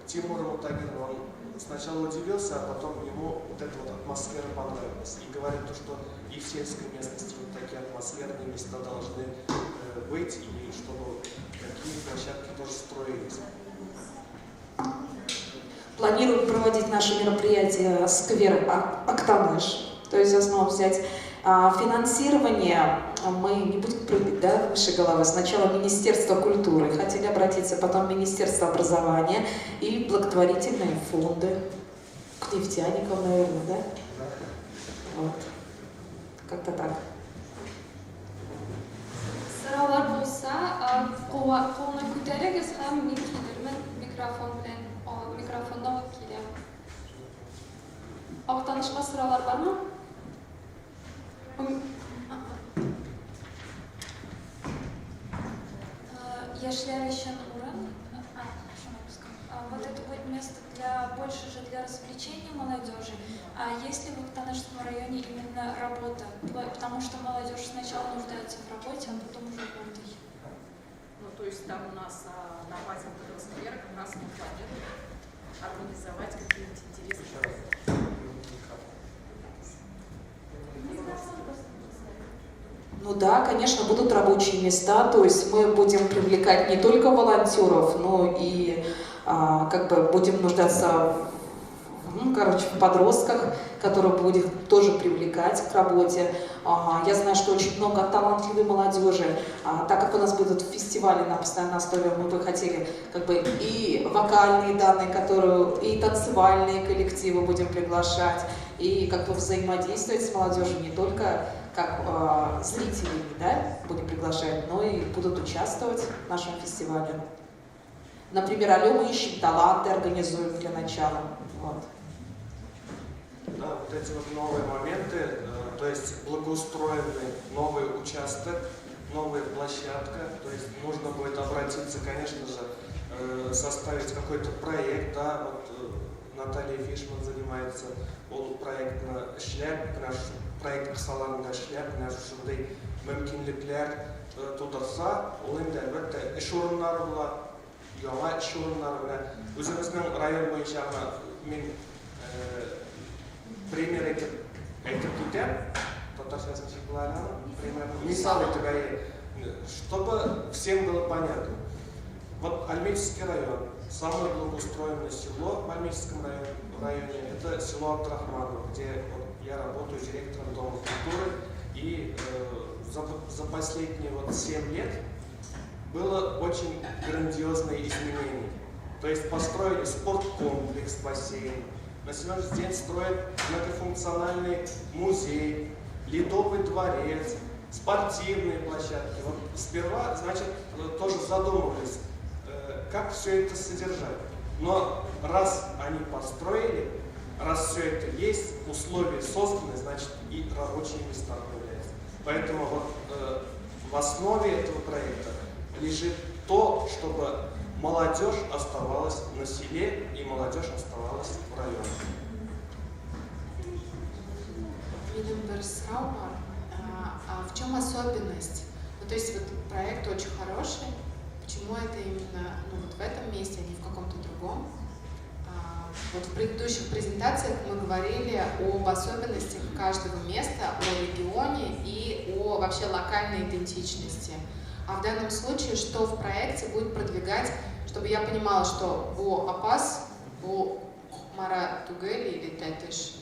Тимура Мутагинова. Он сначала удивился, а потом ему вот эта вот атмосфера понравилась. И говорит то, что и в сельской местности вот такие атмосферные места должны быть, и чтобы такие площадки тоже строились. Планируем проводить наше мероприятие «Сквер Актаныш». То есть основу взять финансирование, мы не будем прыгать, да, выше головы. Сначала Министерство культуры, хотели обратиться, потом Министерство образования и благотворительные фонды. К нефтяникам, наверное, да? Вот. Как-то так. Sıralar bolsa, қолына көтеріңіз һәм мен келермен микрофондан алып келем. Актанышқа сұралар бар ма? Яшьләр өчен урын. Вот это будет место больше же для развлечения молодежи. А есть ли в Актанышском районе именно работа? Потому что молодежь сначала нуждается в работе, а потом уже работой. Ну, то есть там у нас на базе этого сквера как раз мы планируем организовать какие-нибудь интересные проекты. Ну да, конечно, будут рабочие места, то есть мы будем привлекать не только волонтеров, но и как бы будем нуждаться в подростках, которые будет тоже привлекать к работе. Я знаю, что очень много талантливой молодежи. Так как у нас будут фестивали на постоянной основе, мы бы хотели и вокальные данные, и танцевальные коллективы будем приглашать, и взаимодействовать с молодежью не только как зрителями, будем приглашать, но и будут участвовать в нашем фестивале. Например, мы ищем таланты, организуем для начала. Вот. Да, вот эти вот новые моменты, то есть благоустроенный новый участок, новая площадка, то есть нужно будет обратиться, конечно же, составить какой-то проект, да, вот Наталья Фишман занимается проектно шляп, наш проект салонында шляп, наш ушундай мүмкинликлер тудырса, ол енді әлбәттә эш орыннары була, яңа эш орыннары. Үзебезнең район буенча мен пример әйтеп китәм, татарчасын чыгыларны, примерно мисал итеп әйтәм, чтобы всем было понятно. Вот Альметьевский район, самое благоустроенное село в Альметьевском районе, это село Абдрахманово, где я работаю директором Дома культуры, и за последние 7 лет было очень грандиозное изменение. То есть построили спорткомплекс, бассейн, на сегодняшний день строят многофункциональный музей, ледовый дворец, спортивные площадки. Вот сперва, значит, тоже задумывались, как все это содержать. Но раз они построили, раз все это есть, условия созданы, значит и рабочие места появляются. Поэтому вот в основе этого проекта лежит то, чтобы молодежь оставалась на селе и молодежь оставалась в районе. В чем особенность? То есть вот проект очень хороший. Почему это именно в этом месте, а не в каком-то другом? Вот в предыдущих презентациях мы говорили об особенностях каждого места, о регионе и о вообще локальной идентичности. А в данном случае, что в проекте будет продвигать, чтобы я понимала, что bu Апас, bu Мара Тугели или Тәтеш?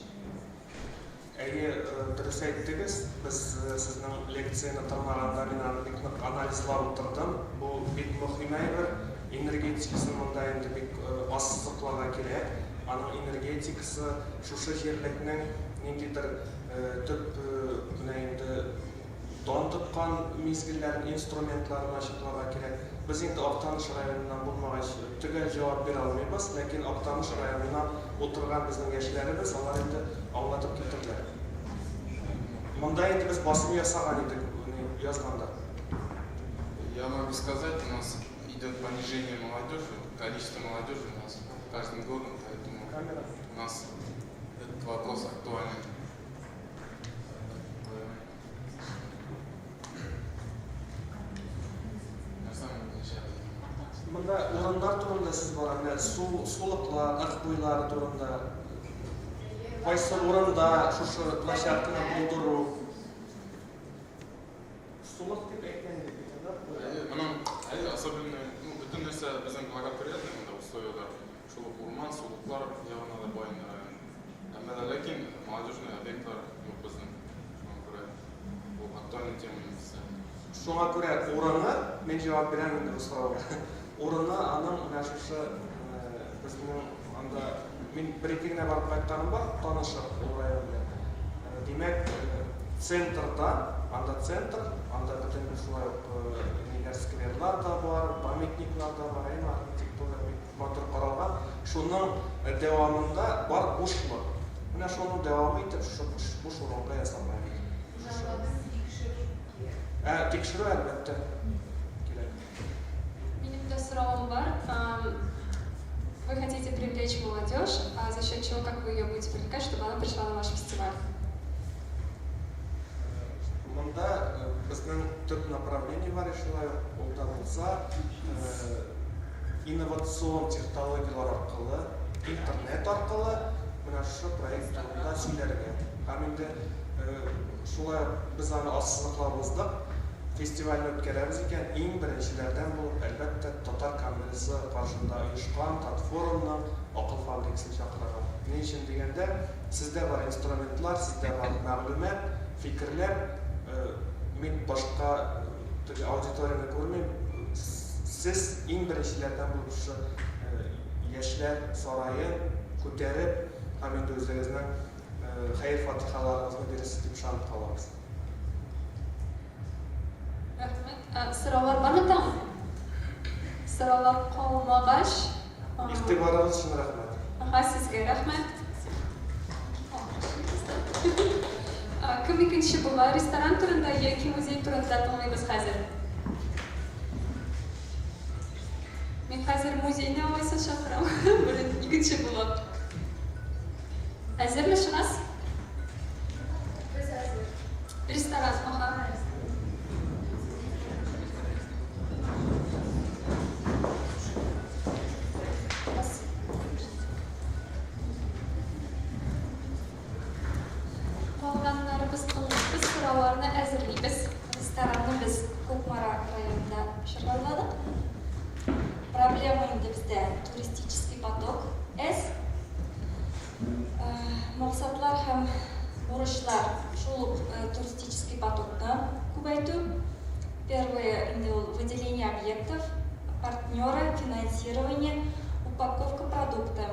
Дұрыс айттыңыз, біз сіздің лекцияны тыңдағанда мен анализлап отырдым. Бұл бек мөһим әйбер, энергетикасын мында енді бек ассызыкларга керек. Аның энергетикасы шушы җирлекнең ниндидер төп дан тоткан мизгелләрен, инструментларын ачыкларга керек. Biz endi Актаныш районунан булмагач төгәл җавап бирә алмыйбыз, ләкин Актаныш районунан утырган безнең яшьләребез алар инде аңлатып китерделәр. Монда инде без басым ясаган идек, язганда. Я могу сказать, у нас идет понижение молодежи, количество молодежи у нас каждым годом, поэтому у нас этот вопрос актуален. Мында урыннар турында сез барганда сулыклар, ак буйлар турында кайсы урында шушы площадканы булдыру сулык дип әйткәндә Мына особенно бүтән нәрсә безнең благоприятный условиялар, шул урман, сулыклар ягына да байны. Әмма ләкин молодежный объектлар юк безнең. Шуңа күрә бу актуаль тема инде. Шуңа күрә урыны мен җавап бирәм инде бу сорауга. Урыны аның менә шушы безнең анда мин бер-ике генә барып кайтканым бар, танышып ул район белән. Димәк, центрда, анда центр, анда бөтен шулай ук ниләр скверлар да бар, памятниклар да бар, архитектура бик матур каралган. Шуның дәвамында бар бушлык. Менә шуның дәвамы итеп шушы буш урынга ясалган. Тикшерү әлбәттә. Сұрауым бар. Вы хотите привлечь молодежь, а за счет чего, как вы ее будете привлекать, чтобы она пришла на ваш фестиваль? Монда безнең төп направление бар, шулай ул да булса, инновацион технологиялар аркылы, интернет аркылы менә шушы проект турында сөйләргә. Һәм инде шулай без аны ассызыклабыздык. Фестивальне үткәрәбез икән, иң беренчеләрдән булып, әлбәттә, Татар камерасы каршында оешкан Татфорумның акыл Алексей Шақыраған. Не үшін дегенде, сізде бар инструментлар, сізде бар мәғлумат, фикірлер, мен башқа аудиторияны көрмеймін. Сіз ең біріншілерден болып ұшы яшьләр сарайын көтеріп, әменді өздеріңіздің хайыр фатихаларыңызды бересіз деп шанып қаламыз. Рахмет. Сұраулар бар ма тағы? Сұраулар қалмағаш. İhtibarınız için rahmet. Sizге рахмет. Кім екінші була? Ресторан турында, яки музей турында тыңлайбыз қазір? Мен қазір музейне алайса шақырам. Бұрын екінші болып. Әзірмішіңіз? Біз әзір. Ресторан, аха. Қалғандарыбыз біз сұрауларына әзірлейбіз. Ресторанны біз Көкмара районында шығарладық. Проблема енді бізде туристический поток. Мақсатлар һәм бурычлар шул туристический потокны күбәйтү. Первое – выделение объектов, партнеры, финансирование, упаковка продукта.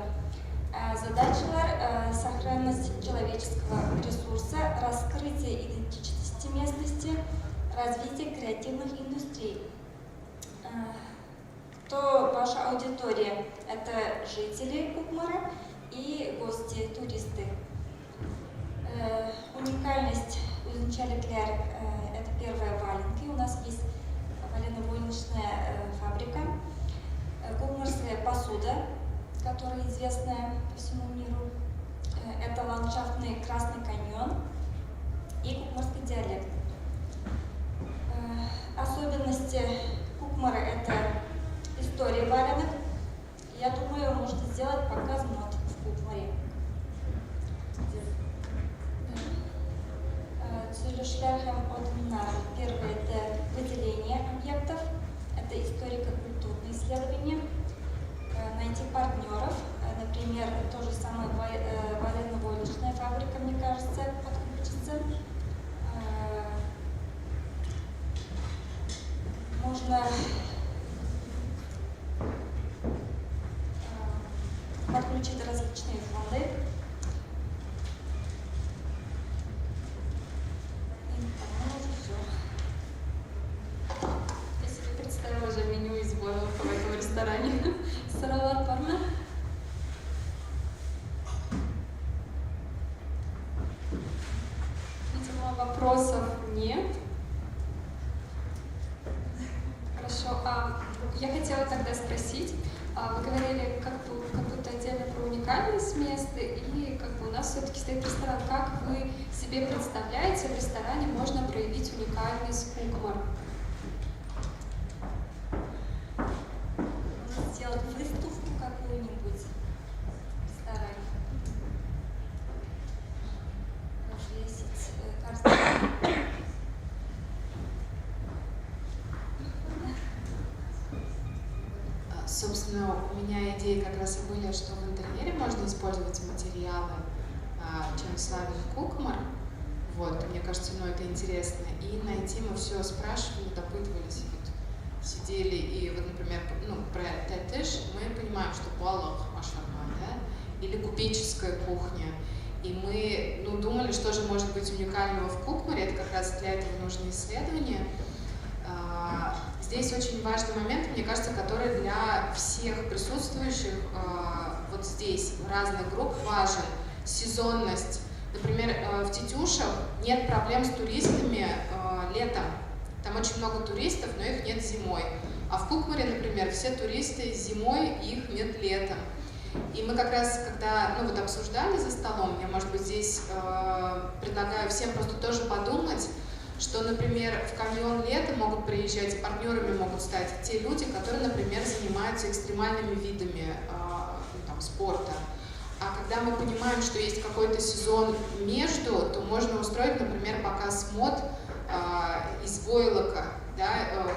Задачалар – сохранность человеческого ресурса, раскрытие идентичности местности, развитие креативных индустрий. То ваша аудитория – это жители Кукмара и гости, туристы. Уникальность үзенчәлекләр – это первое валенки. У нас есть валено-войлочная фабрика, кукмарская посуда, которая известная по всему миру. Это ландшафтный Красный каньон и кукмарский диалект. Особенности Кукмара – это история валенок. Я думаю, можно сделать показ мод в Кукмаре. Целешлях һәм адымнар. Первое – это выделение объектов, это историко-культурные исследования. Найти партнеров, например, то же самое валено-войлочная фабрика, мне кажется, подключится. Можно подключить различные фонды. Я себе представила уже меню из бойлов в этом ресторане. Саралар парма. Видимо, вопросов нет. Хорошо. Я хотела тогда спросить, вы говорили как-то отдельно про уникальность места, и у нас все-таки стоит ресторан. Как вы себе представляете, в ресторане можно проявить уникальность Кукмар? Можно сделать выставку какую-нибудь в ресторане. Развесить картины. Собственно, у меня идеи как раз и были, что в интерьере можно использовать материалы, чем славен Кукмар. Вот, мне кажется, это интересно. И найти мы все спрашивали, допытывались, сидели, и вот, например, про тетиш мы понимаем, что балах машарма, да, или купеческая кухня. И мы думали, что же может быть уникального в Кукмаре, это как раз для этого нужны исследования. Здесь очень важный момент, мне кажется, который для всех присутствующих вот здесь, разных групп, важен. Сезонность. Например, в Тетюшах нет проблем с туристами летом. Там очень много туристов, но их нет зимой. А в Кукмаре, например, все туристы зимой, их нет летом. И мы как раз, когда обсуждали за столом, я, может быть, здесь предлагаю всем просто тоже подумать, что, например, в каньон лета могут приезжать, партнерами могут стать те люди, которые, например, занимаются экстремальными видами спорта. А когда мы понимаем, что есть какой-то сезон между, то можно устроить, например, показ мод из войлока, да,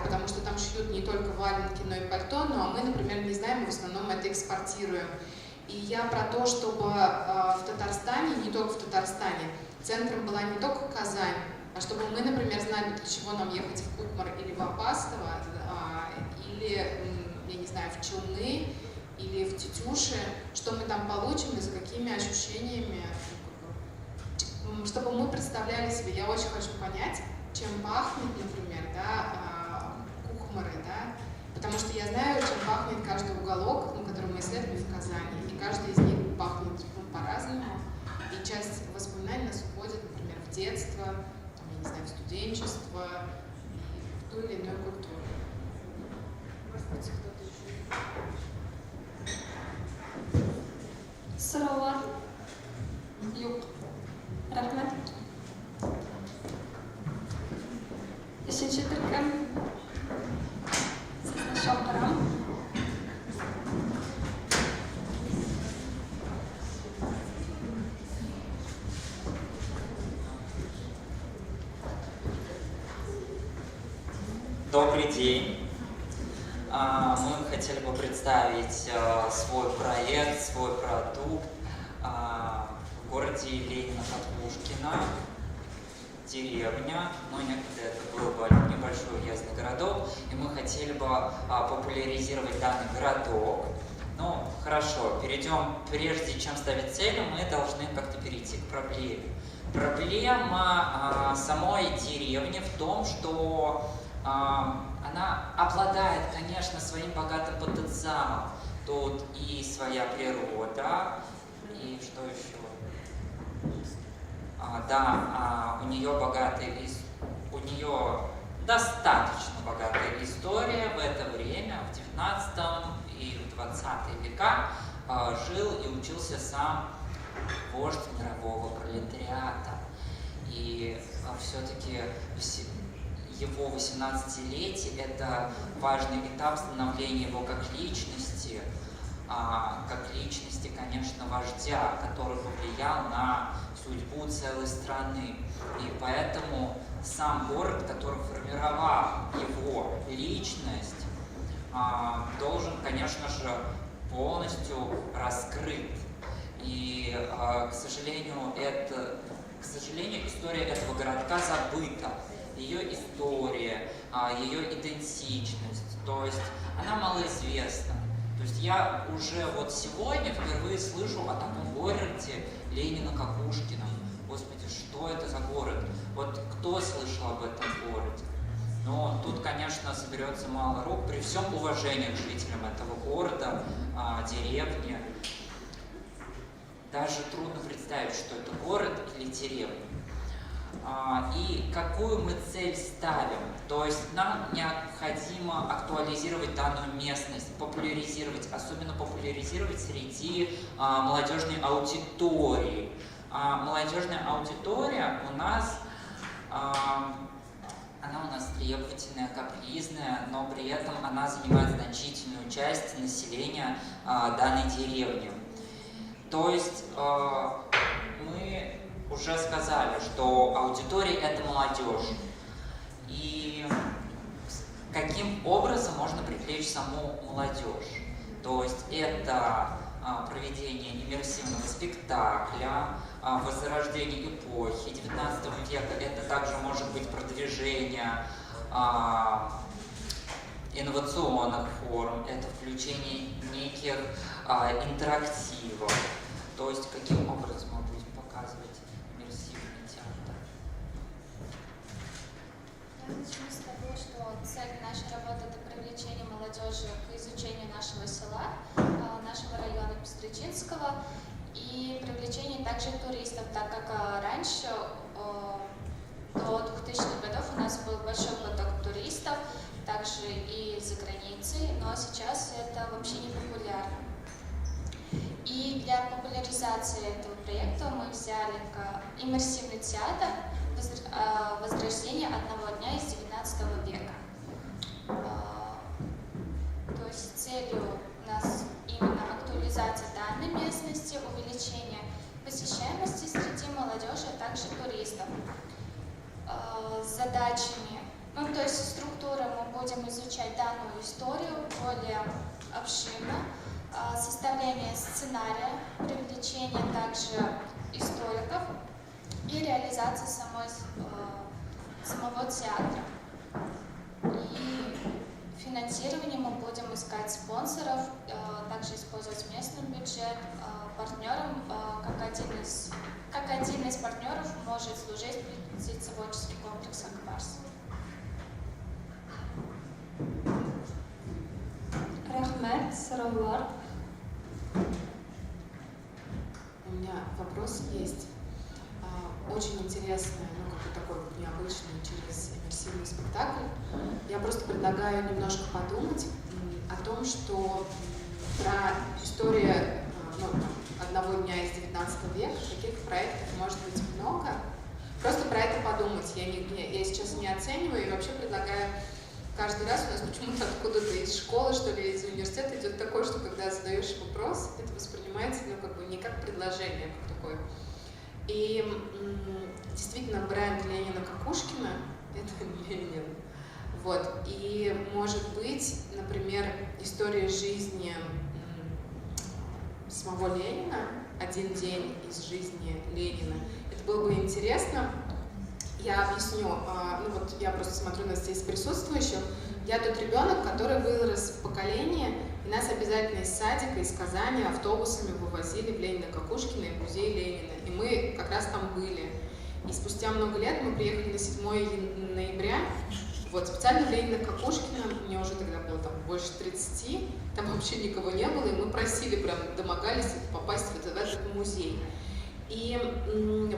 потому что там шьют не только валенки, но и пальто, ну а мы, например, не знаем, мы в основном это экспортируем. И я про то, чтобы в Татарстане, не только в Татарстане, центром была не только Казань, а чтобы мы, например, знали, для чего нам ехать в Кукмар или в Апастово, или, я не знаю, в Челны, или в Тетюши, что мы там получим и за какими ощущениями, чтобы мы представляли себе. Я очень хочу понять, чем пахнет, например, да, Кукмары, да, потому что я знаю, чем пахнет каждый уголок, который мы исследуем в Казани, и каждый из них пахнет по-разному, и часть воспоминаний нас уходит, например, в детство, там, я не знаю, в студенчество, и в ту или иную культуру. Может быть, кто-то еще? Сұраулар? Жоқ. Рахмет. Үшінші түркім. Сізді шақырам. Добрый день. Мы хотели бы представить свой проект, свой продукт в городе Ленина-Катушкина, деревня, но некогда это был бы небольшой уездный городок, и мы хотели бы популяризировать данный городок. Ну, хорошо, перейдем, прежде чем ставить цели, мы должны как-то перейти к проблеме. Проблема самой деревни в том, что она обладает, конечно, своим богатым потенциалом. Тут и своя природа, и что еще? У нее достаточно богатая история. В это время, в 19 и в 20 века, жил и учился сам вождь мирового пролетариата. И все-таки его 18-летие – это важный этап становления его как личности, конечно, вождя, который повлиял на судьбу целой страны. И поэтому сам город, который формировал его личность, должен, конечно же, полностью раскрыт. И, к сожалению, история этого городка забыта. Ее история, ее идентичность, то есть она малоизвестна. То есть я уже вот сегодня впервые слышу о таком городе Ленина-Катушкина. Господи, что это за город? Вот кто слышал об этом городе? Но тут, конечно, соберется мало рук, при всем уважении к жителям этого города, деревни. Даже трудно представить, что это город или деревня. И какую мы цель ставим. То есть нам необходимо актуализировать данную местность, популяризировать, особенно популяризировать среди молодежной аудитории. Молодежная аудитория у нас, она у нас требовательная, капризная, но при этом она занимает значительную часть населения данной деревни. То есть мы уже сказали, что аудитория – это молодежь. И каким образом можно привлечь саму молодежь? То есть это проведение иммерсивного спектакля, возрождение эпохи 19 века, это также может быть продвижение инновационных форм, это включение неких интерактивов. То есть каким образом мы будем показывать иммерсивный театр? Я начну с того, что цель нашей работы – это привлечение молодежи к изучению нашего села, нашего района Пестричинского, и привлечение также туристов, так как раньше, до 2000-х годов, у нас был большой поток туристов, также и из-за границы, но сейчас это вообще не популярно. И для популяризации этого проекта мы взяли иммерсивный театр «Возрождение одного дня» из 19 века. То есть целью у нас именно актуализация данной местности, увеличение посещаемости среди молодежи, а также туристов. С задачами, то есть структуры мы будем изучать данную историю более обширно, составление сценария, привлечение также историков и реализация самого театра. И финансирование мы будем искать спонсоров, также использовать местный бюджет, партнерам, как один из партнеров может служить птицеводческий комплекс «Акбарс». Рахмет, сораулар. У меня вопрос есть. Очень интересный, такой необычный через иммерсивный спектакль. Я просто предлагаю немножко подумать о том, что про историю одного дня из 19 века таких проектов может быть много. Просто про это подумать. Я сейчас не оцениваю и вообще предлагаю каждый раз у нас почему-то откуда-то из школы, что ли, из университета идет такое, что когда задаешь вопрос, это воспринимается не как предложение, а как такое. И действительно бренд Ленина-Кукушкина — это Ленин. Вот. И может быть, например, история жизни самого Ленина, один день из жизни Ленина. Это было бы интересно. Я объясню. Я просто смотрю на здесь присутствующих. Я тот ребенок, который вырос в поколении, и нас обязательно из садика, из Казани автобусами вывозили в Ленина-Кукушкина и музей Ленина. И мы как раз там были. И спустя много лет мы приехали на 7 ноября. Вот, специально в Ленина-Кукушкина, мне уже тогда было там больше 30, там вообще никого не было, и мы просили, прям домогались попасть в этот музей. И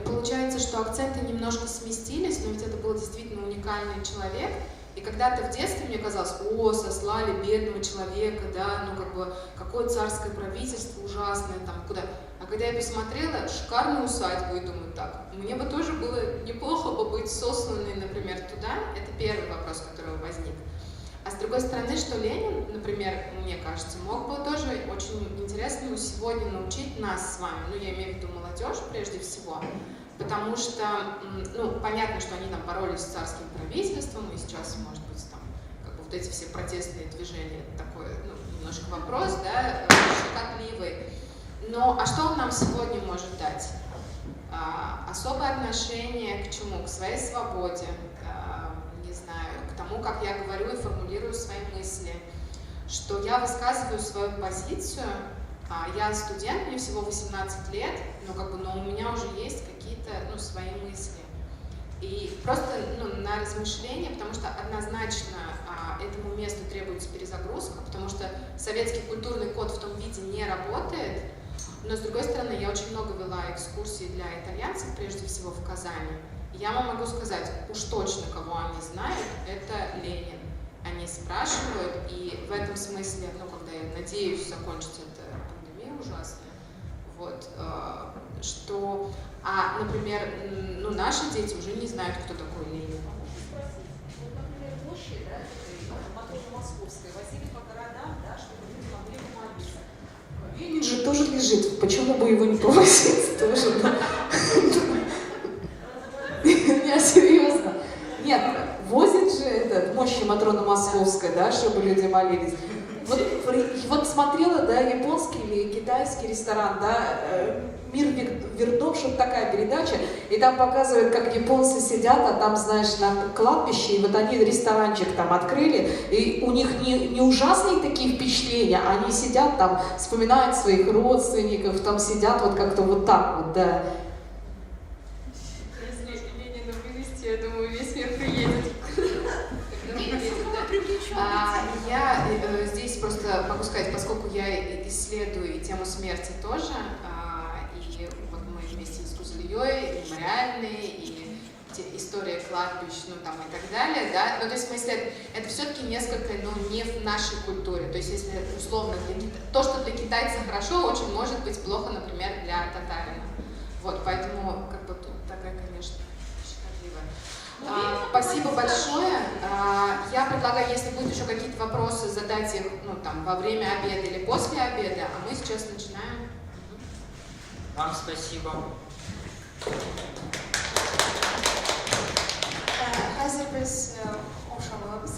получается, что акценты немножко сместились, но ведь это был действительно уникальный человек. И когда-то в детстве мне казалось, сослали бедного человека, да, какое царское правительство ужасное, там, куда. А когда я посмотрела шикарную усадьбу и думаю, так, мне бы тоже было неплохо бы быть сосланной, например, туда. Это первый вопрос, который возник. А с другой стороны, что Ленин, например, мне кажется, мог бы тоже очень интересно сегодня научить нас с вами, я имею в виду молодежь прежде всего, потому что, понятно, что они там боролись с царским правительством, и сейчас, может быть, там, вот эти все протестные движения, такой, немножко вопрос, да, щекотливый. Но, а что он нам сегодня может дать? Особое отношение к чему? К своей свободе, к тому, как я говорю и формулирую свои мысли, что я высказываю свою позицию. Я студент, мне всего 18 лет, но у меня уже есть какие-то свои мысли. И просто на размышление, потому что однозначно этому месту требуется перезагрузка, потому что советский культурный код в том виде не работает. Но с другой стороны, я очень много вела экскурсий для итальянцев, прежде всего в Казани. Я вам могу сказать, уж точно, кого они знают, это Ленин. Они спрашивают, и в этом смысле, когда я надеюсь закончить эту пандемию ужасную, что, например, наши дети уже не знают, кто такой Ленин. Например, площадь, Матрона-Московская, возили по городам, чтобы люди могли помолиться. Ленин же тоже лежит, почему бы его не повозить тоже, да? Я серьезно. Нет, возит же мощи Матрона Московская, да, чтобы люди молились. Вот смотрела, да, японский или китайский ресторан, да, «Мир вернов», что-то такая передача, и там показывают, как японцы сидят, а там, знаешь, на кладбище, и вот они ресторанчик там открыли, и у них не ужасные такие впечатления, они сидят там, вспоминают своих родственников, там сидят вот как-то вот так вот, да. Если Ленина вывести, я думаю, весь мир приедет. Я здесь просто могу сказать, поскольку я исследую и тему смерти тоже, и вот мы вместе с Кузыльей, мемориальные, и история кладбищ, и так далее, да, то есть в смысле, это все-таки несколько, не в нашей культуре, то есть если условно, то, что для китайца хорошо, очень может быть плохо, например, для татарина, поэтому, тут такая, конечно, щекотливая. Спасибо большое. Я предлагаю, если будут еще какие-то вопросы, задать их во время обеда или после обеда, а мы сейчас начинаем. Вам спасибо. Hazır biz ошалабыз.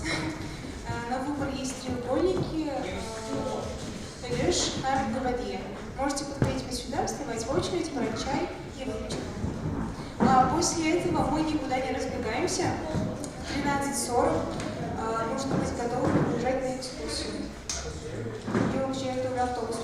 На выбор есть треугольники. стоишь на воде. Можете подходить вот сюда, вставать в очередь, брать чай и выпить. После этого мы никуда не разбегаемся. В 13:40 нужно быть готовым уезжать на экскурсию. И уезжает уже автобус.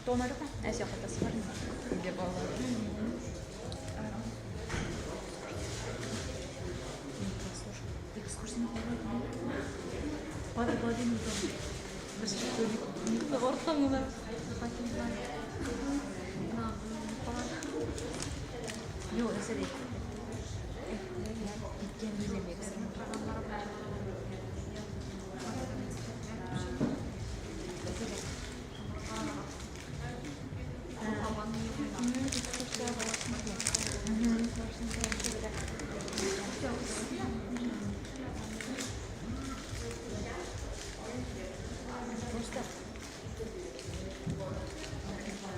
Тонарга әсия катасы бар инде балалар. Экскурсия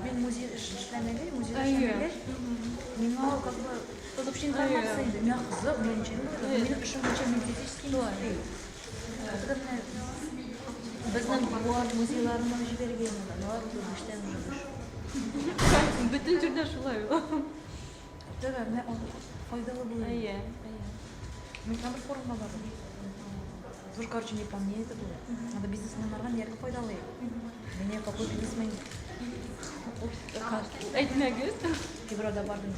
Мен музей эшләмәгән, музей эшләмәгән. Миңа как бы тут вообще информация иде. Миңа кызык, минем эшем буенча методический музей. Безнең буар музейларына җибәргән алар эштән уже. Бөтен җирдә шулай. Дәвә, менә файдалы булыр. Мин бер форумга бардым. Тоже, короче, не по мне это было. Надо бизнесменнарга нерге файдалы. Мне какой бизнесмен? Әйтмәгез. Кибрада бардым.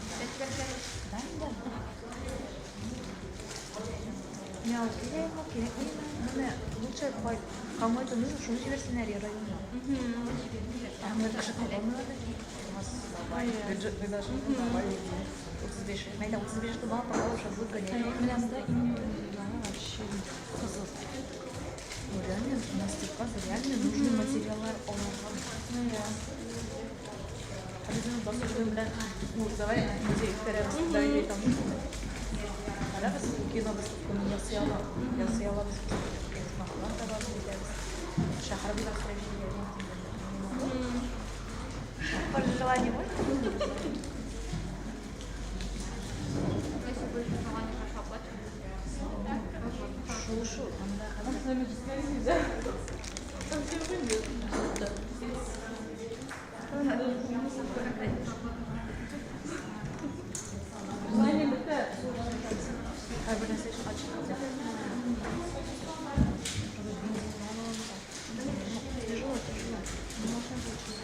Да. Мен керек. Менә лучше кому это нужно, шуны җибәрсеннәр районга. А мы кеше калмады. У нас бюджет предложил 35. Мәйдә 35 тыба, пожалуйста, будет гонять. Менә монда именно вообще кызык. Реально, на степах реально нужны материалы аларга. Bizim basıcılığım bilen Murtaza'ya müziği iktidarımız daire tanıştık. Hala biz kino выставканы ясыялабыз. Esnaflar da var ederiz. Şahar bir astроnomия. Пожелание можно? Если будет желание, хорошо оплачивать. Шу-шу, там да. Она с нами дискуссия, да? Там все выйдет. Да. Знание бітер. Хай бір нәрсе ашылады. Тяжело. Можно получить.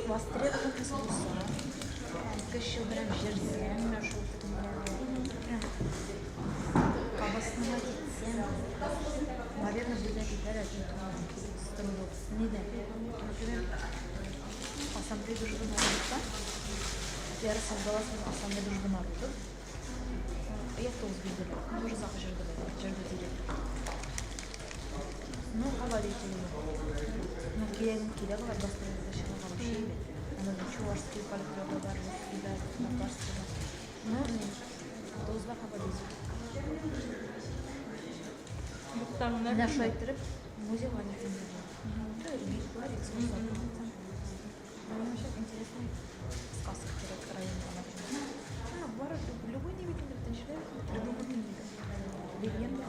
Востребован искусство. Еще прям жердем нашу прям кабасына кетсем, наверное, будет опять строился. Не да. Например, ассамблея дружбы народа. Я создала ассамблею дружбы народа. Я тоже видела. Тоже захожу жердем. Ну, говорите ему. Ну, кида была достаточно зачем вообще. Она чувашский фольклор бар, кида на барстве. Ну, нет. Тоже говорите. Нашу айтырып, музей ванитин. сказка наоборот, любой невидимый человек придуманный мир. Легенда.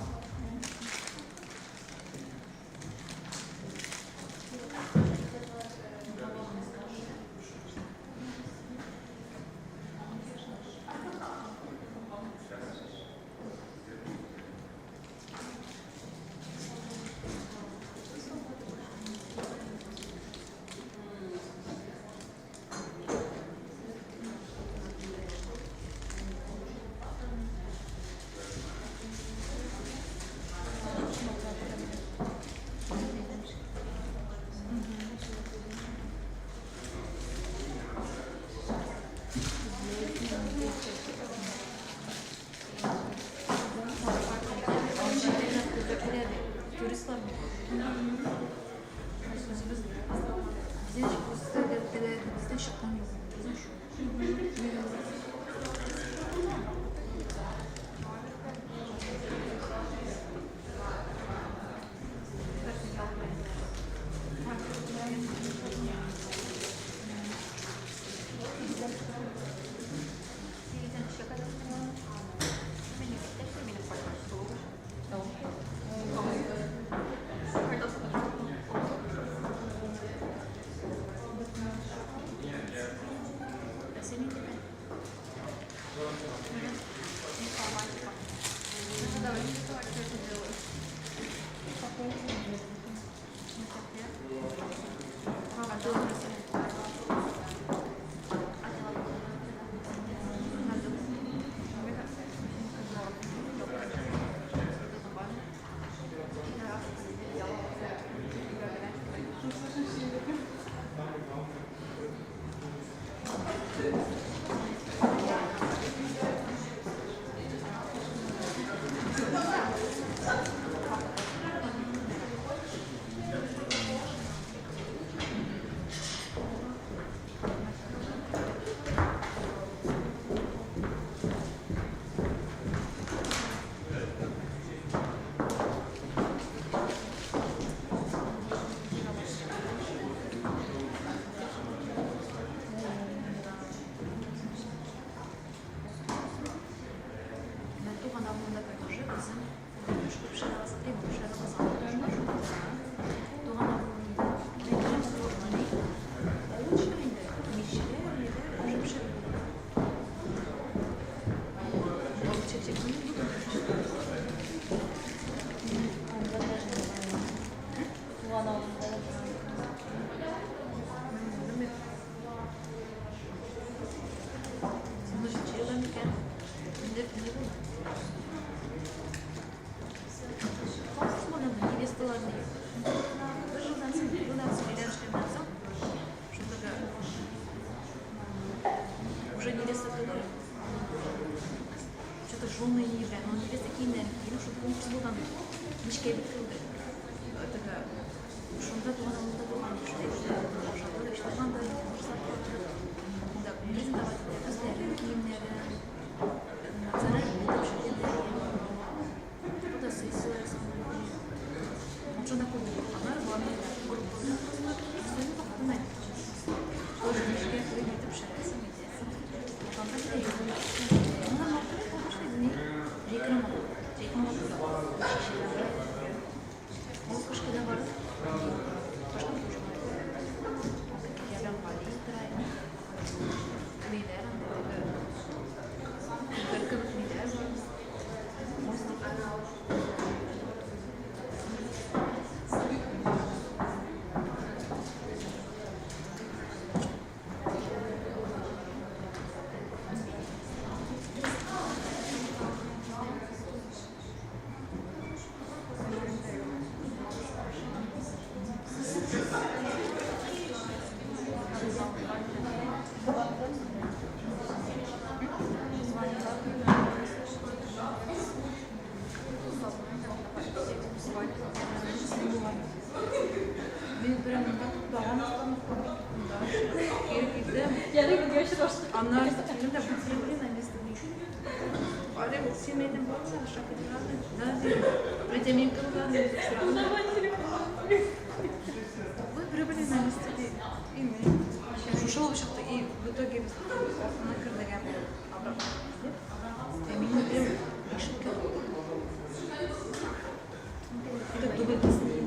Она иногда потребли на место ничего. А я вот семейным боксом шаг один. Да, при этом им говорили, вы прибыли на место имени. ушел что-то и в итоге основной кырдыган обратно. Меня прям ошибка. Это дубль последний.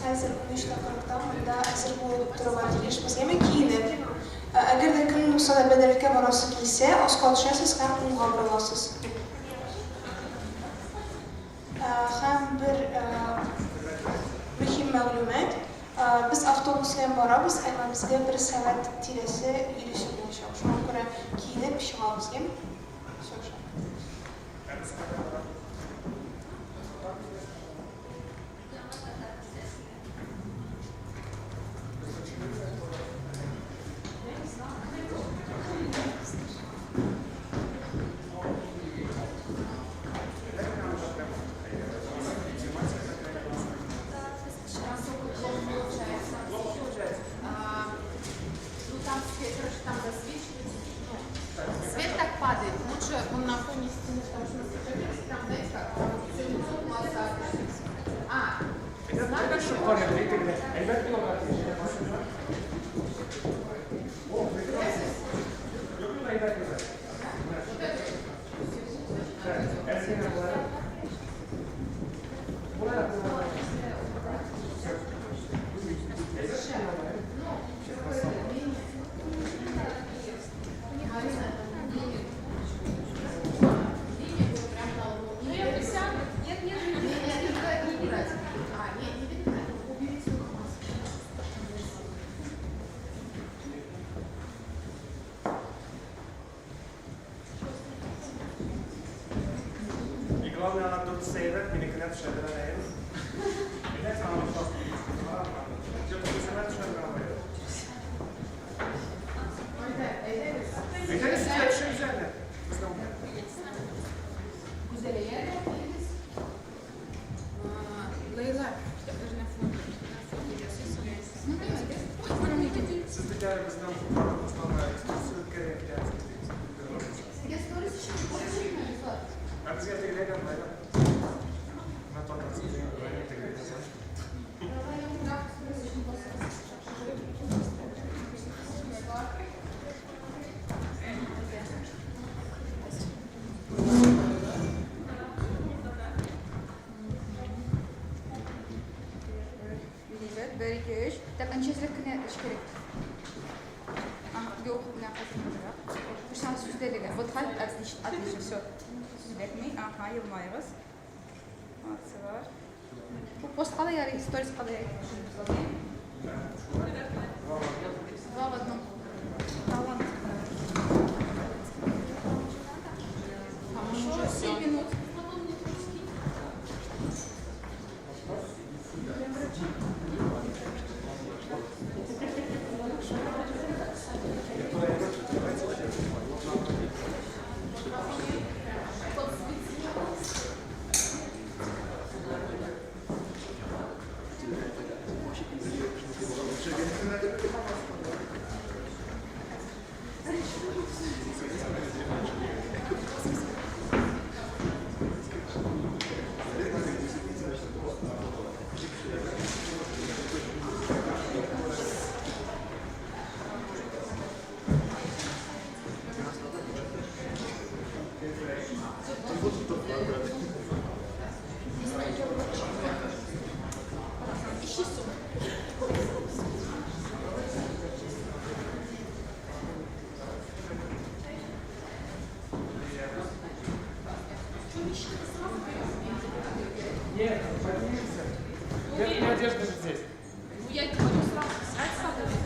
hozir 13 menda asir bo'lib turib bizga kiyinib agarda kun musobalarga borasiz kiysa oz qolishasiz ham unga borasiz. Ham bir muhim ma'lumot, biz avtobusga boramiz, ammo bizga 1 soat tirasi yurishib bo'lishadi. Shunga ko'ra kiyinib ishimizga свет так падает, лучше он на фоне стены, потому что там, знаете, как темно, глаза. И главное, она тут сейвет, мне клят шедра на это. И это самое важное. Где-то вы знаете, что она говорит? Это не следующее взятие. Лейла, Создали бы знам основная экскурсия корректация. А без этого лего на тот раз. Очень корректно. Yok, Пушан сүздердегі. Вот хал, отлично, отлично, все. Сүздермей, аха, елмайғыз. Молодцы var. Bu пост қалай әрі, сторис қалай әрі? Два в одном. Хорошо, 7 минут. Нет, поднимемся. Верхняя одежда здесь. Ну, я говорю сразу, сядь с собой.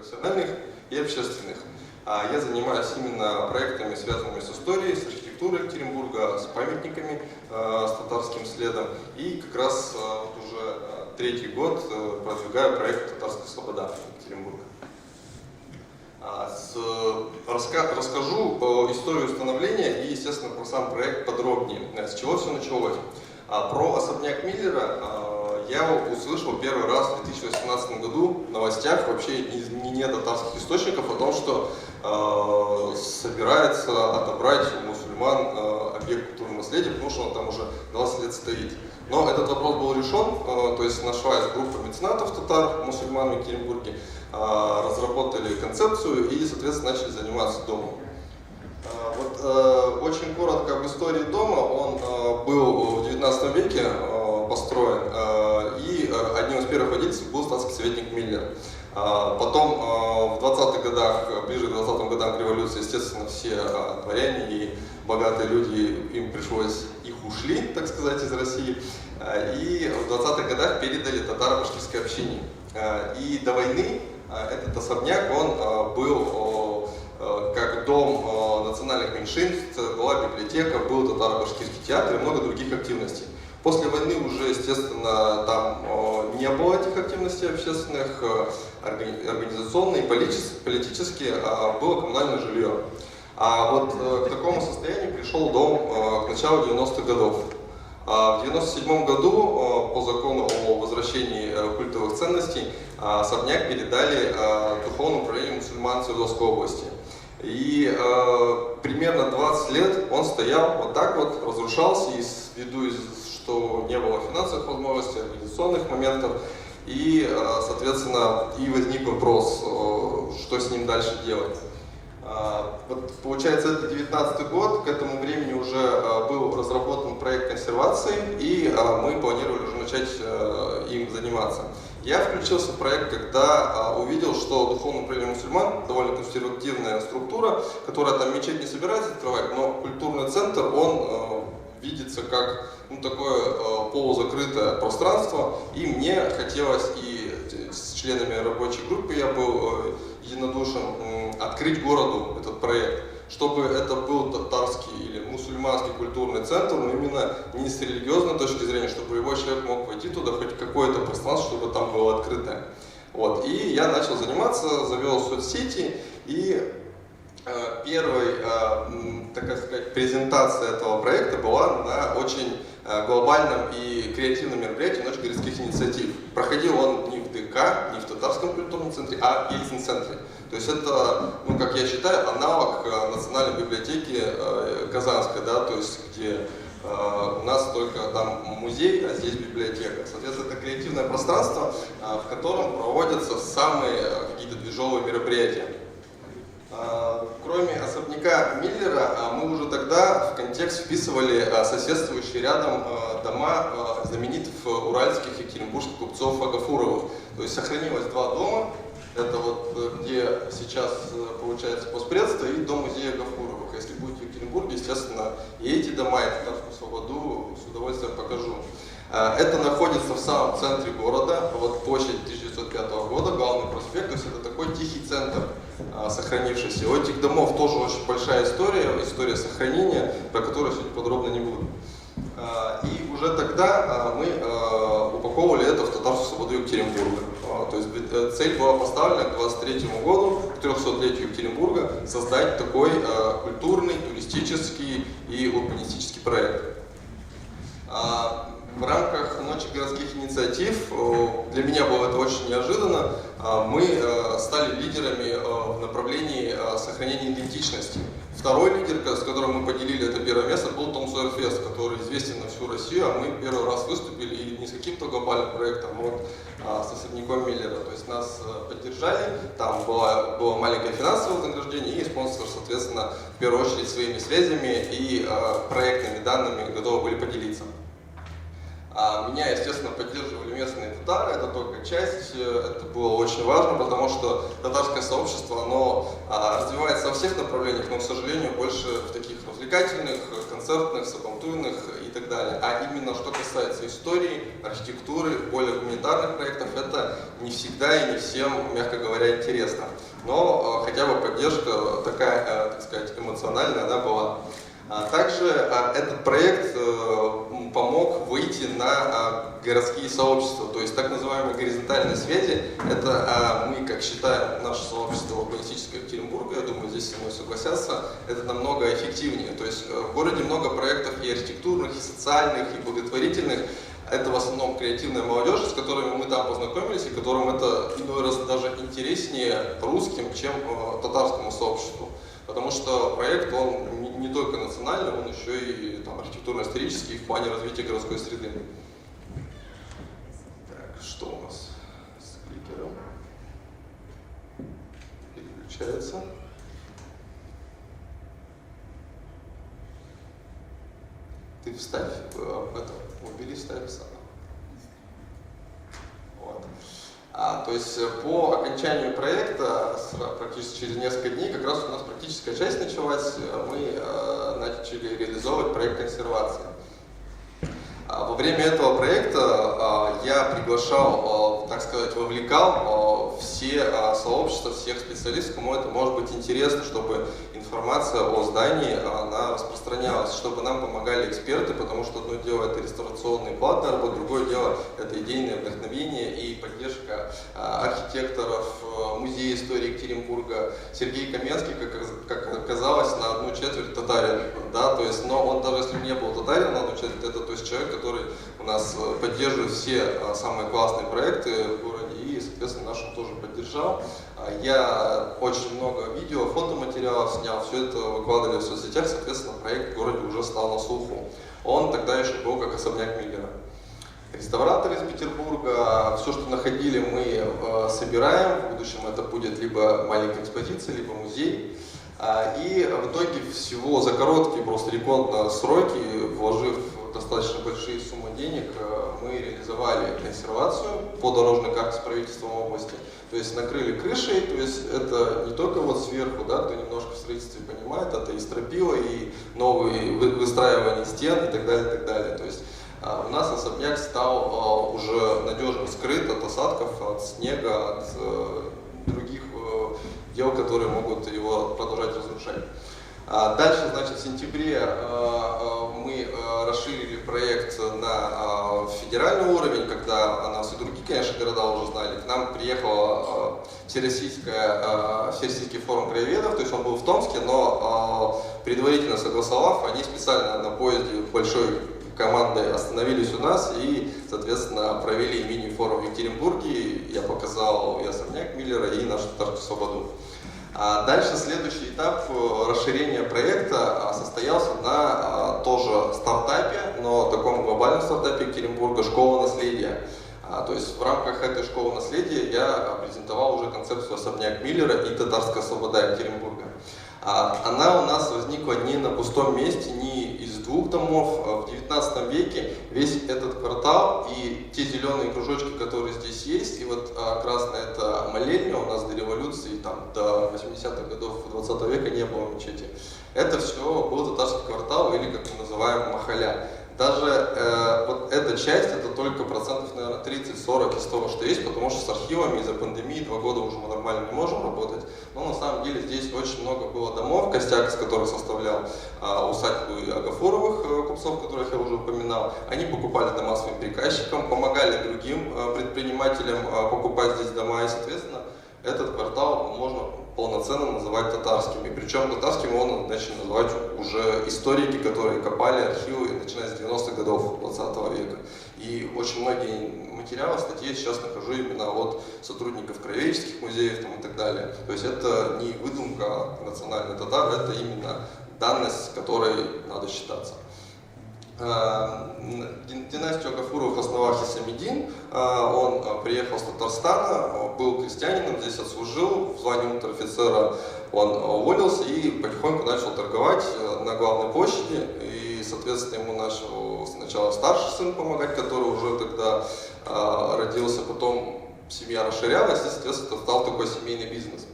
профессиональных и общественных. Я занимаюсь именно проектами, связанными с историей, с архитектурой Екатеринбурга, с памятниками, с татарским следом. И как раз вот уже третий год продвигаю проект «Татарская слобода» Екатеринбурга. Расскажу историю становления и, естественно, про сам проект подробнее. С чего все началось? Про особняк Миллера я услышал первый раз в 2018 году в новостях, вообще из не татарских источников, о том, что собирается отобрать у мусульман объект культурного наследия, потому что он там уже 20 лет стоит. Но этот вопрос был решен, то есть нашлась группа меценатов татар, мусульман в Екатеринбурге, разработали концепцию и, соответственно, начали заниматься домом. Вот очень коротко об истории дома. Он был в 19 веке построен, и одним из первых владельцев был статский советник Миллер. Потом в 20-х годах, ближе к 20-м годам к революции, естественно, все дворяне и богатые люди, им пришлось, их ушли, так сказать, из России. И в 20-х годах передали татаро-башкирской общине. И до войны этот особняк, он был как дом национальных меньшинств, была библиотека, был татаро-башкирский театр и много других активностей. После войны уже, естественно, там не было этих активностей общественных, организационные, политические, было коммунальное жилье. А вот к такому состоянию пришел дом к началу 90-х годов. В 1997 году по закону о возвращении культовых ценностей особняк передали Духовному управлению мусульман Свердловской области. И примерно 20 лет он стоял вот так вот, разрушался, ввиду что не было финансовых возможностей, организационных моментов. И, соответственно, и возник вопрос, что с ним дальше делать. Вот, получается, это 19 год, к этому времени уже был разработан проект консервации, и мы планировали уже начать им заниматься. Я включился в проект, когда увидел, что Духовное управление мусульман довольно консервативная структура, которая там мечеть не собирается открывать, но культурный центр, он видится как такое полузакрытое пространство, и мне хотелось, и с членами рабочей группы я был единодушен, открыть городу этот проект, чтобы это был татарский или мусульманский культурный центр, но именно не с религиозной точки зрения, чтобы любой человек мог войти туда, хоть какое-то пространство, чтобы там было открытое. Вот. И я начал заниматься, завел соцсети, и первой, так сказать, презентация этого проекта была на очень глобальном и креативном мероприятии «Ночь городских инициатив». Проходил он не в ДК, не в Татарском культурном центре, а в Ельцин-центре. То есть это, как я считаю, аналог Национальной библиотеки Казанской, да, то есть где у нас только там музей, а здесь библиотека. Соответственно, это креативное пространство, в котором проводятся самые какие-то движовые мероприятия. Кроме особняка Миллера, мы уже тогда в контекст вписывали соседствующие рядом дома знаменитых уральских и екатеринбургских купцов Агафуровых. То есть сохранилось два дома. Это вот где сейчас получается постпредство и дом музея Агафуровых. Если будете в Екатеринбурге, естественно, и эти дома, и Татарскую слободу с удовольствием покажу. Это находится в самом центре города, вот площадь 1905 года, главный проспект, то есть это такой тихий центр сохранившийся. У этих домов тоже очень большая история сохранения, про которую сегодня подробно не буду. И уже тогда мы упаковывали это в Татарскую слободу Екатеринбурга. То есть цель была поставлена к 23 году, к 300-летию Екатеринбурга, создать такой культурный, туристический и урбанистический проект. В рамках Ночи городских инициатив, для меня было это очень неожиданно, мы стали лидерами в направлении сохранения идентичности. Второй лидер, с которым мы поделили это первое место, был Том Сойер Фест, который известен на всю Россию, а мы первый раз выступили и не с каким-то глобальным проектом, а с особняком Миллера. То есть нас поддержали, там было маленькое финансовое вознаграждение и спонсор, соответственно, в первую очередь своими связями и проектными данными готовы были поделиться. Меня, естественно, поддерживали местные татары, это только часть, это было очень важно, потому что татарское сообщество, оно развивается во всех направлениях, но, к сожалению, больше в таких развлекательных, концертных, сабантуйных и так далее. А именно, что касается истории, архитектуры, более гуманитарных проектов, это не всегда и не всем, мягко говоря, интересно. Но хотя бы поддержка такая, так сказать, эмоциональная, она была. Также этот проект помог выйти на городские сообщества, то есть так называемые горизонтальные связи. Это мы, как считаем, наше сообщество урбанистическое Екатеринбурга, я думаю, здесь со мной согласятся, это намного эффективнее. То есть в городе много проектов и архитектурных, и социальных, и благотворительных. Это в основном креативная молодежь, с которыми мы там познакомились, и которым это иной раз даже интереснее русским, чем татарскому сообществу. Потому что проект, он не только национальный, он еще и архитектурно-исторический в плане развития городской среды. Так, что у нас с кликером? Переключается. Ты вставь это, убери, вставь сам. Вот. То есть по окончанию проекта, практически через несколько дней, как раз у нас практическая часть началась, мы начали реализовывать проект консервации. Во время этого проекта я приглашал, так сказать, вовлекал все сообщества, всех специалистов, кому это может быть интересно, чтобы информация о здании она распространялась, чтобы нам помогали эксперты, потому что одно дело это реставрационные платные работы, другое дело это идейное вдохновение и поддержка архитекторов Музея истории Екатеринбурга. Сергей Каменский, как оказалось, на 1/4 татарин, да, то есть, но он даже если не был татарин на 1/4, это то есть человек, который у нас поддерживает все самые классные проекты в городе и, соответственно, наш он тоже поддержал. Я очень много видео, фотоматериалов снял, все это выкладывали в соцсетях, соответственно, проект в городе уже стал на слуху. Он тогда еще был как особняк Миллера. Реставраторы из Петербурга, все, что находили, мы собираем. В будущем это будет либо маленькая экспозиция, либо музей. И в итоге всего за короткие, просто рекордные сроки, вложив достаточно большие суммы денег, мы реализовали консервацию по дорожной карте с правительством области. То есть накрыли крышей, то есть это не только вот сверху, да, кто немножко в строительстве понимает, это и стропила, и новые выстраивания стен и так далее, и так далее. То есть у нас особняк стал уже надежно скрыт от осадков, от снега, от других дел, которые могут его продолжать разрушать. Дальше, значит, в сентябре мы расширили проект на федеральный уровень, когда нас и другие, конечно, города уже знали. К нам приехал Всероссийский форум краеведов, то есть он был в Томске, но предварительно согласовав, они специально на поезде большой командой остановились у нас и, соответственно, провели мини-форум в Екатеринбурге. Я показал и особняк Миллера, и нашу татарскую свободу. Дальше следующий этап расширения проекта состоялся на тоже стартапе, но таком глобальном стартапе Екатеринбурга «Школа наследия». То есть в рамках этой школы наследия я презентовал уже концепцию особняк Миллера и татарская свобода Екатеринбурга. Она у нас возникла не на пустом месте, не из двух домов. В 19 веке весь этот квартал и те зеленые кружочки, которые здесь есть, и вот красная это молельня, у нас до революции, там, до 80-х годов 20 века не было мечети. Это все был татарский квартал или, как мы называем, махаля. Даже вот эта часть, это только процентов, наверное, 30-40 из того, что есть, потому что с архивами из-за пандемии 2 года уже мы нормально не можем работать. Но на самом деле здесь очень много было домов, костяк из которых составлял усадьбы Агафоровых купцов, которых я уже упоминал. Они покупали дома своим приказчикам, помогали другим предпринимателям покупать здесь дома, и, соответственно, этот квартал можно полноценно называть татарским. И причем татарским он начали называть уже историки, которые копали архивы, начиная с 90-х годов 20 века. И очень многие материалы, статьи сейчас нахожу именно от сотрудников краеведческих музеев там, и так далее. То есть это не выдумка национальных татар, это именно данность, с которой надо считаться. Династию Агафуровых основал Хисамиддин. Он приехал с Татарстана, был крестьянином, здесь отслужил, в звании унтер-офицера он уволился и потихоньку начал торговать на главной площади. И, соответственно, ему начал сначала старший сын помогать, который уже тогда родился, потом семья расширялась, и, соответственно, стал такой семейный бизнес.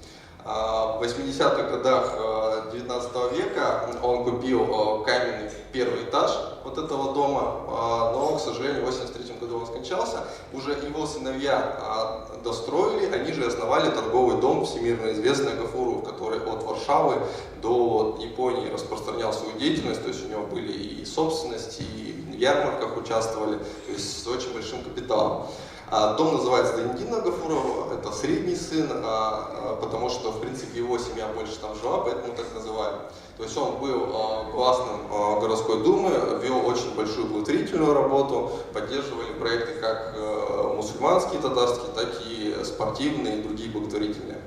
В 80-х годах 19 века он купил каменный первый этаж вот этого дома, но, к сожалению, в 83 году он скончался. Уже его сыновья достроили, они же основали торговый дом всемирно известный Гафуров, который от Варшавы до Японии распространял свою деятельность, то есть у него были и собственности, и в ярмарках участвовали, то есть с очень большим капиталом. Дом называется Дандина Гафурова, это средний сын, потому что, в принципе, его семья больше там жила, поэтому так называем. То есть он был гласным городской думы, вел очень большую благотворительную работу, поддерживали проекты как мусульманские, татарские, так и спортивные и другие благотворительные.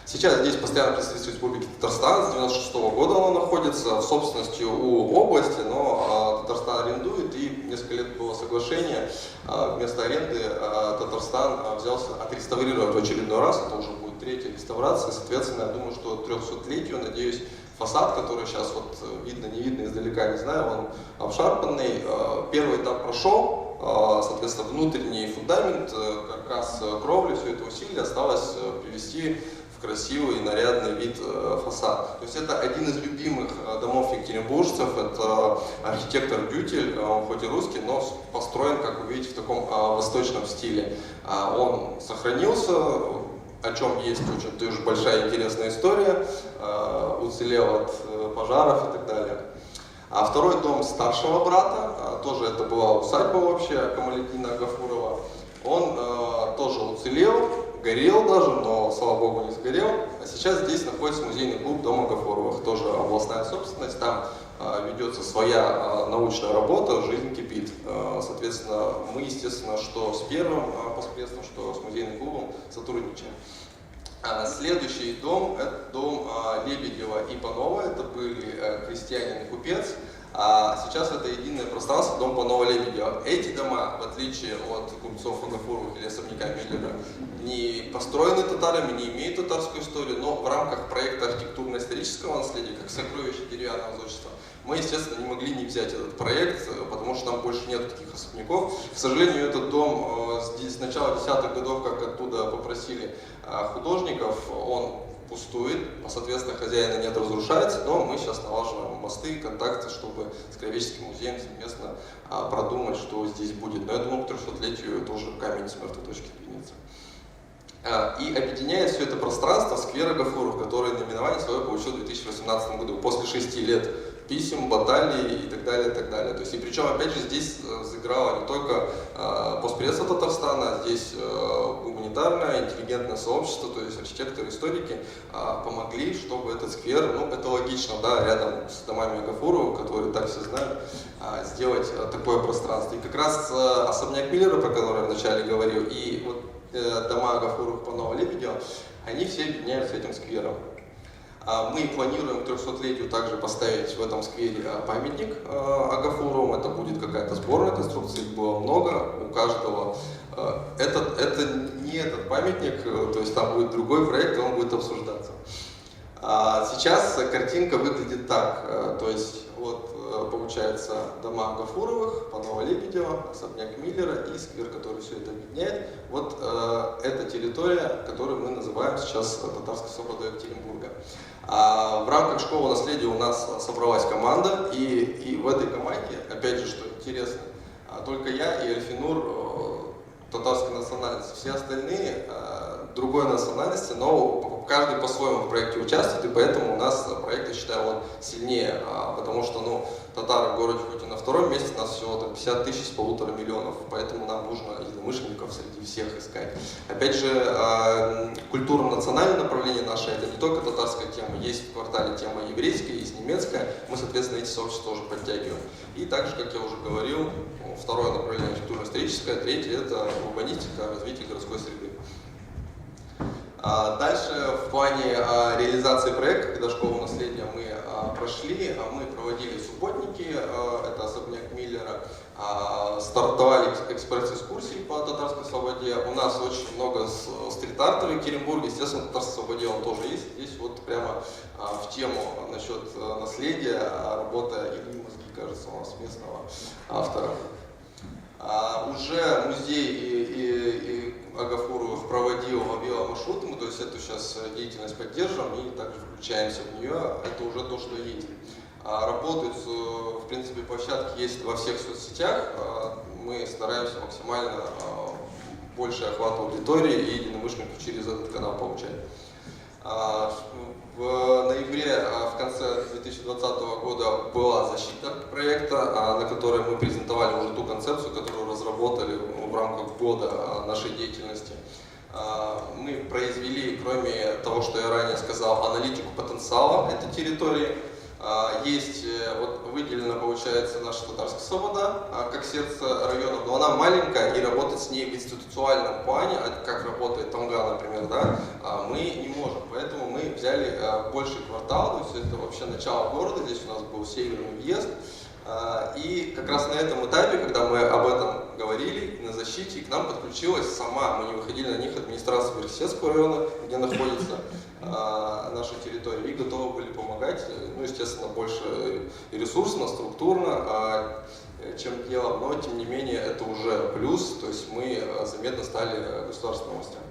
Сейчас здесь постоянно представительство Республики Татарстан, с 1996 года оно находится в собственности у области, но Татарстан арендует, и несколько лет было соглашение, вместо аренды Татарстан взялся отреставрировать в очередной раз, это уже будет третья реставрация, соответственно, я думаю, что 300-летию, надеюсь, фасад, который сейчас вот видно, не видно, издалека, не знаю, он обшарпанный, первый этап прошел, соответственно, внутренний фундамент, каркас, кровли, все это усилие осталось привести в красивый и нарядный вид фасад. То есть это один из любимых домов екатеринбуржцев, это архитектор Бютель, он хоть и русский, но построен, как вы видите, в таком восточном стиле. Он сохранился, о чем есть очень тоже большая интересная история, уцелел от пожаров и так далее. А второй дом старшего брата, тоже это была усадьба вообще Камалетдина Гафурова, он тоже уцелел, горел даже, но, слава богу, не сгорел. А сейчас здесь находится музейный клуб Дома Гафуровых, тоже областная собственность. Там ведется своя научная работа, жизнь кипит. Соответственно, мы, естественно, что с первым посредством, что с музейным клубом сотрудничаем. Следующий дом, это дом Лебедева и Панова, это были крестьянин и купец. А сейчас это единое пространство, дом Панова-Лебедева. Эти дома, в отличие от купцов Гафуровых или особняка Миллера, не построены татарами, не имеют татарскую историю, но в рамках проекта архитектурно-исторического наследия, как сокровище деревянного зодчества, мы, естественно, не могли не взять этот проект, потому что там больше нет таких особняков. К сожалению, этот дом с начала 10-х годов, как оттуда попросили художников, он пустует, соответственно, хозяина нет, разрушается, но мы сейчас налаживаем мосты, контакты, чтобы с Краеведческим музеем совместно продумать, что здесь будет. Но я думаю, к 300-летию тоже камень с мертвой точки двинется. И объединяет все это пространство сквер Гафуров, который наименование свое получил в 2018 году, после 6 лет писем, баталий и так далее, и так далее. То есть, и причем, опять же, здесь заиграло не только постпредство Татарстана, здесь гуманитарное, интеллигентное сообщество, то есть архитекторы, историки помогли, чтобы этот сквер, ну, это логично, да, рядом с домами Гафурова, которые так все знают, сделать такое пространство. И как раз особняк Миллера, про который я вначале говорил, и вот дома Гафуров, Панова, Лебедева, они все объединяются этим сквером. Мы планируем к 300-летию также поставить в этом сквере памятник Агафурову. Это будет какая-то сборная конструкция, их было много, у каждого. Это не этот памятник, то есть там будет другой проект, и он будет обсуждаться. Сейчас картинка выглядит так, то есть вот получается дома Гафуровых, Панова-Лебедева, особняк Миллера и сквер, который все это объединяет. Вот эта территория, которую мы называем сейчас Татарской свободой Екатеринбурга. В рамках школы наследия у нас собралась команда, и в этой команде, опять же, что интересно, только я и Альфинур татарской национальности, все остальные другой национальности, но каждый по-своему в проекте участвует, и поэтому у нас проект, я считаю, он сильнее, потому что, ну, татары в городе хоть и на втором месте, у нас всего там 50 тысяч с 1,5 миллионов, поэтому нам нужно единомышленников среди всех искать. Опять же, культурно-национальное направление наше, это не только татарская тема, есть в квартале тема еврейская, есть немецкая, мы, соответственно, эти сообщества тоже подтягиваем. И также, как я уже говорил, второе направление архитектурно-историческое, третье это урбанистика, развитие городской среды. Дальше в плане реализации проекта, когда школу наследия мы прошли, мы проводили субботники, это особняк Миллера, стартовали экспресс-экскурсии по Татарской Слободе. У нас очень много стрит-арта в Екатеринбурге, естественно, в Татарской Слободе он тоже есть. Здесь вот прямо в тему насчет наследия работа Ильи Мозги, кажется, у нас местного автора. Уже музей и Агафуров проводил веломаршруты, мы то есть эту сейчас деятельность поддерживаем и также включаемся в нее, это уже то, что есть. Работают, в принципе, площадки есть во всех соцсетях, мы стараемся максимально больше охват аудитории и единомышленников через этот канал получать. В ноябре, в конце 2020 года была защита проекта, на которой мы презентовали уже ту концепцию, которую разработали в рамках года нашей деятельности. Мы произвели, кроме того, что я ранее сказал, аналитику потенциала этой территории. Есть, вот выделена, получается, наша Татарская Слобода как сердце района, но она маленькая, и работать с ней в институциональном плане, как работает Тонга, например, да, мы не можем. Поэтому мы взяли больший квартал, то есть это вообще начало города, здесь у нас был северный въезд. И как раз на этом этапе, когда мы об этом говорили, на защите, к нам подключилась сама, мы не выходили на них, администрация Верхесецкого района, где находится наша территория, и готовы были помогать, ну, естественно, больше и ресурсно, структурно, чем делом, но, тем не менее, это уже плюс, то есть мы заметно стали государственным властям.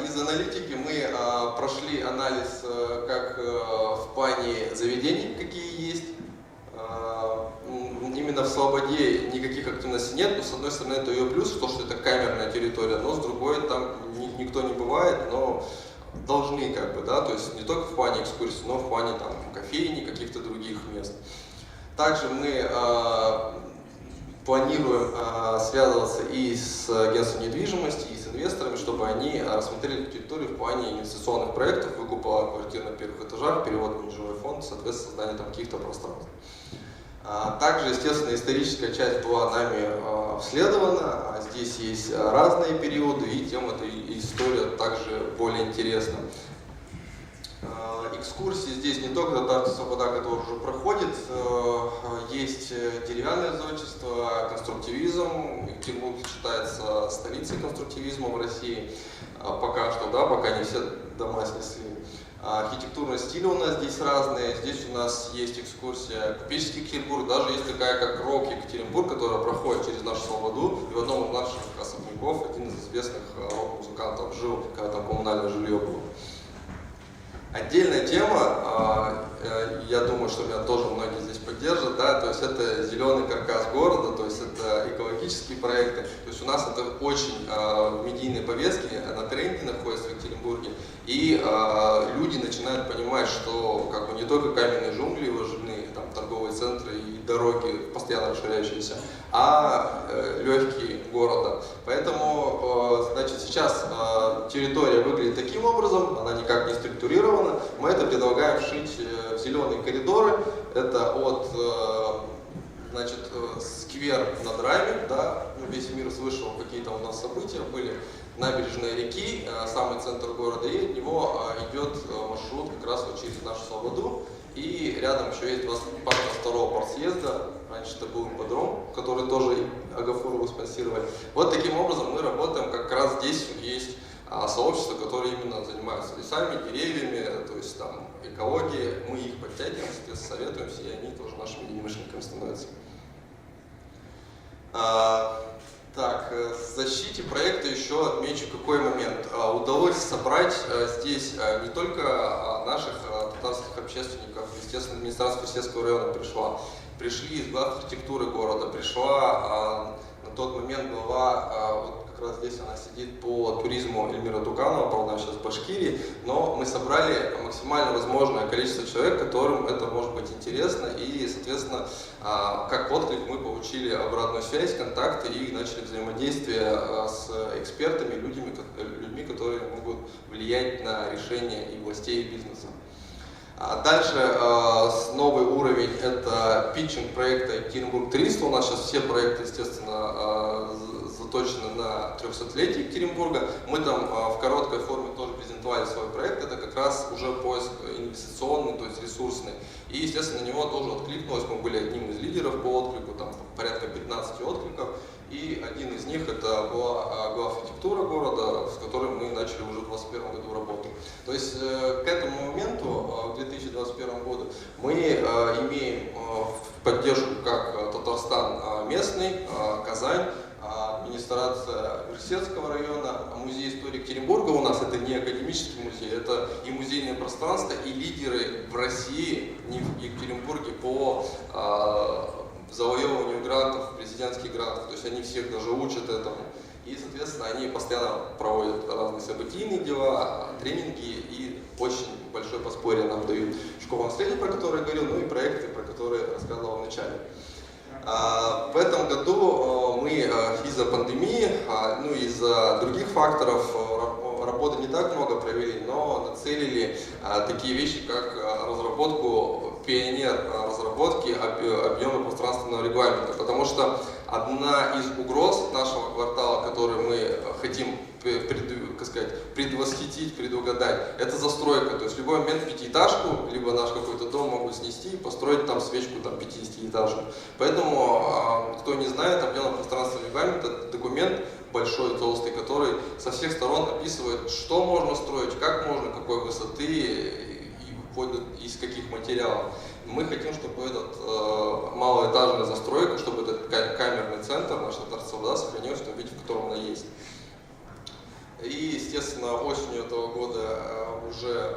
Из аналитики мы прошли анализ как в плане заведений, какие есть. Именно в Слободе никаких активностей нет, но с одной стороны это ее плюс, то, что это камерная территория, но с другой там никто не бывает, но должны как бы, да, то есть не только в плане экскурсий, но в плане там кофейни, каких-то других мест. Также мы планируем связываться и с агентством недвижимости, и с инвесторами, чтобы они рассмотрели территорию в плане инвестиционных проектов, выкупа квартир на первых этажах, перевод в нежилой фонд, соответственно, создание там каких-то пространств. Также, естественно, историческая часть была нами обследована. Здесь есть разные периоды, и тем эта история также более интересна. Экскурсии здесь не только Татарская Слобода, которая уже проходит, есть деревянное зодчество, конструктивизм. Екатеринбург считается столицей конструктивизма в России. Пока что, да, пока не все дома снесли. Архитектурные стили у нас здесь разные. Здесь у нас есть экскурсия Купеческий Екатеринбург, даже есть такая, как Рок Екатеринбург, которая проходит через нашу Слободу. И в одном из наших особняков один из известных рок-музыкантов жил, когда там коммунальное жилье было. Отдельная тема, я думаю, что меня тоже многие здесь поддержат, да, то есть это зеленый каркас города, то есть это экологические проекты. То есть у нас это очень в медийной повестке, на тренде находится в Екатеринбурге, и люди начинают понимать, что как бы не только каменные джунгли важны, там торговые центры и дороги постоянно расширяющиеся, а легкие города. Поэтому, значит, сейчас территория выглядит таким образом, она никак не структурирована. Мы это предлагаем вшить в зеленые коридоры. Это от, значит, сквер на драйве, да, весь мир слышал, какие-то у нас события были, набережная реки, самый центр города, и от него идет маршрут как раз вот через нашу Слободу. И рядом еще есть 22-го партсъезда, раньше это был ипподром, который тоже Агафурову спонсировали. Вот таким образом мы работаем, как раз здесь есть сообщества, которые именно занимаются лесами, деревьями, то есть там экологией, мы их подтягиваем, соответственно, советуемся, и они тоже нашими единомышленниками становятся. Так, в защите проекта еще отмечу какой момент. Удалось собрать здесь не только наших татарских общественников, естественно, администрация Верхесецкого района пришли из глав архитектуры города, пришла на тот момент глава, вот как раз здесь она сидит по туризму Эльмира Туканова, правда она сейчас в Башкирии, но мы собрали максимально возможное количество человек, которым это может быть интересно, и, соответственно, как отклик мы получили обратную связь, контакты и начали взаимодействие с экспертами, людьми, которые могут влиять на решения и властей, и бизнеса. Дальше новый уровень – это питчинг проекта Екатеринбург 300. У нас сейчас все проекты, естественно, заточены на 300-летие Екатеринбурга. Мы там в короткой форме тоже презентовали свой проект. Это как раз уже поиск инвестиционный, то есть ресурсный. И, естественно, на него тоже откликнулось. Мы были одним из лидеров по отклику, там порядка 15 откликов. И один из них это была архитектура города, с которой мы начали уже в 2021 году работу. То есть к этому моменту, к 2021 году, мы имеем поддержку как Татарстан местный, Казань, администрация Университетского района, музей истории Екатеринбурга у нас это не академический музей, это и музейное пространство, и лидеры в России, не в Екатеринбурге, по завоевыванию грантов, президентских грантов, то есть они всех даже учат этому. И, соответственно, они постоянно проводят разные событийные дела, тренинги и очень большое подспорье нам дают школа наследия, про которые я говорил, ну и проекты, про которые рассказывал в начале. В этом году мы из-за пандемии, ну и из-за других факторов работы не так много провели, но нацелили такие вещи, как разработку, пионер разработки объема пространственного регламента, потому что одна из угроз нашего квартала, которую мы хотим предвосхитить, предугадать, это застройка. То есть в любой момент пятиэтажку, либо наш какой-то дом могут снести и построить там свечку там 50-этажную. Поэтому, кто не знает, объемный пространственный регламент — это документ большой, толстый, который со всех сторон описывает, что можно строить, как можно, какой высоты и из каких материалов. Мы хотим, чтобы этот малоэтажная застройка, чтобы этот камерный центр, наш Татарская вода, сохранился в том виде, в котором она есть. И, естественно, осенью этого года уже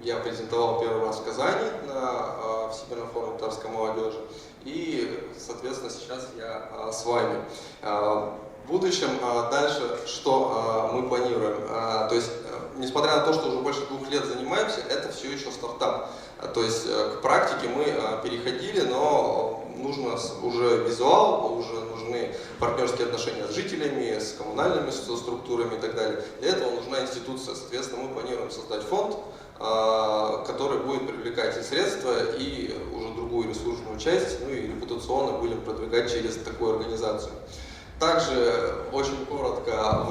я презентовал первый раз в Казани на Всемирном форуме татарской молодежи. И, соответственно, сейчас я с вами. В будущем дальше, что мы планируем? То есть, несмотря на то, что уже больше 2 лет занимаемся, это все еще стартап. То есть к практике мы переходили, но нужно уже визуал, уже нужны партнерские отношения с жителями, с коммунальными структурами и так далее. Для этого нужна институция. Соответственно, мы планируем создать фонд, который будет привлекать и средства, и уже другую ресурсную часть, ну и репутационно будем продвигать через такую организацию. Также, очень коротко,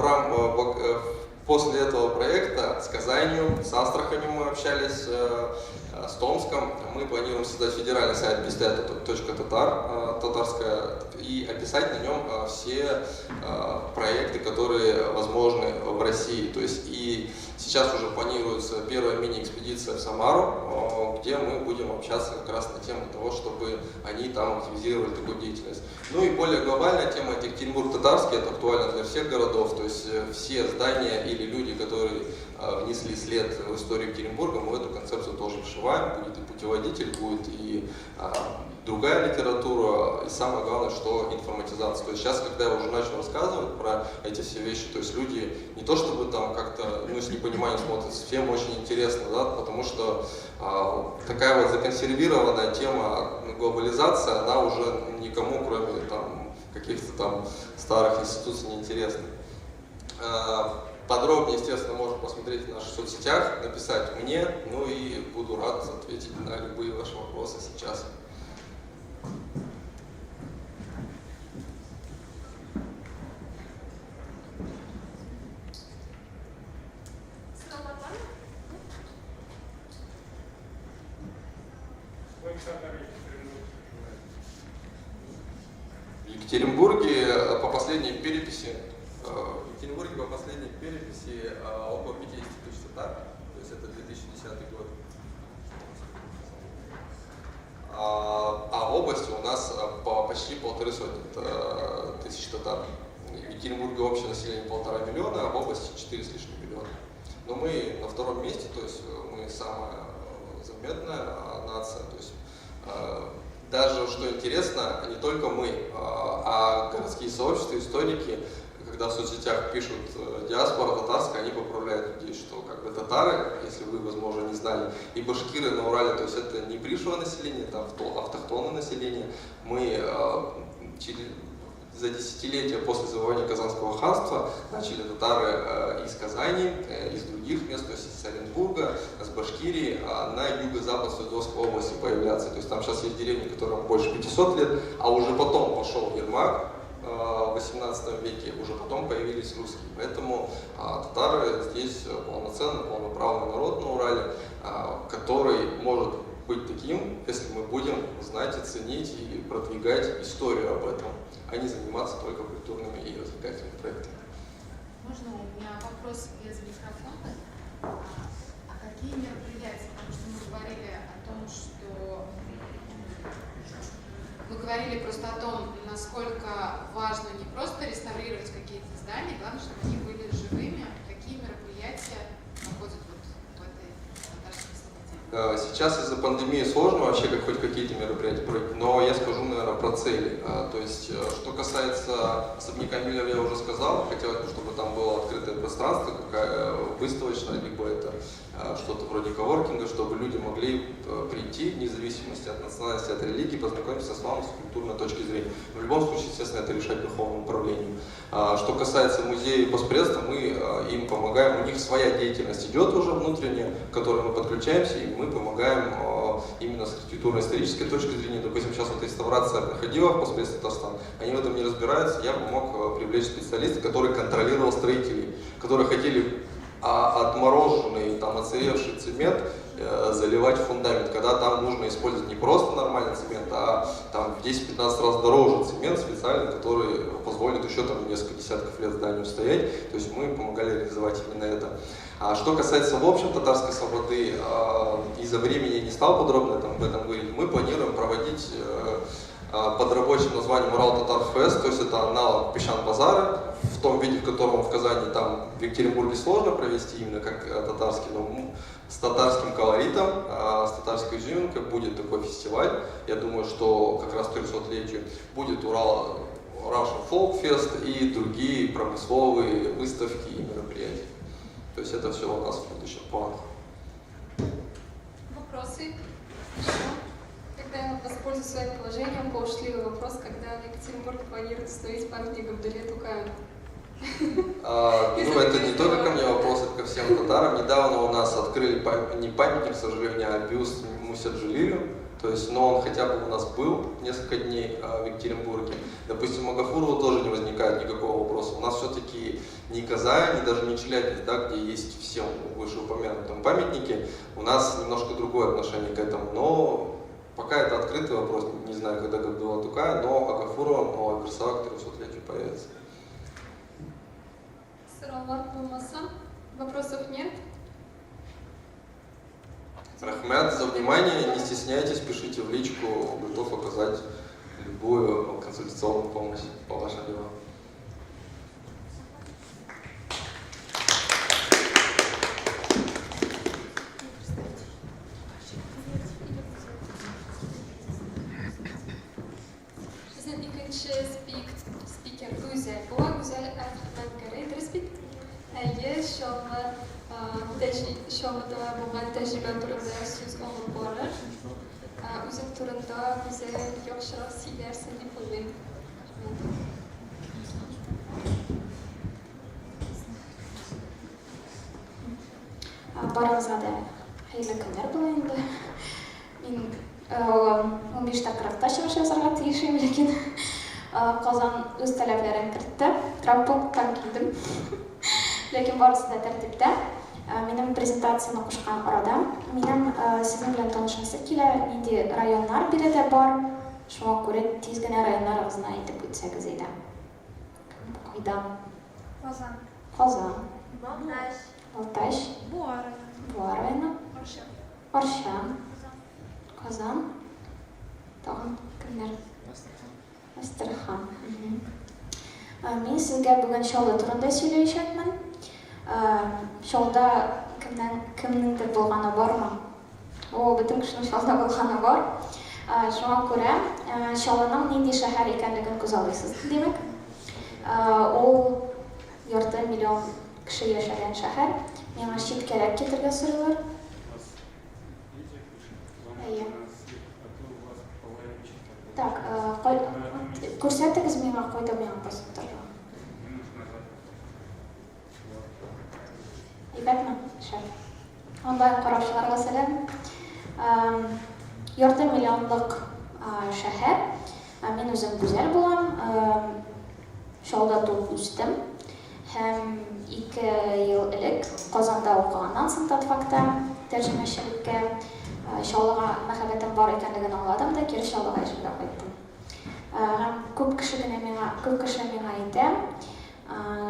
после этого проекта с Казанью, с Астраханью мы общались, с Томском. Мы планируем создать федеральный сайт biztata.tatar, татарская, и описать на нем все проекты, которые возможны в России. То есть и сейчас уже планируется первая мини-экспедиция в Самару, где мы будем общаться как раз на тему того, чтобы они там активизировали такую деятельность. Ну и более глобальная тема — это Екатеринбург-Татарский, это актуально для всех городов, то есть все здания или люди, которые внесли след в историю Екатеринбурга, мы в эту концепцию тоже вшиваем, будет и путеводитель, будет и другая литература, и самое главное, что информатизация. То есть сейчас, когда я уже начал рассказывать про эти все вещи, то есть люди не то чтобы там как-то, ну, с непониманием смотрят, всем очень интересно, да, потому что такая вот законсервированная тема глобализации, она уже никому, кроме там каких-то там старых институций, не интересна. Подробнее, естественно, можно посмотреть в наших соцсетях, написать мне, ну и буду рад ответить на любые ваши вопросы сейчас. В Екатеринбурге по последней переписи около 50 тысяч татар, то есть это 2010 год. А в области у нас почти 150 тысяч татар. В Екатеринбурге общее население 1,5 миллиона, а в области 4 с лишним миллиона. Но мы на втором месте, то есть мы самая заметная нация. То есть, даже, что интересно, не только мы, а городские сообщества, историки, когда в соцсетях пишут диаспора татарская, они поправляют людей, что как бы татары, если вы, возможно, не знали, и башкиры на Урале, то есть это не пришлое население, это автохтонное население. Мы за десятилетия после завоевания Казанского ханства начали татары из Казани, из других мест, то есть из Оренбурга, с Башкирии на юго-запад Свердловской области появляться. То есть там сейчас есть деревни, которым больше 500 лет, а уже потом пошел Ермак в 18 веке, уже потом появились русские. Поэтому татары здесь полноценный, полноправный народ на Урале, который может быть таким, если мы будем знать и ценить и продвигать историю об этом, а не заниматься только культурными и развлекательными проектами. Можно у меня вопрос без микрофона? А какие мероприятия? Потому что мы говорили о том, что... Мы говорили просто о том, насколько важно не просто реставрировать какие-то здания, главное, чтобы они были живыми. Какие мероприятия находят вот в этой татарской слободе? Сейчас из-за пандемии сложно вообще хоть какие-то мероприятия проводить, но я скажу, наверное, про цели. То есть, что касается особняка Миллер, я уже сказал, хотелось бы, чтобы там было открытое пространство, какая выставочное, либо это что-то вроде коворкинга, чтобы люди могли прийти, вне зависимости от национальности, от религии, познакомиться с вами с культурной точки зрения. В любом случае, естественно, это решать духовному управлению. Что касается музея и Поспредства, мы им помогаем, у них своя деятельность идет уже внутренняя, к которой мы подключаемся, и мы помогаем именно с архитектурно-исторической точки зрения. Допустим, сейчас вот реставрация проходила в Поспредстве Татарстан, они в этом не разбираются, я помог привлечь специалиста, который контролировал строителей, которые хотели отмороженный, там, оцаревший цемент заливать в фундамент, когда там нужно использовать не просто нормальный цемент, а там в 10-15 раз дороже цемент специальный, который позволит еще там несколько десятков лет зданию стоять. То есть мы помогали реализовать именно это. А что касается в общем татарской слободы, из-за времени я не стал подробно об этом говорить, мы планируем проводить под рабочим названием Урал Татар Фест, то есть это аналог Песчан-базара, в том виде, в котором в Казани, там в Екатеринбурге сложно провести, именно как татарский, но с татарским колоритом, с татарской изюминкой будет такой фестиваль. Я думаю, что как раз 300-летию будет Урал Russian Folk Fest и другие промысловые выставки и мероприятия. То есть это все у нас в будущем планах. Вопросы? Когда я воспользуюсь своим положением, поушливый вопрос, когда в Екатеринбурге планируют строить памятник Абдуле Тукаю. Ну, это не только ко мне вопрос, это ко всем татарам. Недавно у нас открыли не памятник, к сожалению, а бюст Мусе Джилилю. То есть, но он хотя бы у нас был несколько дней в Екатеринбурге. Допустим, Магафурову тоже не возникает никакого вопроса. У нас все-таки не Казань, даже не Челябинск, да, где есть все вышеупомянутые памятники. У нас немножко другое отношение к этому. Но пока это открытый вопрос, не знаю, когда Габдулла Тукая, но Агафурова, новая персона к 300-летию появится. Вопросов нет? Рахмет за внимание, не стесняйтесь, пишите в личку, готов оказать любую консультационную помощь по вашим делам. Bizning ikkinchi spiker Guzel. Bu Guzel Ahmadgari Drisbek. Shomida bo'lgan tajriba turida so'z olib borar. O'zi turida Guzel yaxshiroq siylarsin deb o'ylayman. Барымызға да хәйлі көннәр була инде. Мин 15 тапкырда чыгыш ясарга тиешем, ләкин Казан үз таләпләрен кертте. Травмпункттан килдем. Ләкин барысы да тәртиптә. Минем презентацияны кушкан арада минем сезнең белән танышасы килә, нинди районнар биредә бар. Шуңа күрә тиз генә районнарыгызны әйтеп үтсәгез иде. Кайдан? Казан. Казан. Балташ. Балташ. Буа районы. Арча. Арча. Казан. Тагын кемнәр? Астрахан. Мин сезгә бүген Чаллы турында сөйләячәкмен. Чаллыда кемнеңдер булганы бармы? Бөтен кешенең Чаллыда булганы бар. Шуңа күрә Чаллының нинди шәһәр икәнлеген күз алыйсыз, димәк. Ул ярты миллион кеше яшәгән шәһәр. Миңа читкәрәк китергә сорыйлар. Так, Күрсәтегез миңа кайда миңа паспортларга. Әйбәтме? Шәп. Онлайн караучыларга сәлам. 4 миллионлык шәһәр. Мин үзем гүзәл булам. Шалда туып үстем. Һәм 2 ел элек Казанда укыганнан соң татфакта тәрҗемәчелеккә Шалга мәхәббәтем бар икәнлеген аңладым да кире Шалга яшәргә кайттым. Күп кеше миңа әйтә,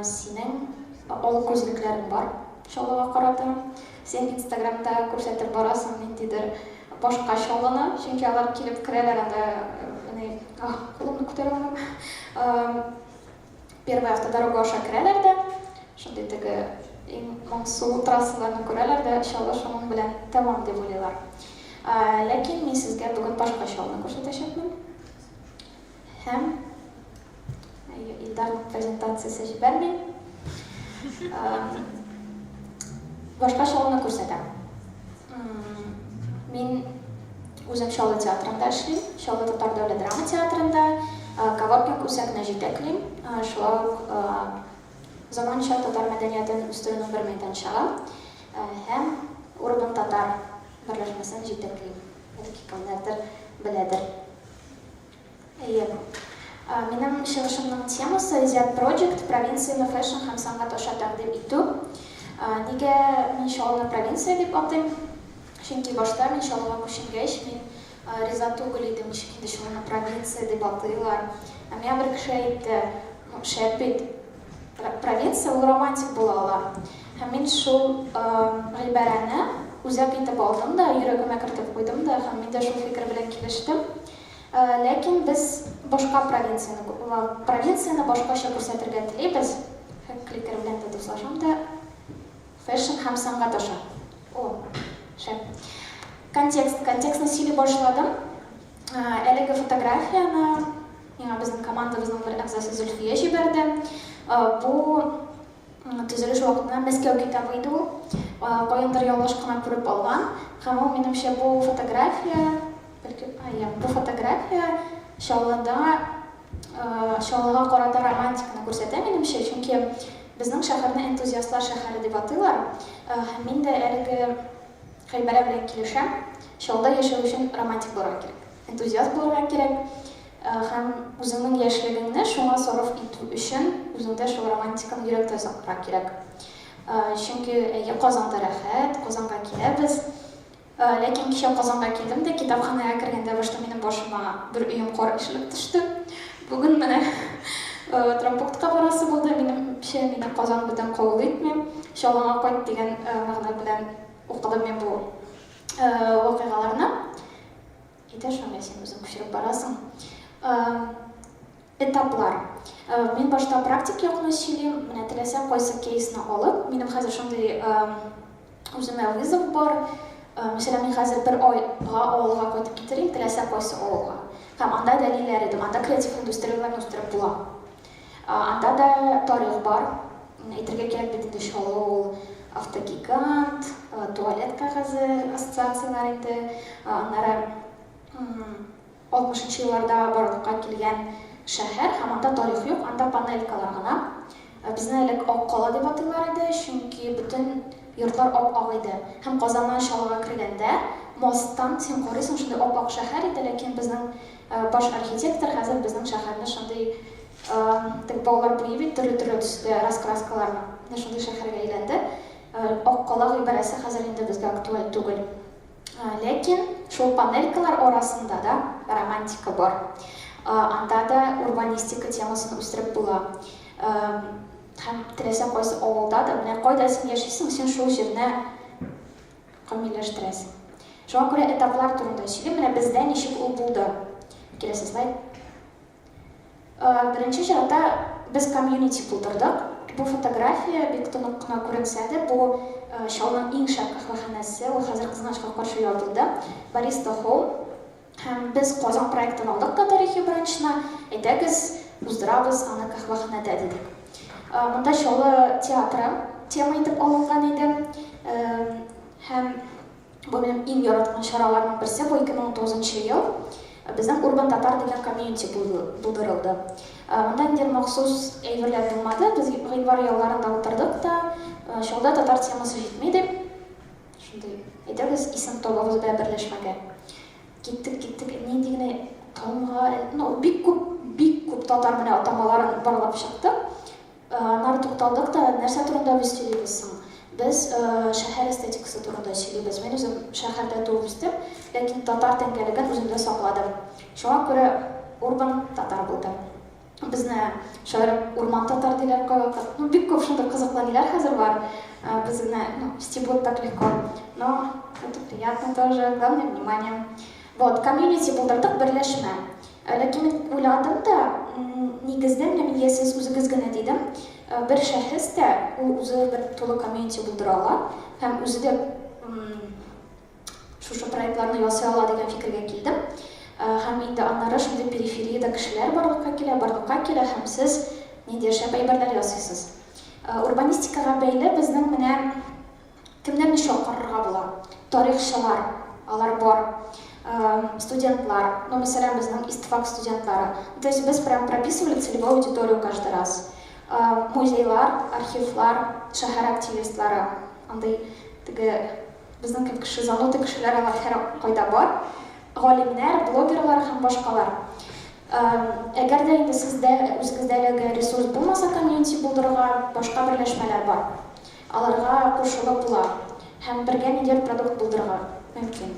синең олы күзлекләрең бар Шалга карата. Сен Инстаграмда күрсәтеп барасың ниндидер башка Шалганы, чөнки алар килеп керәләр анда, кулымны күтәрәм. Первая автодорога аша керәләр дә, шундый теге моңсу трассаларны күрәләр дә, Шалга шуның белән тәмам дип уйлыйлар. Ләкин мин сезгә бүген башка Шалганы күрсәтәчәкмен. Һәм Илдарның презентациясе җибәрми. Башка Шалганы күрсәтәм. Мин үзем Шалга театрында эшлим, Шалга Татар дәүләт драма театрында, Коворкинг үзәгенә җитәклим. Шулай ук заманча татар мәдәниятен үстерүнең бер мәйданчыгы һәм Урбан татар берләшмәсен җитәклим. Бәлки кемнәрдер беләдер. Минем чыгышымның темасы Азиат Project провинцияны фэшн һәм сәнгать аша тәкъдим итү. Нигә мин Шалганы провинция дип атыйм? Чөнки башта мин Шалгага күченгәч, мин риза түгел идем, ничек инде Шалганы провинция дип атыйлар. Миңа бер кеше әйтте, шәп бит, провинция ул романтик була ала. Һәм мин шул гыйбарәне үзәк итеп алдым да, йөрәгемә кертеп куйдым да, һәм мин дә шул фикер белән килештем. Ләкин без башка провинцияны башкача күрсәтергә телибез. Кликер белән дә дуслашам да, фэшн һәм сәнгать аша. Шәп. Контекстны сөйли башладым. Әлеге фотографияны миңа безнең командабызның бер әгъзасы Зөлфия җибәрде. Бу төзелеш вакытында Мәскәү китабы иде ул. Каяндыр ялгыш кына күреп алган. Һәм ул минемчә бу фотография Шалгага карата романтиканы күрсәтә минемчә, чөнки безнең шәһәрне энтузиастлар шәһәре дип атыйлар. Һәм мин дә әлеге гыйбарә белән килешәм. Шалда яшәү өчен романтик булырга кирәк, энтузиаст булырга кирәк. Һәм үзеңнең яшьлегеңне шуңа сарыф итү өчен үзеңдә шул романтиканы йөрәктә сакларга кирәк. Чөнки Казанда рәхәт, Казанга киләбез. Ләкин кичә Казанга килдем дә, китапханәгә кергәндә башта минем башыма бер өем кар ишелеп төште. Бүген менә травмпунктка барасы булды. Минемчә мине Казан бүтән кабул итми. Шалгага кайт дигән мәгънә белән укыдым мин бу вакыйгаларны. Әйтә шуңа син үзең күчереп барасың. Этаплар. Мин башта практик юкны сөйлим, менә теләсә кайсы кейсны алып, минем хәзер шундый үземә вызов бар. Мәсәлән, мин хәзер бер айга авылга кайтып китерим, теләсә кайсы авылга. Һәм анда дәлилләр идем, анда креатив индустрияларны үстереп була. Анда да тарих бар. Әйтергә кирәк бит инде Шалга ул автогигант, туалет кәгазе ассоциацияләре инде. Аннары 60-нчы елларда барлыкка килгән шәһәр, һәм анда тарих юк, анда панелькалар гына. Безне элек Ак кала дип атыйлар иде, чөнки бөтен йортлар ап-ак иде. Һәм Казаннан Шалгага кергәндә, мосттан син карыйсың, шундый ап-ак шәһәр иде, ләкин безнең баш архитектор хәзер безнең шәһәрне шундый балалар буй бит, төрле төстә раскраскаларны, шундый шәһәргә әйләнде. Ак кала гыйбарәсе хәзер инде безгә актуаль түгел. Ләкин шул панелькалар арасында да романтика бар. Анда да урбанистика темасын үстереп була. Һәм теләсә кайсы авылда да, менә кайда син яшисең, син шул җирне камилләштерәсең. Шуңа күрә этаплар турында сөйлим. Менә бездә ничек ул булды. Киләсе слайд. Беренче чиратта без комьюнити булдырдык. Бу фотография бик тонык кына күренсә дә, бу Шалганың иң шәп каһвәханәсе, ул хәзер кызганычка каршы ябылды. Бариста Холл. Һәм без Казан проектын алдык та тарихи бренчына. Әйтәгез, уздырабыз аны каһвәханәдә дидек. Монда Шалга театры тема итеп алынган иде. Һәм бу минем иң яраткан чараларның берсе, бу 2009 ел. Безнең Урбан Татар дигән комьюнити булдырылды. Монда инде махсус әйберләр булмады. Без гыйнвар елларында утырдык та, шулда татар темасы җитмәде. Шундый әйдәгез исем табабыз белән берләшмәгә. Киттек, нинди генә тамга, бик күп татар менә атамаларын барлап чыктык. Нары тукталдык та, нәрсә турында без сөйлибез соң? Без шәһәр эстетикасы турында сөйлибез. Мен үзем шәһәрдә туып үстем, ләкин татар тәңгәлеген үземдә сакладым. Шуңа күрә Урбан Татар булды. Безне шулай Урман Татар диләр, бик күп шундый кызыклы хәзер бар. Безне стебут так легко. Но это приятно тоже, главное внимание. Вот, комьюнити булдырдык, берләшмә. Ләкин мен уйладым да, нигездә мен ясыз үзегез генә дидем. Бер шәхес тә үзе бер тулы комьюнити булдыра ала һәм үзе дә шушы проектларны ясый ала дигән фикергә килдем. Һәм инде аннары шундый перифериядә кешеләр барлыкка килә һәм сез нинди шәп әйберләр ясыйсыз. Урбанистикага бәйле безнең менә кемнәрне чакырырга була? Тарихчылар, алар бар. Студентлар, мәсәлән, безнең истифак студентлары. То есть без прям прописывали целевую аудиторию каждый раз. Музейлар, архивлар, шәһәр активистлары, андай безнең кебек зануты кешеләр алар һәр кайда бар. Галимнәр, блогерлар һәм башкалар. Әгәр дә инде сездә үзегездә ресурс булмаса, комьюнити булдырырга башка берләшмәләр бар. Аларга кушылып була һәм бергә ниндидер продукт булдырырга мөмкин.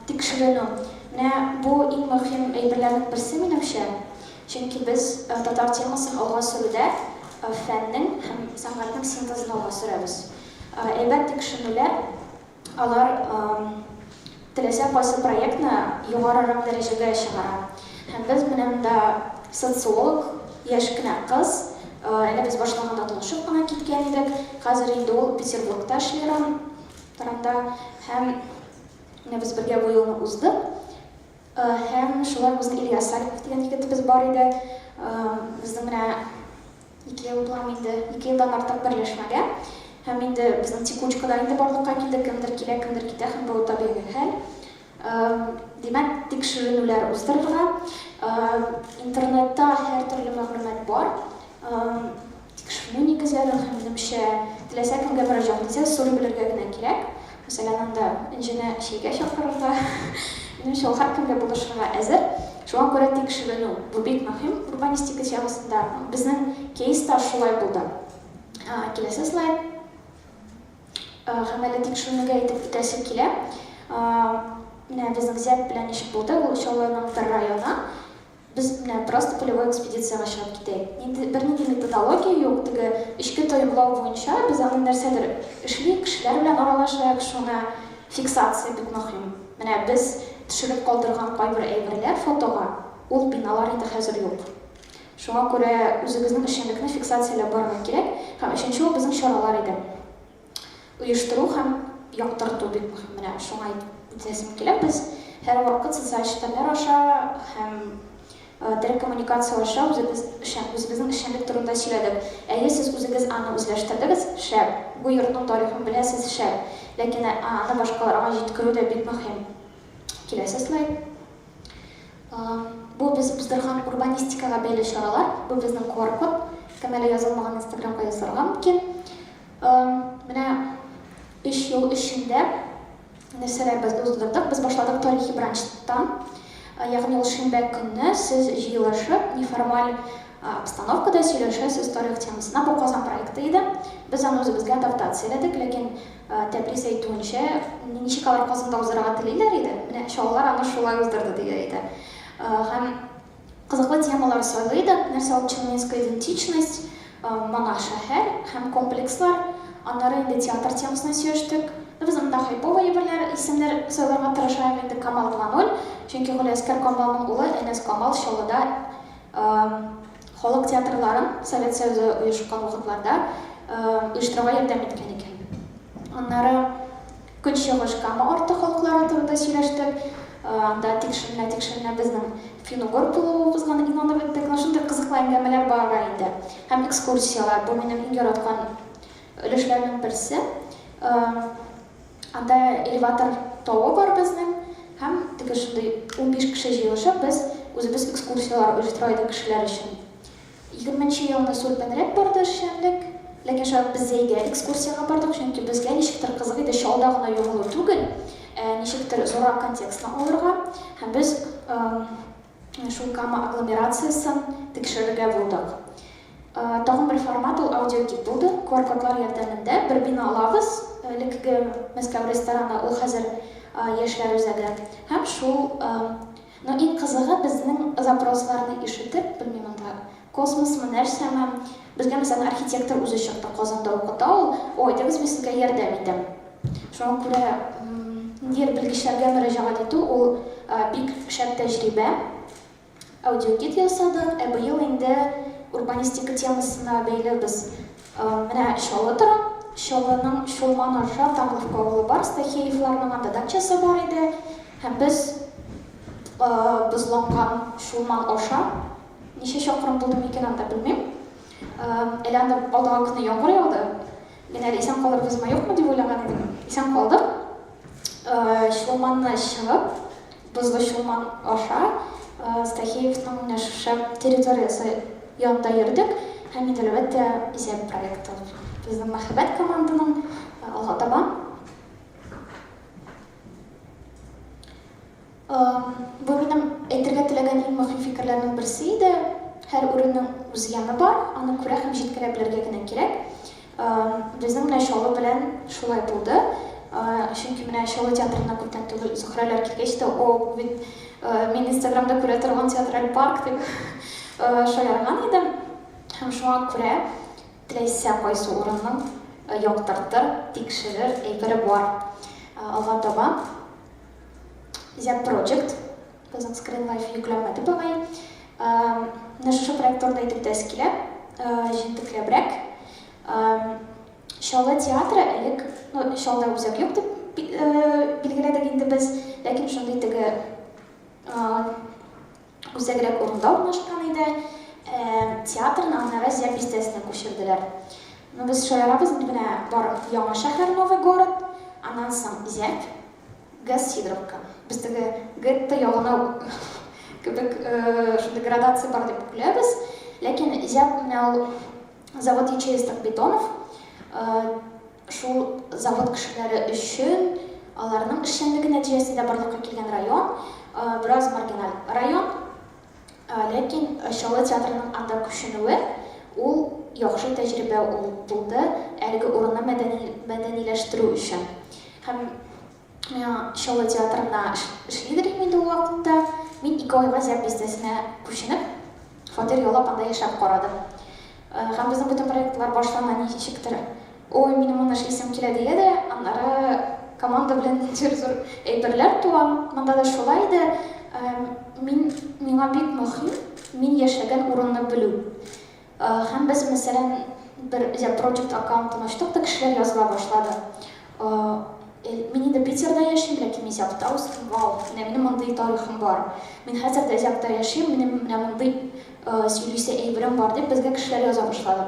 Тикшеренү. Менә бу иң мөһим әйберләрнең берсе минемчә. Чөнки без татар темасын алга сөрүдә фәннең һәм сәнгатьнең синтезын алга сөрәбез. Әйбәт тикшерүләр, алар теләсә кайсы проектны югарырак дәрәҗәгә чыгара. Һәм без менә монда социолог, яшь кенә кыз, әле без башлаганда танышып кына киткән идек. Хәзер инде ул Петербургта эшли һәм без бергә бу елны уздык. Һәм шулай безнең Ильяс Саликов дигән егетебез бар иде. Безнең менә 2 елдан артык берләшмәгә. Һәм инде безнең текучкада инде барлыкка килде, кемдер килә, кемдер китә, һәм бу табигый хәл. Димәк, тикшерүләр уздырырга. Интернетта һәр төрле мәгълүмат бар. Тикшерү нигезләре һәм минемчә теләсә кемгә мөрәҗәгать итсәгез, сорый белергә генә кирәк. Мәсәлән, анда инженер шәйгә чакырырга, минемчә ул һәркемгә булышырга әзер. Шуңа күрә тикшерү бу бик мөһим урбанистика темасында. Безнең кейста шулай булды. Киләсе слайд. Һәм әле тикшерүгә әйтеп үтәсе килә. Менә безнең зәт белән ничек булды? Ул Чаллының бер районы. Biz просто полевой экспедицияга чыгып китәйек. Бернинди методология юк, эчке тоемлау буенча без аны нәрсәдер эшлик, кешеләр белән аралашыйк, шуны фиксация бик мөһим. Менә без төшереп калдырган кайбер әйберләр фотога, ул биналар инде хәзер юк. Шуңа күрә үзегезнең эшчәнлекне фиксацияләп барырга кирәк. Һәм өченче ул безнең чаралар иде. Оештыру һәм яктырту бик мөһим. Менә шуңа үтәсем килә. Без һәр вакыт социаль челтәрләр аша һәм телекоммуникация аша үзебезнең эшчәнлек турында сөйләдек. Әгәр сез үзегез аны үзләштердегез, шәп. Бу йортның тарихын беләсез, шәп. Ләкин аны башкаларга җиткерү дә бик мөһим. Киләсе слайд. Бу без уздырган урбанистикага бәйле чаралар. Бу безнең QR-код. Кем әле язылмаган Инстаграмга язарга мөмкин. Менә 3 ел эчендә нәрсәләр без уздырдык. Без башладык тарихи бранчтан. Ягъни ул шимбә көнне сез җыелышып, неформаль обстановкада сөйләшәсез тарих темасына. Бу Казан проекты иде. Без аны үзебезгә адаптацияләдек, ләкин Тәбриз әйтүенчә, ничек алар Казанда уздырырга телиләр иде. Менә шулар аны шулай уздырды дигән иде. Һәм кызыклы темалар сайлый иде. Нәрсә ул челнинская идентичность, Мана шәһәр һәм комплекслар. Аннары инде театр темасына сөйләштек. Biz анда хайповый әйберләр, исемнәр сайларга тырышабыз инде Камал 2.0. Чөнки Гөләскәр Камалның улы Энес Камал Чаллыда халык театрларын Совет Союзы оешкан вакытларда оештыруга ярдәм иткән икән. Аннары Көнчыгыш Кама арты халыклары турында сөйләштек. Анда тикшеренә безнең фин-угыр булуыбызга инанып иттек. Шундый кызыклы әңгәмәләр бар инде. Һәм экскурсиялар. Бу минем иң яраткан өлешләрнең берсе. Анда элеватор тавы бар безнең. Һәм теге шундай 15 кеше җыелышып, без үзебез экскурсиялар оештырдык кешеләр өчен. 20-нче елда Сурпенрәк барды эшчәнлек, ләкин шулай без зәйгә экскурсияга бардык, чөнки безгә ничектер кызык иде, шалда гына югылу түгел, ничектер зуррак контекстны алырга, һәм без шул Кама агломерациясын тикшерергә булдык. Тагын бер формат ул аудиогид булды. QR-кодлар ярдәмендә бер бина алабыз, элекке Мәскәү рестораны, ул хәзер яшьләр үзәге. Һәм шул, иң кызыгы безнең запросларны ишетеп, белмим анда космосмы, нәрсәме, безгә мәсәлән архитектор үзе чыкты, Казанда укыта ул, дигез мин сезгә ярдәм итәм. Шуңа күрә ниндидер белгечләргә мөрәҗәгать итү, ул бик шәп тәҗрибә. Аудиогид ясадык, быел инде урбанистика темасына бәйле без менә Чаллы тора. Чаллының Чулман аша Тамловка авылы бар, Стахеевларның анда дачасы бар иде. Һәм без бозланган Чулман аша ничә чакрым булды микән анда белмим. Әле анда алдагы көнне яңгыр яуды. Мин әле исән калырбызмы юкмы дип уйлаган идем. Исән калдык. Чулманны чыгып, бозлы Чулман аша Стахеевның шәп территориясы янында йөрдек. Һәм инде әлбәттә исәп проекты. Безнең мәхәббәт команданың алга таба. Бу минем әйтергә теләгән иң мөһим фикерләрнең берсе иде. Һәр урынның үз яме бар, аны күрә һәм җиткерә белергә генә кирәк. Безнең менә Чаллы белән шулай булды. Чөнки менә Чаллы театрына күптән түгел Зөһрәләр килгәч тә, мин Инстаграмда күрә торган театраль парк дип шаярган идем. Һәм шуңа күрә теләсә кайсы урынның яктыртыр, тикшерер әйбере бар. Алга таба Зят Project, безнең Screen Life йөкләмәде бугай. Шушы проектларда итеп тәскиләп, җентекләбрәк. Чаллы театры элек, Чаллыда үзәк юк дип билгеләдек инде без, ләкин шундый теге үзәгрәк урында урнашкан иде. Театрны аннары Зят бистәсенә күчерделәр. Без шаярабыз, менә бар Яңа шәһәр, Новый город, аннан соң Зят, Газ Сидоровка. Без теге гетто ягына кебек шундый градация бар дип беләбез, ләкин Зят менә завод ячеистых бетонов, шул завод кешеләре өчен аларның эшчәнлеге нәтиҗәсендә барлыкка килгән район, бераз маргиналь район, ләкин Чаллы театрының анда күченүе ул яхшы тәҗрибә булды әлеге урынны мәдәниләштерү өчен. Һәм Чаллы театрына эшлидем инде ул вакытта. Мин 2 айга Зят бистәсенә күченеп, фатир ялап анда яшәп карадым. Һәм безнең бөтен проектлар башланган ничектер. Минем моны эшлисем килә дигән дә, аннары команда белән зур әйберләр туа. Монда да шулай иде. Миңа бик мөһим мин яшәгән урынны белү. Һәм без мәсәлән бер Зят Project аккаунтын ачтык та кешеләр языла башлады. Мин инде Питерда яшим, ләкин мин Зятта үстем. Минем мондый тарихым бар. Мин хәзер дә Зятта яшим, минем мондый сөйлисе әйберем бар дип безгә кешеләр яза башлады.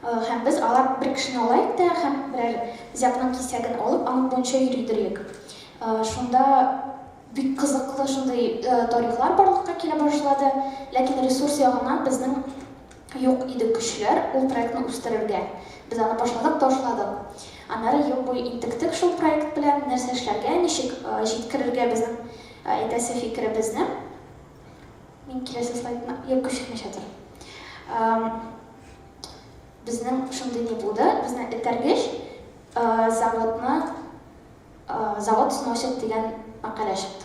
Һәм без алар бер кешене алайык та, һәм берәр Зятның кисәген алып, аның буенча йөридерик. Шунда бик кызыклы шундай тарихлар барлыкка килә башлады, ләкин ресурс ягыннан безнең юк иде көчләр ул проектны үстерергә. Без аны башладык, ташладык. Аннары ел буе интектек шул проект белән, нәрсә эшләргә, ничек җиткерергә безнең әйтәсе фикеребезне. Мин киләсе слайдны күчермәчәдер. Безнең шундый ни булды, безнең этәргеч завод сносит дигән мәкалә чыкты.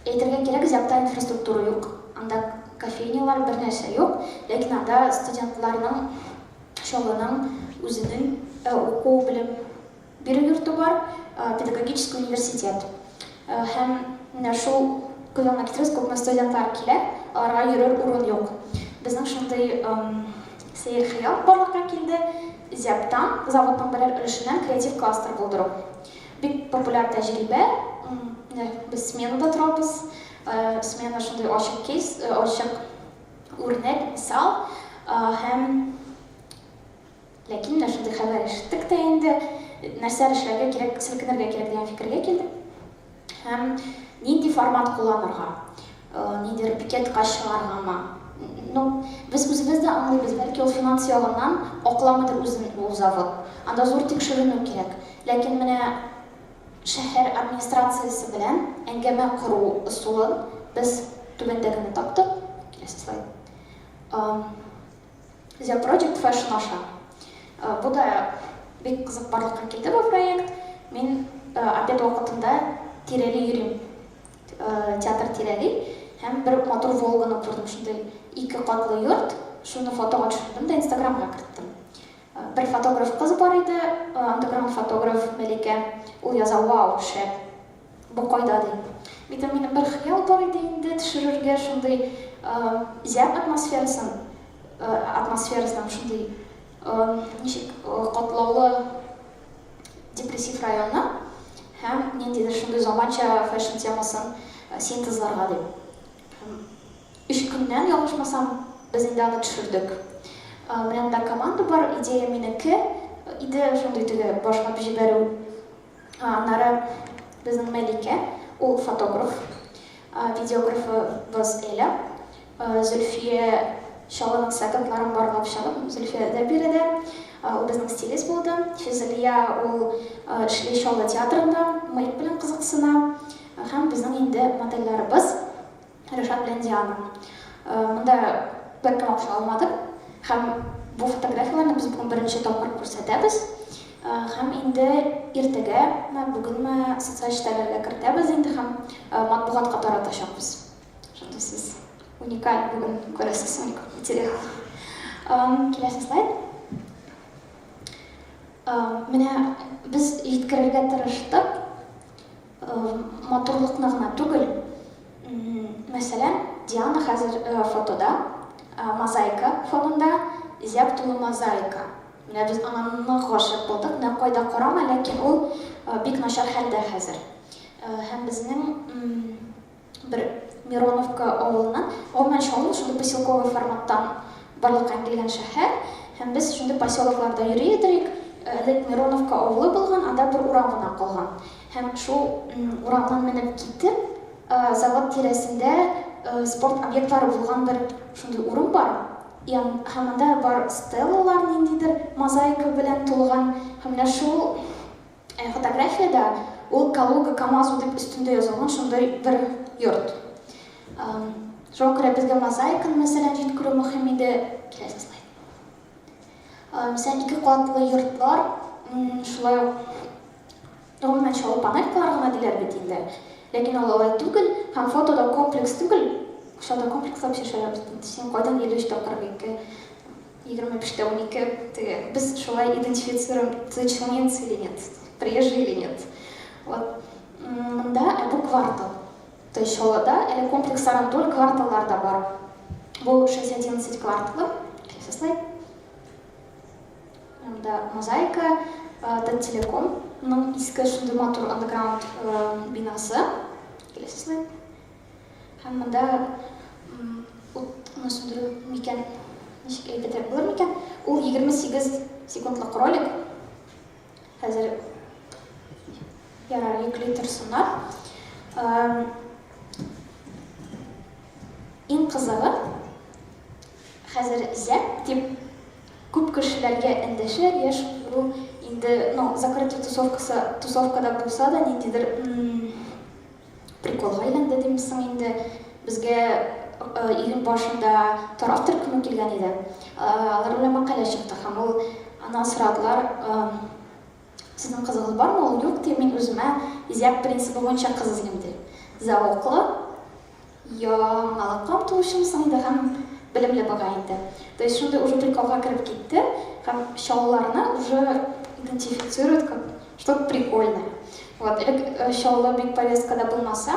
Әйтергә кирәк, Зятта инфраструктура юк, анда кофейнялар бер нәрсә юк, ләкин анда студентларның Чаллының үзенең уку белем бирү йорты бар, педагогический университет. Һәм менә шул көннән китерсез күпме студентлар килә, аларга йөрер урын юк. Безнең шундый сәер хыял барлыкка килде. Зяттан заводның берәр өлешеннән креатив кластер булдыру. Бик популяр тәҗрибә. Без сменада торабыз. Смена шундый ачык кейс, ачык үрнәк, мисал. Һәм ләкин шундый хәбәр ишеттек тә инде. нәрсәләр эшләргә кирәк, селкенергә кирәк дигән фикергә килдем. Һәм нинди формат кулланырга, нидер пикетка чыгаргамы. Ну, без үзебез дә аңлыйбыз, бәлки ул финанс ягыннан акламыдыр үзен ул завод. Анда зур тикшеренү кирәк. Ләкин менә шәһәр администрациясе белән әңгәмә кору ысулын без түбәндәгене таптык. Киләсе слайд. The Project Fashion аша. Бу да бик кызык барлыкка килде бу проект. Мин обед вакытында Тирәли йөрим. Театр Тирәли һәм бер матур Волганы күрдем. Шундай 2 катлы йорт. Шуны фотога төшердем дә Инстаграмга керттем. Бер фотограф кыз бар иде, андаграунд фотограф Мәликә. Ул яза: "Вау, шәп. Бу кайда?" ди. Минем бер хыял бар иде инде төшерергә шундай зәп атмосферасынан шундай ничек катлаулы депрессив районна һәм ниндидер шундай заманча фэшн темасын синтезларга ди. 3 көннән ялгышмасам без инде аны төшердек. Менә да команда бар, идея минеке, иде шундай теге башка җибәрү. Аннары безнең Мәликә, ул фотограф, видеографы без Эля, Зөлфия Шаланың сәгатьләрен барлап чыгып, Зөлфия дә биредә, ул безнең стилист булды. Физалия ул эшли Шала театрында, мыек белән кызыксына. Һәм безнең инде модельләребез Ришат белән Диана. Монда бер акча алмадык. Һәм бу фотографияларны без бүген беренче тапкыр күрсәтәбез. Һәм инде иртәгә, бүгенме социаль сетьләргә кертәбез инде һәм матбугатка таратачакбыз. Шундый сез уникаль бүген күрәсез уникаль материал. Киләсе слайд. Менә без җиткерергә тырыштык. Матурлыкны гына түгел. Мәсәлән, Диана хәзер фотода, мозаика фонында, зәп тулы мозаика. Менә без аны гашык булдык, менә кайда карама, ләкин ул бик начар хәлдә хәзер. Һәм безнең бер Мироновка авылыннан, гомумән шул шундый поселковый форматтан барлыкка килгән шәһәр, һәм без шундый поселокларда йөри идек. Элек Мироновка авылы булган, анда бер урам гына калган. Һәм шул урамнан менеп китеп, завод тирәсендә спорт объектлары булган бер шундый урын бар. Һәм анда бар стеллалар ниндидер мозаика белән тулган. Һәм менә шул фотографиядә ул Калуга КамАЗу дип өстендә язылган шундый бер йорт. Шуңа күрә безгә мозаиканы мәсәлән җиткерү мөһим иде. Киләсе слайд. Мәсәлән, 2 катлы йортлар, шулай ук гомумән шул панелькалар гына диләр бит инде. Ләкин ул алай түгел, һәм фотода комплекс түгел. Шулда комплекслап шешәләр син кайдан 53 42 25 12 без шулай идентифицируем, ты членец или нет, приезжий или нет. Вот. Монда бу квартал. То есть Шолада или комплекслардан түгел кварталларда бар. Бу 6-11 кварталы. Киләсе слайд. Монда мозаика, Таттелеком, иске шундый матур андеграунд бинасы. Киләсе слайд. Һәм монда ут сөндерү микән, ничек әйтергә булыр микән? Ул 28 секундлык ролик. Хәзер ярар йөкләй торсыннар. Иң кызыгы хәзер зәп дип күп кешеләргә эндәшә, яшь ул инде, закрытый тусовкада булса да ниндидер приколга әйләнде димсең инде. Безгә июнь башында тараф төркеме килгән иде. Алар белән мәкалә чыкты һәм ул аны сорадылар. Сезнең кызыгыз бармы? Ул юк ди, мин үземә зәп принципы буенча кыз эзлим ди. Зауыклы, яңалыкка омтылучымсың инде һәм белемле бага инде. То есть шундай уже приколга кереп китте һәм шауларны уже идентифицирует как что-то прикольное. Вот, шаулы бик повесткада булмаса,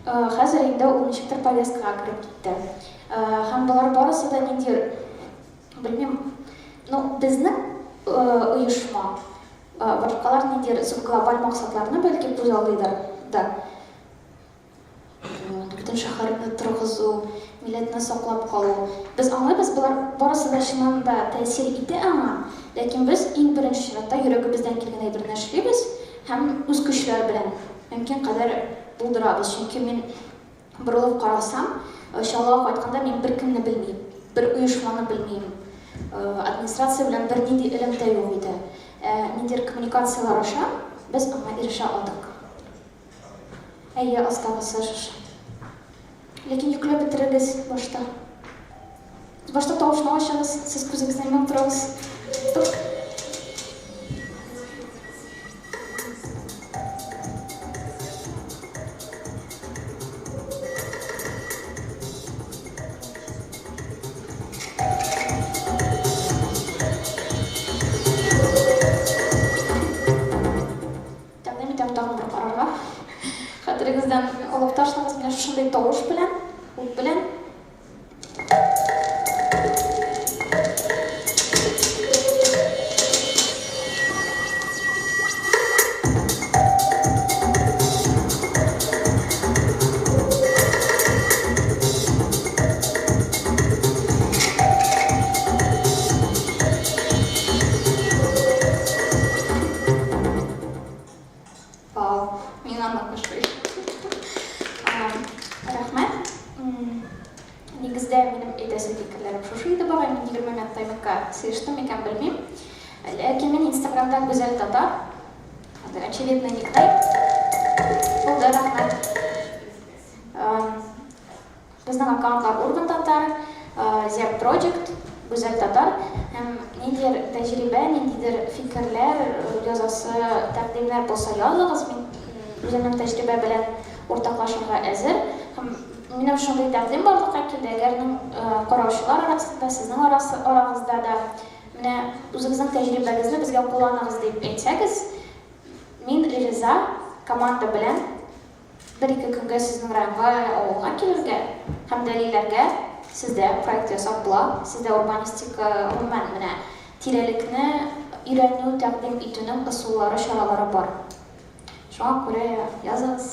хәзер инде ул ничектер повесткага кереп китте. Һәм булар барысы да ниндидер, белмим, безнең оешма башкалар ниндидер глобаль максатларны бәлки күз алдыйдыр да. бүтін шәһәрне торгызу, милләтне саклап калу. Без аңлыйбыз, булар барысы да чыннан да тәэсир итә аңа, ләкин без иң беренче чиратта йөрәгебездән килгән әйберне эшлибез һәм үз көчләр белән мөмкин кадәр булдырабыз. Чөнки мин борылып карасам, Чаллыга кайтканда мин бер кемне белмим, бер оешманы белмим. Администрация белән бер нинди элемтә юк иде. Ниндидер коммуникациялар аша без аңа ирешә алдык. Әйе, осталось. Ләкин йөкләп бетерегез башта. Башта тавышны ачыгыз, сез күзегезне йомып торыгыз. Тәкъдим итәм тагын бер карарга. Хәтерегездән алып ташлаңыз менә шундый тавыш белән, ут белән. Мин аны кушай. Рәхмәт. Нигездә минем әйтәсе фикерләрем шушы иде бара. Мин 20 минут таймка сыештым икән белмим. Ләкин мин Инстаграмда Гүзәл Татар. Хәзер очевидно никнейм. Булды, рәхмәт. Безнең аккаунтлар Urban Татар, Zep Project, Гүзәл Татар. Һәм ниндидер тәҗрибә, ниндидер фикерләр, язасы, тәкъдимнәр булса языгыз. Мин үземнең тәҗрибә белән уртаклашырга әзер. Һәм минем шундый тәкъдим барлыкка килде. Әгәр караучылар арасында, сезнең арагызда да менә үзегезнең тәҗрибәгезне безгә кулланыгыз дип әйтсәгез, мин риза команда белән бер-ике көнгә сезнең районга, авылга килергә һәм дәлилләргә сездә проект ясап була, сездә урбанистика, гомумән менә тирәлекне өйрәнү, тәкъдим итүнең ысуллары, чаралары бар. Шуңа күрә языгыз.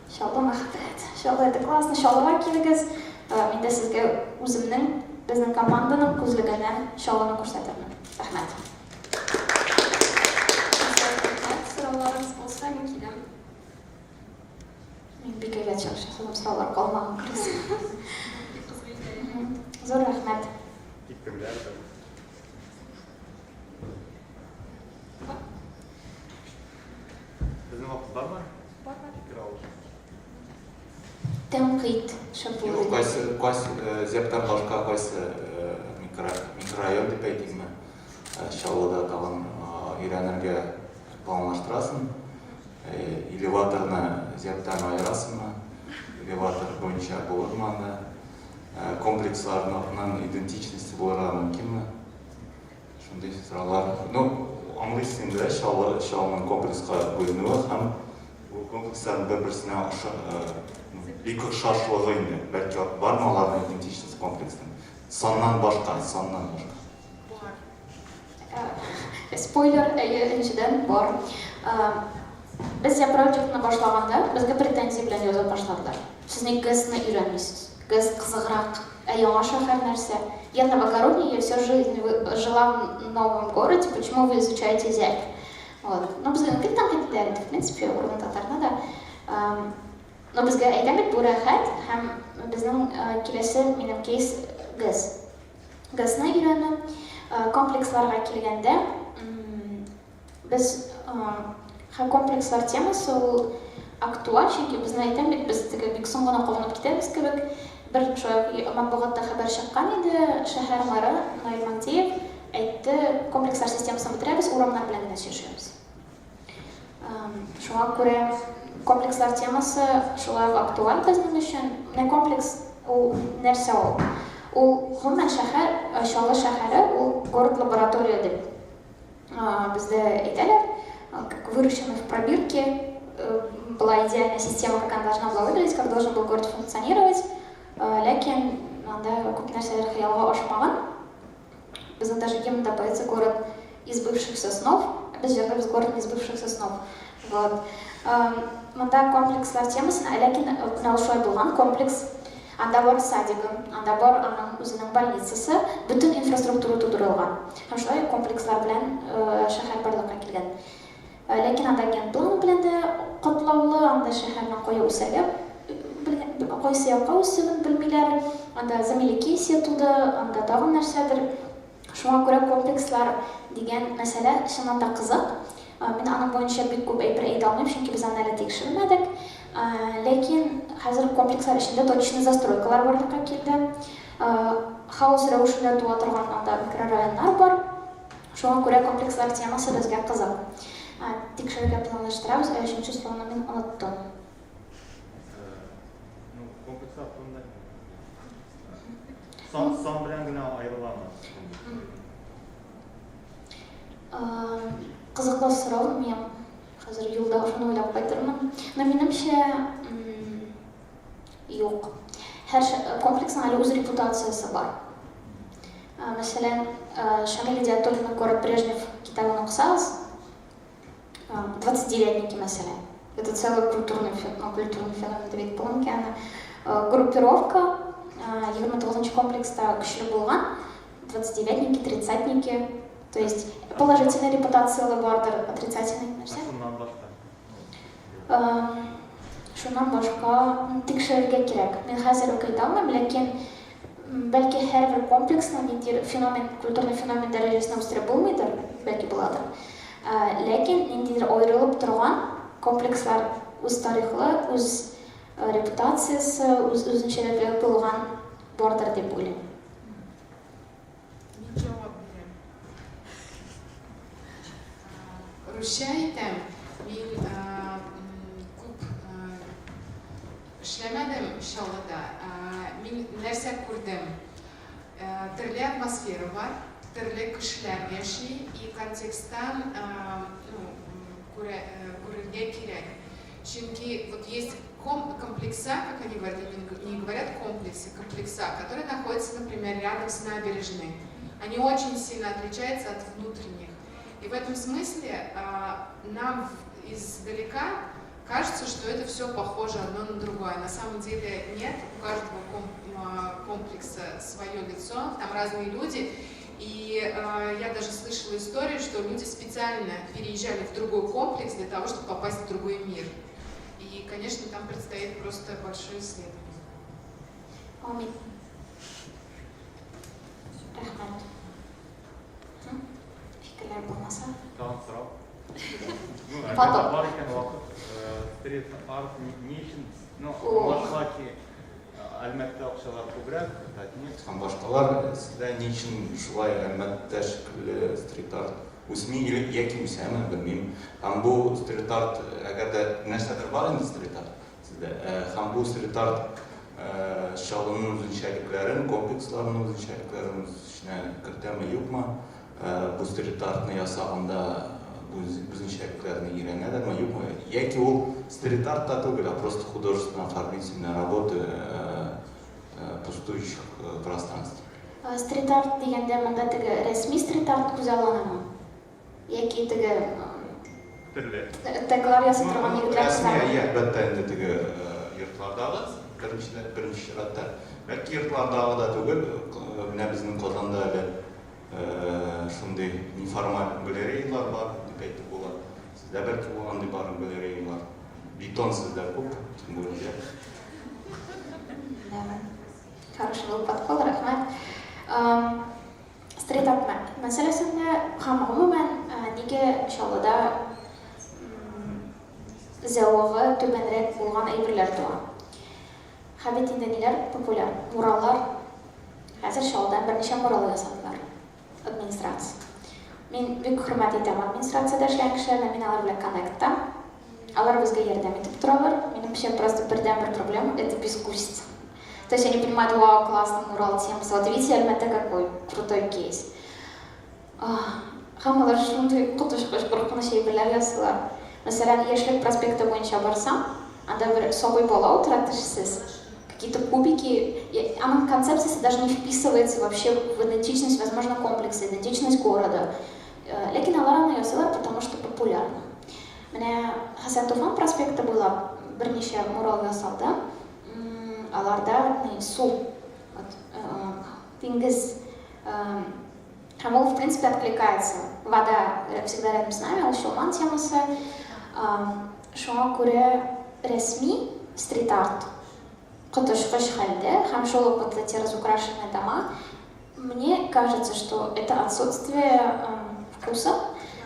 Иншалла мәхәббәт. Иншалла это классно. Иншалла килегез. Мин дә сезгә үземнең, безнең команданың күзлегеннән иншалла күрсәтермен. Рәхмәт. Сорауларыңыз булса, мин киләм. Мин бик әйбәт чыгыш, сораулар калмаган күрәсең. Зур рәхмәт. Безнең вакыт бармы? Тәнкыйть шәп Кайсы Зептан башка кайсы микрорайон дип әйтимме? Чаллыда тагын өйрәнергә планлаштырасың. Элеваторны Зептан аерасыңмы? Элеватор буенча булырмы анда? Комплексларның идентичности булырга мөмкинме? Шундый сораулар. Аңлыйсың инде, Чаллының комплекска бүленүе һәм бу комплексларның бер-берсенә ике охшашлыгы инде. Бәлки бармы аларның идентичность комплексын? Саннан башка. Спойлер, әйенчедән бар. Без проектны башлаганда, безгә претензия белән язып башладылар. Сез ник ГЭСны өйрәнмисез? ГЭС кызыграк, яңа шәһәр нәрсә? Я новогородний, я всю жизнь жила в новом городе, почему вы изучаете Зеп? Вот. Ну, безгә ник тәнкыйтьләр иде, в принципе, Urban Татарны да. Но безгә әйтәм бит бу рәхәт һәм безнең киләсе минем кейс ГЭС. ГЭСны өйрәнү комплексларга килгәндә, без комплекслар темасы ул актуаль, чөнки безне әйтәм бит, без бик соң гына калынып китәбез кебек. Бер шулай матбугатта хәбәр чыккан иде, шәһәр мэры Наил Мантиев әйтте, комплекслар системасын бетерәбез, урамнар белән генә сөйләшәбез. Шуңа күрә комплекслар темасы шулай актуаль безнең өчен. Менә комплекс ул нәрсә ул? Ул гомумән шәһәр, Чаллы шәһәре, ул город лаборатория дип бездә әйтәләр. Как выращены в пробирке, была идеальная система, как она должна была выглядеть, как должен был город функционировать. Ләкин анда күп нәрсәләр хыялга ашмаган. Безнең даже гимнда поется город из бывших соснов, без җырлабыз город из бывших соснов. Вот. Мында комплекслар темасын, ләкин уналышуай булган комплекс. Анда бар садигы, анда бар аның үзенең больницасы, бүтән инфраструктура тудырылган. Һәм шулай комплекслар белән шәһәр барлыкка килгән. Ләкин анда генплан белән дә катлаулы, анда шәһәрнең кая үсәгә, кайсы якка үсүен белмиләр, анда замелекесия туды, анда тагын нәрсәдер. Шуңа күрә комплекслар дигән мәсьәлә чыннан да кызык. Мин аның буенча бик күп әйтә алмыйм, чөнки без аны әле тикшермәдек. Ләкин хәзер комплекслар эчендә точный застройкалар барлыкка килде. Хаос рәвешендә туа торган анда микрорайоннар бар. Шуңа күрә комплекслар темасы безгә кызык. Тикшерергә планлаштырабыз, өченче словны мин оныттым. Комплекслар турында сан белән генә аерыламы? Кызыклы сорау, мен хәзер юлда шуны уйлап кайтырмын. Но минемчә юк. Һәр комплексның әле үз репутациясе бар. Мәсәлән, Шамиль Диатуллина «Город Брежнев» китабын укысагыз, 29-ники мәсәлән. Это целый культурный феномен дип әйтәм икән. Группировка 29-нчы комплекста көчле булган, 29-ники, 30-ники. То есть положительная репутация бардыр, отрицательный нәрсә. Шуннан башка тикшерергә кирәк. Мин хәзер үк әйтә алмыйм, ләкин бәлки һәрбер комплексның ниндидер феномен, культурный феномен дәрәҗәсенә үстереп булмыйдыр, бәлки буладыр. Ләкин ниндидер аерылып торган комплекслар үз тарихлы, үз репутациясы, үзенчәлекле булган бардыр дип уйлыйм. Рушайтам, мин күп эшләмәдем Чаллыда. Мин нәрсә күрдем? Төрле атмосфера бар, төрле кешеләр яши, и контексттан күрергә кирәк. Чөнки вот есть комплекса, как они говорят, не говорят комплексы, комплекса, которые находятся, например, рядом с набережной. Они очень сильно отличаются от внутренних. И в этом смысле нам издалека кажется, что это все похоже одно на другое. На самом деле нет, у каждого комплекса свое лицо, там разные люди. И я даже слышала историю, что люди специально переезжали в другой комплекс для того, чтобы попасть в другой мир. И, конечно, там предстоит просто большое исследование. Амин. Fikirler bulmasa. Tamam, сұрау. Потом. Бар екен уақыт, стрит арт не үшін, башқалар әлмәтте ақшалар көбірек, һәм башқалар сізде не үшін шулай әлмәтте шикілі стрит арт үсмей яки үсәме, білмеймін. Һәм бұл стрит арт, әгер де нәрсәдер бар енді стрит арт сізде, һәм бұл стрит арт шалының үзенчәлекләрен, комплексларының үзенчәлекләрен ішіне кертәме, юкмы? Бұл стрит артны ясағанда үзенчәлекләрне өйрәнәләрме, юкмы? Яки ул стрит артта түгел, а просто художественно-оформительная работа пустующих пространств. Стрит арт дигәндә монда теге рәсми стрит арт күзалланамы? Яки теге Төрле. Теглар ясый торган егетләр Рәсми, әлбәттә, инде теге йортлардагы беренче чиратта. Бәлки йортлардагы да түгел, менә безнең Казанда әле шундый неформаль галереялар бар, дип әйтеп була. Сездә бәлки андый бар галереялар. Бетон сездә күп, тем более. Хороший был подкол, рәхмәт. Стрит арт мәсьәләсендә һәм гомумән нигә Чаллыда зәвыгы түбәнрәк булган әйберләр туа. Хәбит инде ниләр популяр? Мураллар. Хәзер Чаллыда берничә мурал ясадылар. Администрация. Мин бик хөрмәт итәм администрациядә эшләгән кешеләрне, мин алар белән коннектта. Алар безгә ярдәм итеп торалар. Минемчә просто бердәнбер проблема это безвкусица. То есть они понимают, вау, классный мурал, темасы. Вот видите, әлбәттә какой крутой кейс. Һәм алар шундый котышкыч куркыныч әйберләр ясыйлар. Мәсәлән, Яшьлек проспекты буенча барсам, анда бер сабый бала утыра, тешсез. Какие-то кубики. Она концепция даже не вписывается вообще в идентичность, возможно, комплекса, идентичность города. Ләкин алар аны ясыйлар, потому что популярно. Менә Хәсән Туфан проспекты буйлап берничә мурал ясалды. Аларда су, диңгез, һәм ул, в принципе, откликается. Вода всегда рядом с нами, ул Чолман темасы. Шуңа күрә рәсми стрит-арт коточкыч хәлдә, һәм шул ук вот эти разукрашенные дома. Мне кажется, что это отсутствие вкуса,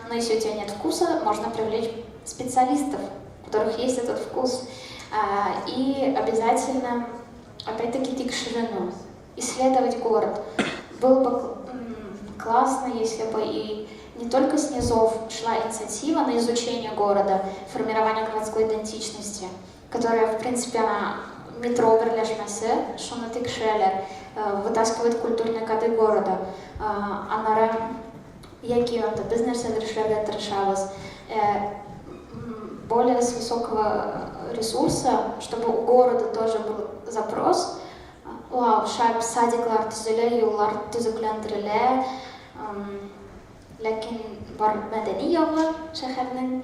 но если у тебя нет вкуса, можно привлечь специалистов, у которых есть этот вкус. И обязательно, опять-таки, идти к ширину, исследовать город. Было бы классно, если бы и не только с низов шла инициатива на изучение города, формирование городской идентичности, которая, в принципе, она метро берләшмәсе, шуны тикшерәләр, вытаскивает культурные коды города. Аннары яки без нәрсәләр эшләргә тырышабыз. Более с высокого ресурса, чтобы у города тоже был запрос. Шәп садиклар төзелә, юллар төзекләндерелә, ләкин бар мәдәни ягы шәһәрнең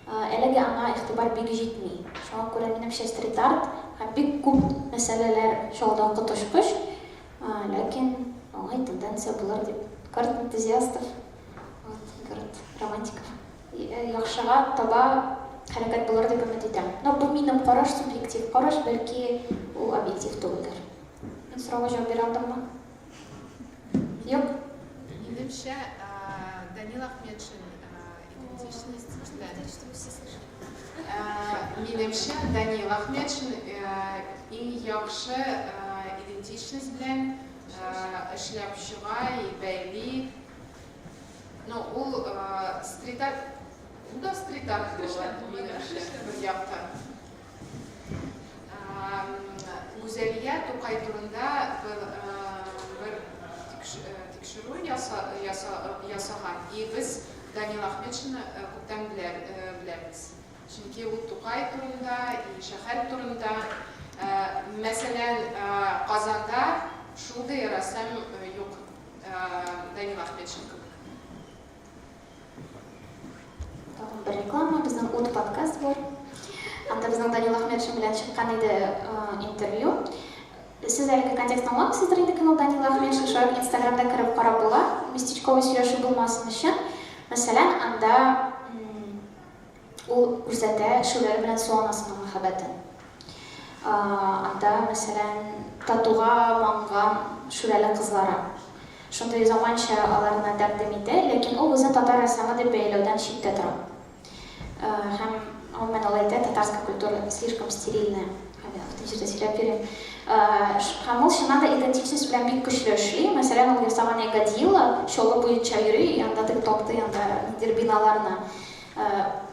әлегә аңа игътибар бик җитми. Шуңа күрә минемчә стрит-арт бик күп мәсьәләләр шулда коточкыч, ләкин аңа тенденция булыр дип город энтузиастов, город романтиков яхшыга таба хәрәкәт булыр дип өмет итәм. Но бу минем караш, субъектив караш, бәлки ул объектив түгелдер. Мин сорауга җавап бирә алмамы? Юк. Минемчә, Данил Ахметшин идентичность Минемчә, Данил Ахметшин иң яхшы идентичность белән эшләп чыга и бәйли. Ну, ул стрит-арт, ул да стрит-арт була, минемчә, бер якта. Гүзәлия Тукай турында бер тикшерү ясаган. И без Данил Ахметшинны күптән беләбез. Чөнки ул Тукай турында, и шәһәр турында, мәсәлән, Казанда шундый рәсем юк, Данил Ахметшин кебек. Бер реклама, безнең ут подкаст бар. Анда безнең Данил Ахметшин белән чыккан иде интервью. Сез әлеге контекстны аңлапсыздыр инде, кем ул Данил Ахметшин, шуңа Инстаграмда кереп карап була, местечковый сөйләшү булмасын өчен. Мәсәлән, анда ул күрсәтә шүләр белән су анасының мәхәббәтен. Анда, мәсәлән, татуга манган шүләле кызлары. Шундай заманча аларны тәкъдим итә, ләкин ул үзен татар рәссамы дип бәяләүдән читтә тора. Һәм гомумән ул әйтә, татарская культура слишком стерильная. Һәм ул чыннан да идентичность белән бик көчле эшли. Мәсәлән, ул ясаган Ягодила, чолы буенча йөри, янда тик-токты, янда биналарны.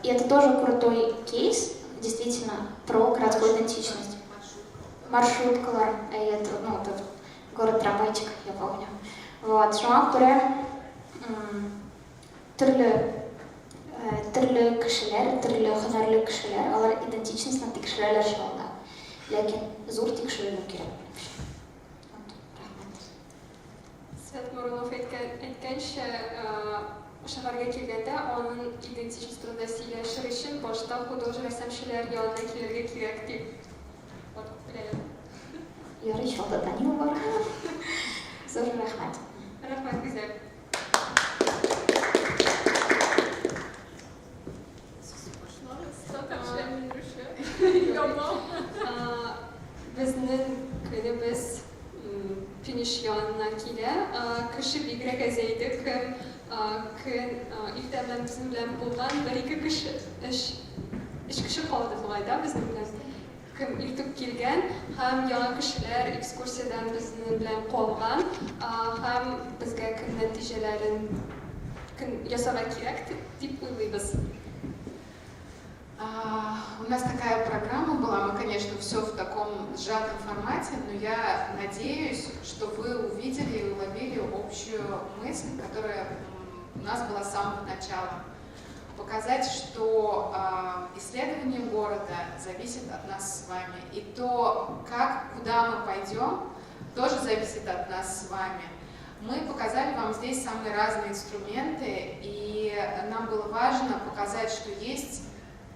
И это тоже крутой кейс, действительно, про городскую идентичность. Маршруткалар, это, ну, это город трамвайчик, я помню. Вот, шуңа күрә төрле кешеләр, төрле һөнәрле кешеләр, алар идентичностьны тикшерәләр шулда. Ләкин зур тикшерү кирәк. Свет Мурлов әйткәнчә, шәһәргә килгәндә аның идентичность турында сөйләшер өчен башта художник рәссамчылар янына килергә кирәк дип. Ярый, шулда Данил бар. Зур рәхмәт. Рәхмәт, гүзәл. Безнең көнебез финиш янына килә. Кеше бигрәк әзәйде, көн иртәдән безнең белән булган бер-ике кеше, өч кеше калды бугайда безнең белән. Кем иртүк килгән, һәм яңа кешеләр экскурсиядан безнең белән калган, һәм безгә көн нәтиҗәләрен ясарга кирәк дип уйлыйбыз. У нас такая программа была, мы, конечно, все в таком сжатом формате, но я надеюсь, что вы увидели и уловили общую мысль, которая у нас была с самого начала. Показать, что исследование города зависит от нас с вами. И то, куда мы пойдем, тоже зависит от нас с вами. Мы показали вам здесь самые разные инструменты, и нам было важно показать, что есть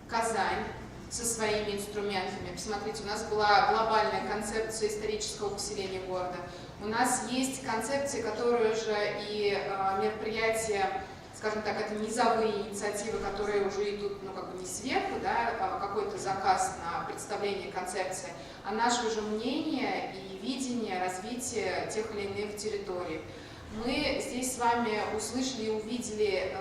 Казань со своими инструментами. Посмотрите, у нас была глобальная концепция исторического поселения города. У нас есть концепции, которые уже и мероприятия, скажем так, это низовые инициативы, которые уже идут, ну, как бы не сверху, да, какой-то заказ на представление концепции, а наше уже мнение и видение развития тех или иных территорий. Мы здесь с вами услышали и увидели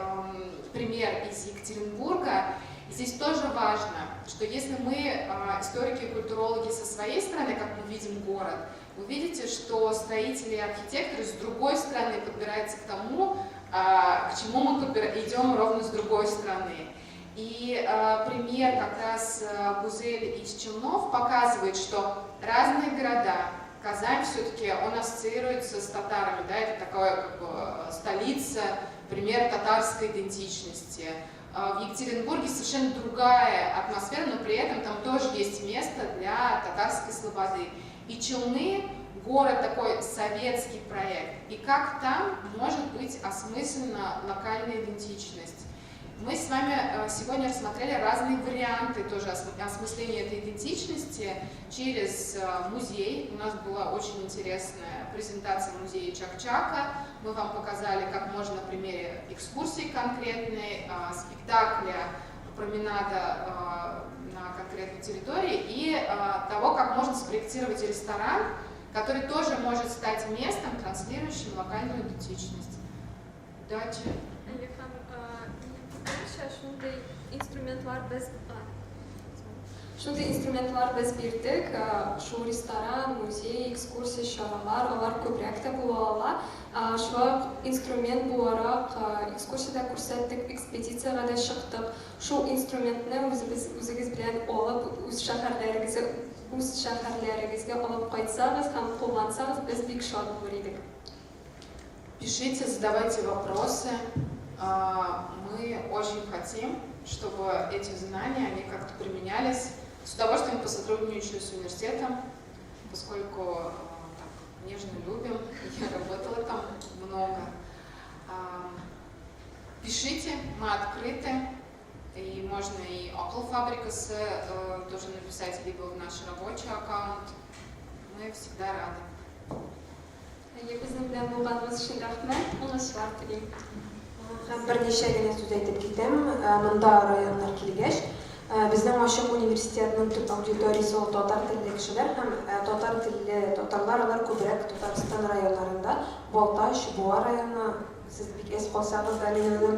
пример из Екатеринбурга. И здесь тоже важно, что если мы, историки и культурологи, со своей стороны, как мы видим город, вы видите, что строители и архитекторы с другой стороны подбираются к тому, к чему мы идем ровно с другой стороны. И пример как раз Гузель из Челнов показывает, что разные города, Казань все-таки, он ассоциируется с татарами, да, это такая как бы столица, пример татарской идентичности. В Екатеринбурге совершенно другая атмосфера, но при этом там тоже есть место для татарской слободы. И Челны — город такой советский проект. И как там может быть осмыслена локальная идентичность? Мы с вами сегодня рассмотрели разные варианты тоже осмысления этой идентичности через музей. У нас была очень интересная презентация музея Чак-Чака. Мы вам показали, как можно на примере экскурсии конкретной, спектакля, променада на конкретной территории и того, как можно спроектировать ресторан, который тоже может стать местом, транслирующим локальную идентичность. Удачи! Шундай инструментлар без бирдик, шу ресторан, музей, экскурсия, шаралар, алар көбрәк тә була ала. Шуңа инструмент буларак экскурсияда күрсәттек, экспедициягә дә чыктык. Шу инструментны үзегез белән алып, үз шәһәрләрегезгә алып кайтсагыз һәм куллансагыз, без бик шат булыр идек. Пишите, задавайте вопросы. Мы очень хотим, чтобы эти знания, они как-то применялись. С удовольствием посотрудничаю с университетом, поскольку так, нежно любим, я работала там много. Пишите, мы открыты, и можно и около фабрикасы тоже написать, либо в наш рабочий аккаунт. Мы всегда рады. Безнең белән булганыбыз өчен рәхмәт. Уңышлар телим. Берничә генә сүз әйтеп китәм. Монда районнар килгәч, безнең Ачык университетның төп аудиториясе ул татар телле кешеләр һәм татар телле татарлар, алар күбрәк Татарстан районнарында, Балтач, Буа районы, сез бик эс калсагыз да минем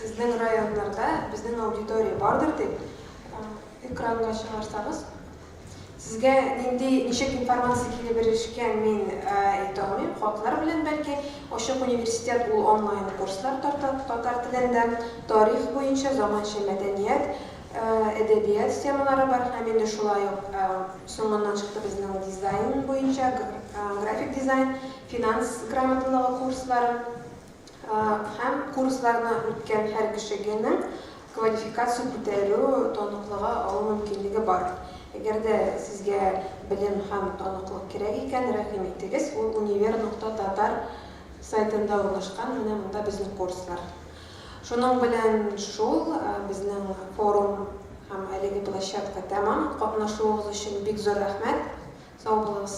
сезнең районнарда безнең аудитория бардыр дип экранга чыгарсагыз, сезгә ничек информация килеп беришкән мин әйтә алмыйм. Хатлар белән бәлки Ачык университет ул онлайн курслар татар телендә, тарих буенча, заманча мәдәният, әдәбият темалары бар. Һәм инде шулай ук соңыннан чыкты безнең дизайн буенча, график дизайн, финанс грамоталыгы курслары. Һәм курсларны үткән һәр кешегенең квалификация күтәрү, таныклыгы алу мөмкинлеге бар. Әгәр дә сезгә белем һәм таныклык кирәк икән, рәхим итегез. Ул univер.tatar сайтында урнашкан, менә монда безнең курслар. Шуның белән шул безнең форум һәм әлеге площадка тәмам. Катнашуыгыз өчен бик зур рәхмәт. Сау булыгыз.